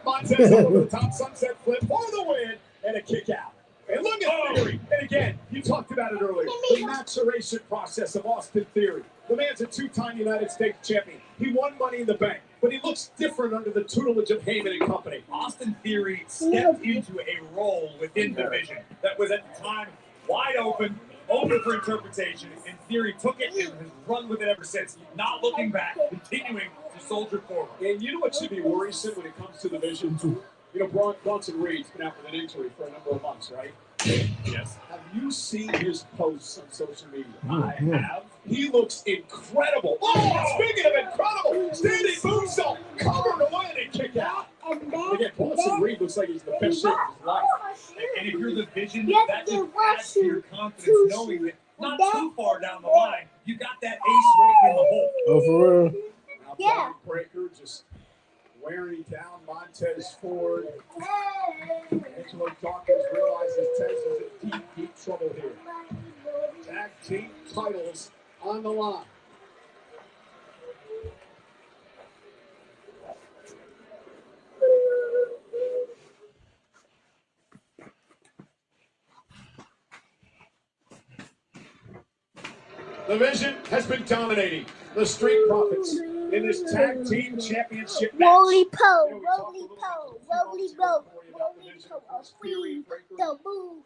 Montez over the top sunset flip for the win and a kick out. And look at Theory. And again, you talked about it earlier. The maturation process of Austin Theory. The man's a 2-time United States champion. He won Money in the Bank, but he looks different under the tutelage of Heyman and company. Austin Theory stepped into a role within the division that was at the time wide open for interpretation, and Theory took it and has run with it ever since. Not looking back, continuing to soldier forward. And you know what should be worrisome when it comes to the division? You know, Bronson Reed's been out with an injury for a number of months, right? Yes. Have you seen his posts on social media? I have. He looks incredible. Oh, speaking of incredible, standing moonsault, covered away and kick out. Again, Bronson Reed looks like he's the best shape of his life. And if you're the vision, that just adds to your confidence, knowing that not too far down the line, you got that ace waiting in the hole. Oh, for real? Now, Braun Breaker just wearing down Montez Ford. Angelo Dawkins realizes Tez is in deep, deep trouble here. Tag team titles on the line. The Vision has been dominating the Street Profits in this tag team championship match. Roly po, roly po, roly roll, roly po, free the move,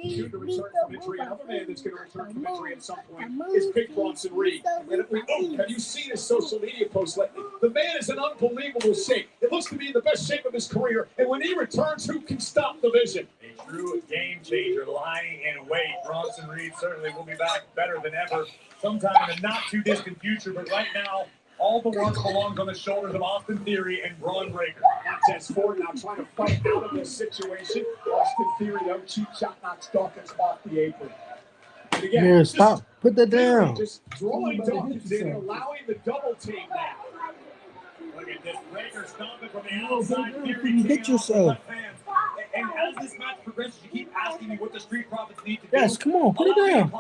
Soon to return from injury. Another man that's going to return from injury at some point is Big Bronson Reed. And have you seen his social media posts lately? The man is in unbelievable shape. It looks to be in the best shape of his career. And when he returns, who can stop the Vision? A true game changer lying in wait. Bronson Reed certainly will be back better than ever sometime in the not too distant future. But right now, All the work belongs on the shoulders of Austin Theory and Braun Breaker. Montez Ford now trying to fight out of this situation. Austin Theory, though, cheap shot knocks Dawkins off the apron. And again, Man, stop. Put that Theory down. just throwing Dawkins in and allowing the double team now. Look at this. Breaker stomping from the outside. Theory You hit yourself. And as this match progresses, you keep asking me what the Street Profits need to do. Yes, come on, put it down.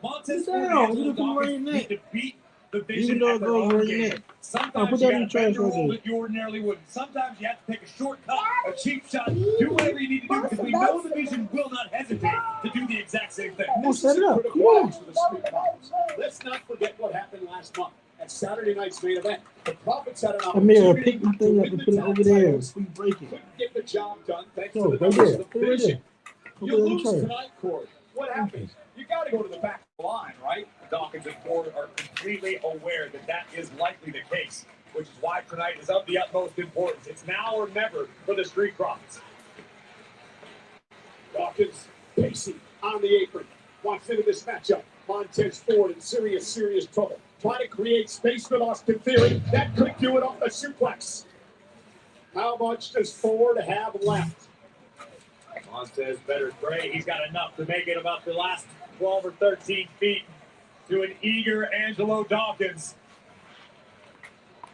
Montez Put it Ford down. and Look at the Dawkins right need neck. to beat the Even Vision though at it their goes own right game. neck. Sometimes put you that in got the to bend trash a right rule there. that you ordinarily wouldn't. Sometimes you have to take a shortcut, a cheap shot, do whatever you need to do because we know the Vision will not hesitate to do the exact same thing. This is a critical match for the Street Profits. Let's not forget what happened last month at Saturday night's main event. The Profits had an Amir, opportunity pick my to thing up win and the put it tag over there. titles. So you break it. Couldn't get the job done thanks No, to the right numbers there. of Put the it right Vision. there. You Put it on lose the trash. tonight, Corey. What happens? You got to go to the back of the line, right? Dawkins and Ford are completely aware that that is likely the case, which is why tonight is of the utmost importance. It's now or never for the Street Profits. Dawkins pacing on the apron. Wants into this matchup. Montez Ford in serious trouble. Trying to create space with Austin Theory. That could do it off the suplex. How much does Ford have left? Montez better pray he's got enough to make it about the last 12 or 13 feet to an eager Angelo Dawkins.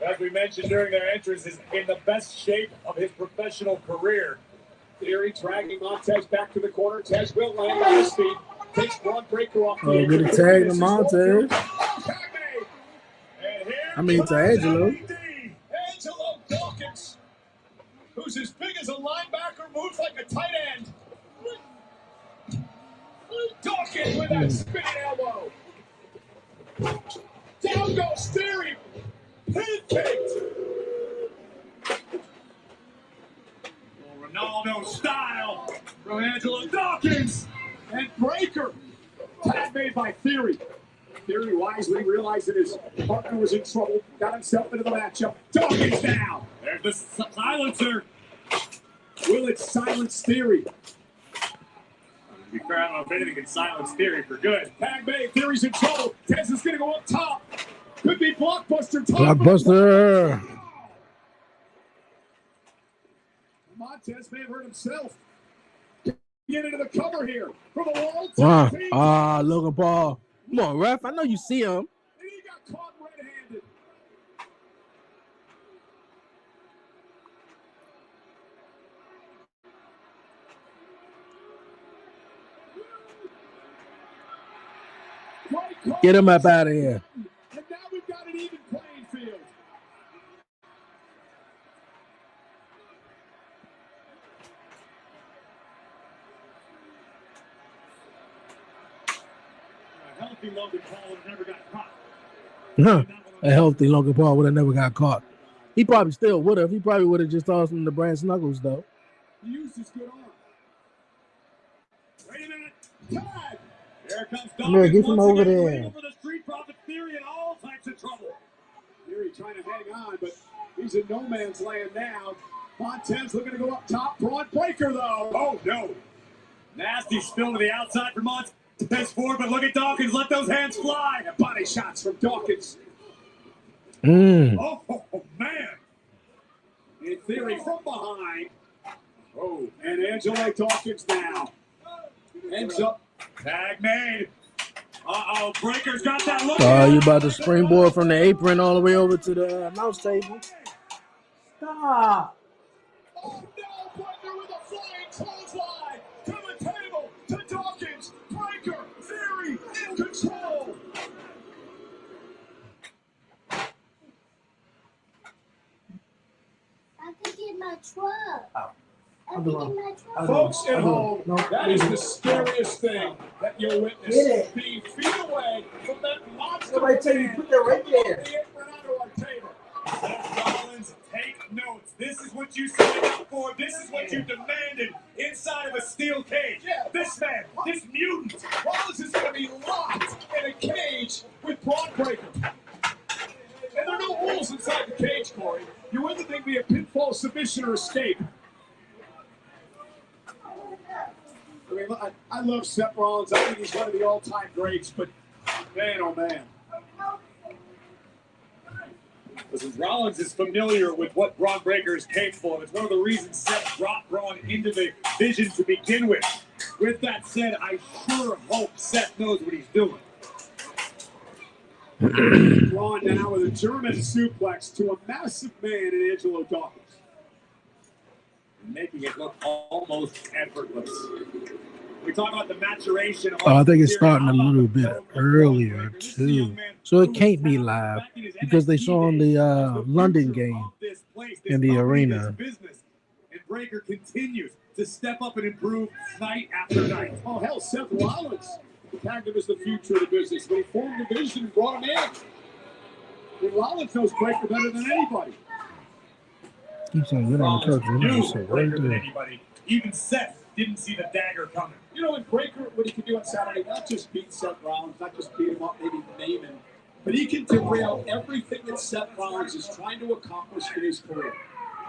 As we mentioned during their entrance, is in the best shape of his professional career. Theory dragging Montez back to the corner. Tez will land on his feet. Takes Braun Breaker off the Oh, apron. get a tag to Montez. I mean, to Angelo. Angelo Dawkins, who's as big as a linebacker, moves like a tight end. Dawkins with that spinning elbow. Down goes Theory. Pancaked. Ronaldo style from Angelo Dawkins. And Breaker. Tag made by Theory. Theory wisely realized that his partner was in trouble. Got himself into the matchup. Dawkins down. There's the silencer. Will it silence Theory? To be fair, I don't know if anything can silence Theory for good. Tag made. Theory's in trouble. Tez is going to go up top. Could be blockbuster time. Blockbuster. Montez may have hurt himself. Get into the cover here for the world. Wow. Logan Paul. Come on, ref. I know you see him. And he got caught red-handed. Get him up out of here. And now we've got an even playing field. A healthy Logan Paul would have never got caught. Huh. A healthy Logan Paul would have never got caught. He probably still would have. He probably would have just tossed him the brand snuggles, though. He used his good arm. Wait a minute. Tag. Here comes Man, Dawkins get him once over again, there. waiting for the Street Profit Theory in all types of trouble. Theory trying to hang on, but he's in no man's land now. Montez looking to go up top. Braun Breaker, though. Oh, no. Nasty spill to the outside for Montez Ford, but look at Dawkins. Let those hands fly. And body shots from Dawkins. Oh, man. In Theory from behind. Oh, and Angelo Dawkins now. Ends up. Tag made. Uh-oh, Breaker's got that look. Oh, you about to springboard from the apron all the way over to the announce table. Stop. Oh, no, Breaker with a flying clothesline to the table, to Dawkins. Breaker, Theory in control. I can get my truck. Folks at home, that is the scariest thing that you'll witness. Being feet away from that monster. Somebody tell you put that right there. Seth Rollins, take notes. This is what you signed up for. This is what you demanded inside of a steel cage. Yeah. This man, this mutant. Rollins is going to be locked in a cage with Braun Breaker. And there are no rules inside the cage, Corey. You either think be a pinfall, submission, or escape. I mean, I love Seth Rollins. I think he's one of the all-time greats, but man, oh man. Listen, Rollins is familiar with what Braun Breaker is capable of. It's one of the reasons Seth brought Braun into the vision to begin with. With that said, I sure hope Seth knows what he's doing. Braun now with a German suplex to a massive man in Angelo Dawkins. Making it look almost effortless. We talk about the maturation of I think it's starting a little bit earlier too, so it can't be live because they saw on the London game in the arena. And Breaker continues to step up and improve night after night. Oh hell, Seth Rollins tagged him as the future of the business. When he formed the division and brought him in. And Rollins knows Breaker better than anybody. Keeps on good on the coach. Breaker than anybody. Even Seth didn't see the dagger coming. You know, when Breaker, what he can do on Saturday, not just beat Seth Rollins, not just beat him up, maybe name him, but he can derail everything that Seth Rollins is trying to accomplish in his career.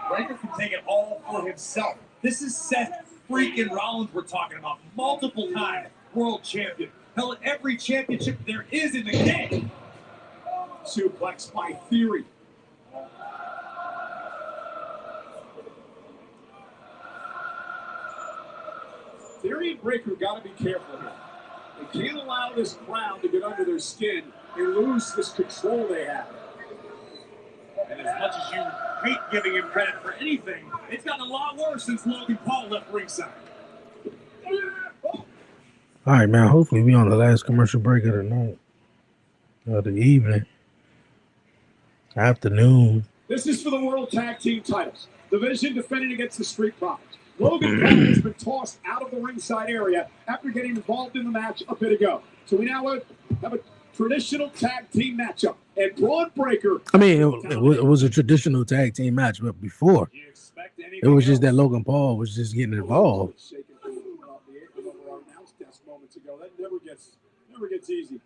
Breaker can take it all for himself. This is Seth freaking Rollins we're talking about. Multiple times world champion. Hell, at every championship there is in the game. Suplex by Theory. Theory and Breaker got to be careful here. They can't allow this crowd to get under their skin and lose this control they have. And as much as you hate giving him credit for anything, it's gotten a lot worse since Logan Paul left ringside. All right, man. Hopefully we on the last commercial break of the night. Of the evening. Afternoon. This is for the World Tag Team titles. Division defending against the Street Profits. Logan Paul has been tossed out of the ringside area after getting involved in the match a bit ago. So we now have a traditional tag team matchup. And Braun Breaker. I mean, it was a traditional tag team match, but before it was just that Logan Paul was just getting involved. That never gets easy.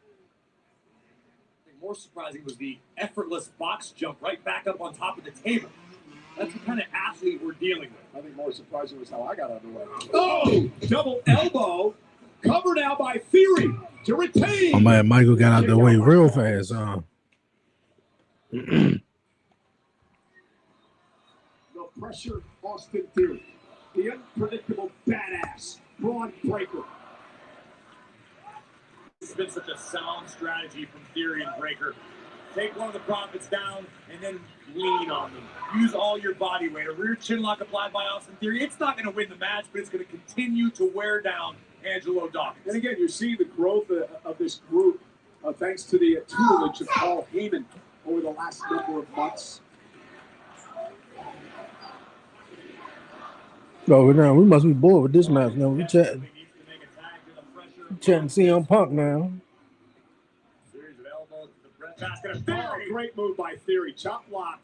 More surprising was the effortless box jump right back up on top of the table. That's the kind of athlete we're dealing with. I think more surprising was how I got out of the way. Oh, double elbow. Covered now by Theory to retain. Oh man, Michael got out the way real fast. The pressure, Austin Theory. The unpredictable badass, Braun Breaker. It's been such a sound strategy from Theory and Breaker. Take one of the Profits down and then lean on them. Use all your body weight. A rear chin lock applied by Austin Theory. It's not going to win the match, but it's going to continue to wear down Angelo Dawkins. And again, you're seeing the growth of this group thanks to the tutelage of Paul Heyman over the last number of months. Oh, now we must be bored with this match. Now we chatting CM Punk now. Oh, great move by Theory. Chop block.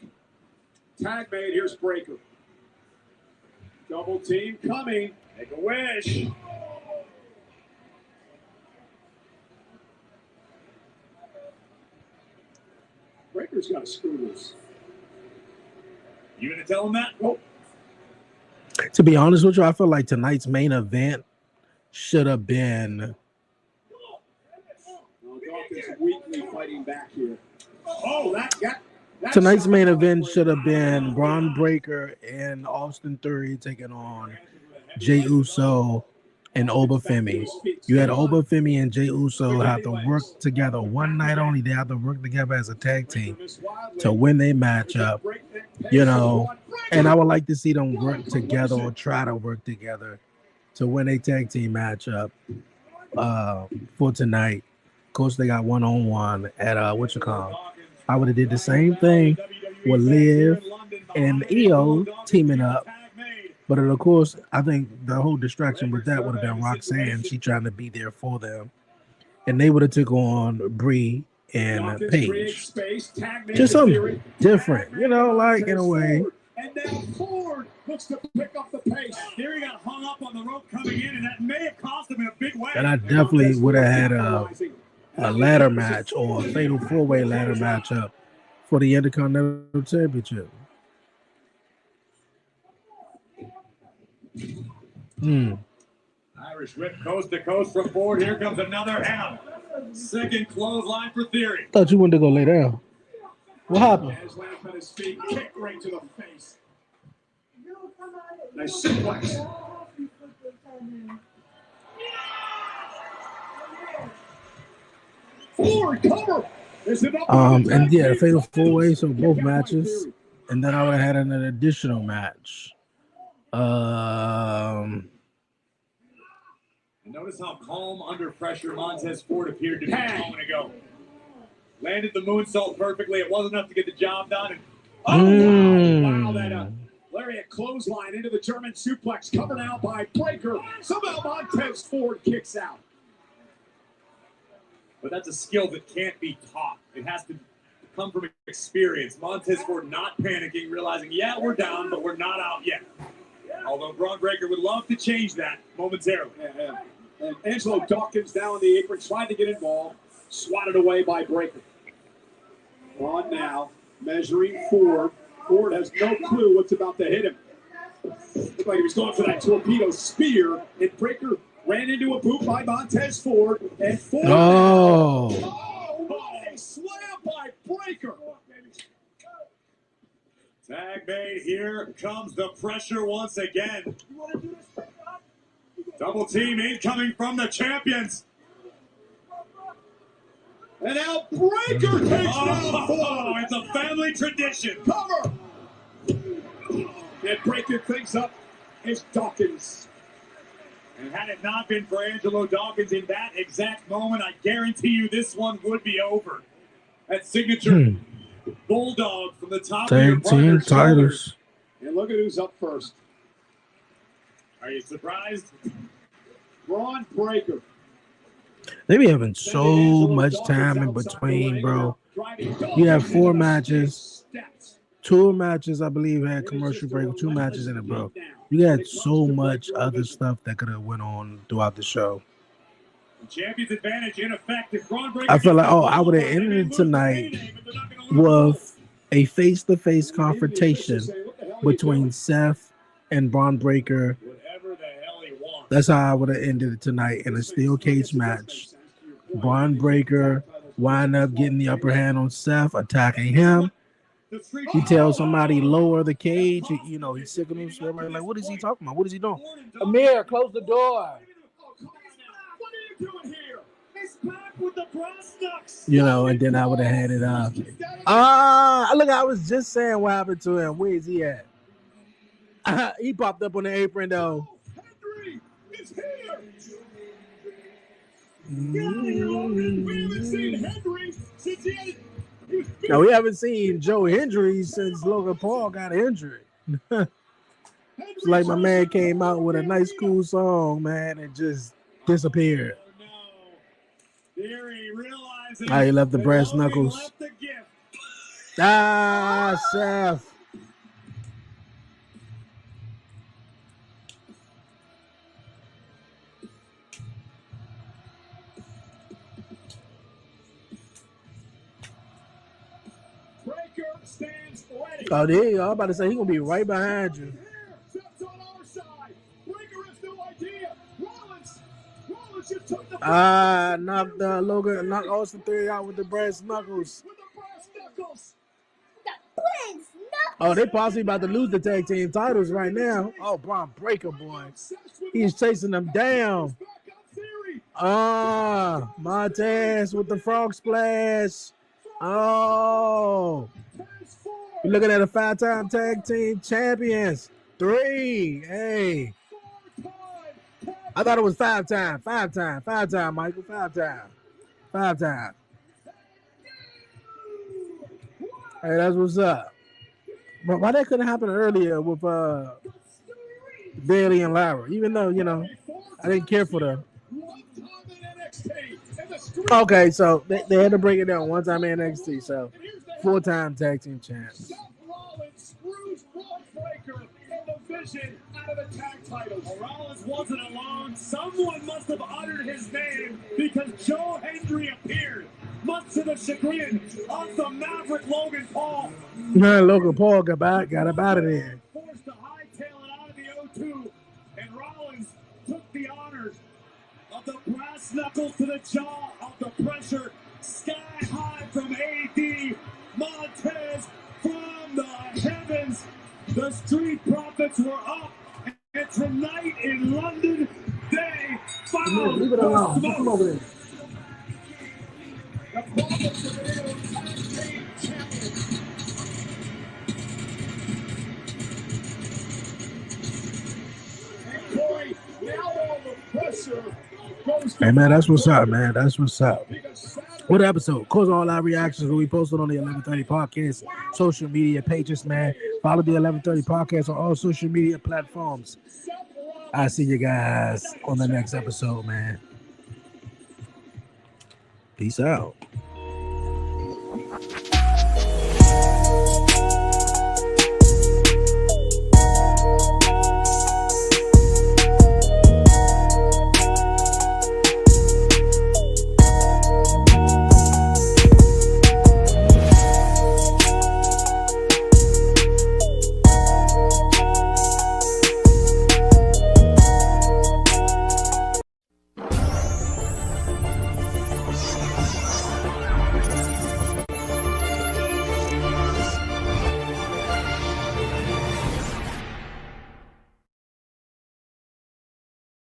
Tag made. Here's Breaker. Double team coming. Make a wish. Breaker's got to screw this. You gonna tell him that? Oh. To be honest with you, I feel like tonight's main event should have been. Dawkins weakly fighting back here. Oh, that Tonight's main event should have been Braun Breaker and Austin Theory taking on Jey Uso and Obafemi. You had Obafemi and Jey Uso have to work together one night only. They have to work together as a tag team to win their matchup, you know. And I would like to see them work together or try to work together to win a tag team matchup for tonight. Of course, they got one-on-one at I would have did the same thing with Liv and Io teaming up. But of course, I think the whole distraction with that would have been Roxanne. She trying to be there for them. And they would have took on Brie and Paige. Just something different, you know, like in a way. And now Ford looks to pick up the pace. Theory got hung up on the rope coming in, and that may have cost him in a big way. And I definitely would have had a ladder match or a fatal four-way ladder matchup for the Intercontinental Championship. Irish whip coast to coast from Ford. Here comes another ham. Second clothesline for Theory. Thought you wanted to go lay down. What happened? Has landed on his feet, kick right to the face. Nice suplex. Forward cover. And yeah, fatal 4-way, so both matches, and then I would have had an additional match. Notice how calm under pressure Montez Ford appeared to be a moment ago. Landed the moonsault perfectly. It wasn't enough to get the job done. And wow, that lariat clothesline into the German suplex, covered out by Breaker. Somehow Montez Ford kicks out. But that's a skill that can't be taught. It has to come from experience. Montez Ford not panicking, realizing, yeah, we're down, but we're not out yet. Although Braun Breaker would love to change that momentarily. Yeah. And Angelo Dawkins down on the apron, tried to get involved, swatted away by Breaker. On now, measuring Ford. Ford has no clue what's about to hit him. Looked like he was going for that torpedo spear, and Breaker ran into a boot by Montez Ford, and Ford. What a slam by Breaker. Tag made. Here comes the pressure once again. Double team incoming from the champions. And now Breaker takes down Ford. It's a family tradition. Cover. And breaking things up is Dawkins. And had it not been for Angelo Dawkins in that exact moment, I guarantee you this one would be over. That signature bulldog from the top of your Tag team titles. And look at who's up first. Are you surprised? Braun Breaker. They be having so much time in between, bro. You have 4 matches. 2 matches, I believe, had commercial break. 2 matches in it, bro. You had so much other stuff that could have went on throughout the show. Champion's advantage in effect. If Braun Breaker I feel like, I would have ended tonight with a face-to-face confrontation between Seth and Braun Breaker. That's how I would have ended it tonight in a steel cage match. Braun Breaker wind up getting the upper hand on Seth, attacking him. He tells somebody lower the cage. You know, he's sick of him. So everybody like, what is he talking about? What is he doing? Amir, close the door. You know, and then I would have had it up. Look, I was just saying what happened to him. Where is he at? He popped up on the apron though. Now we haven't seen Joe Hendry since Logan Paul got injured. It's like my man came out with a nice cool song, man, and just disappeared. He left the brass knuckles. Seth. Oh, there you go. I'm about to say he's gonna be right behind you. Knocked Logan, knocked Austin Theory out with the brass knuckles. Oh, they possibly about to lose the tag team titles right now. Oh, Braun Breaker, boy. He's chasing them down. Montez with the frog splash. Oh. We're looking at a 5-time tag team champions. 3. Hey. I thought it was 5-time. 5-time, Michael. 5-time. 5-time. Hey, that's what's up. But why that couldn't happen earlier with Bailey and Lara? Even though, you know, I didn't care for them. Okay, so they had to break it down 1 time in NXT. So 4-time tag team champs. Out of the tag title. Rollins wasn't alone. Someone must have uttered his name because Joe Hendry appeared, much to the chagrin of the Maverick Logan Paul. Logan Paul got up out of there. Forced to hightail it out of the O2, and Rollins took the honors of the brass knuckles to the jaw of the pressure, sky high from AD. Montez from the heavens. The Street Profits were up, and tonight in London, they found Leave it alone. Just come over there. the Profits of the Tag Team Champions. And boy, now all the pressure goes to Hey man, that's what's up, man. That's what's up. What episode? Of course, all our reactions will be posted on the 1130 podcast social media pages, man. Follow the 1130 podcast on all social media platforms. I'll see you guys on the next episode, man. Peace out.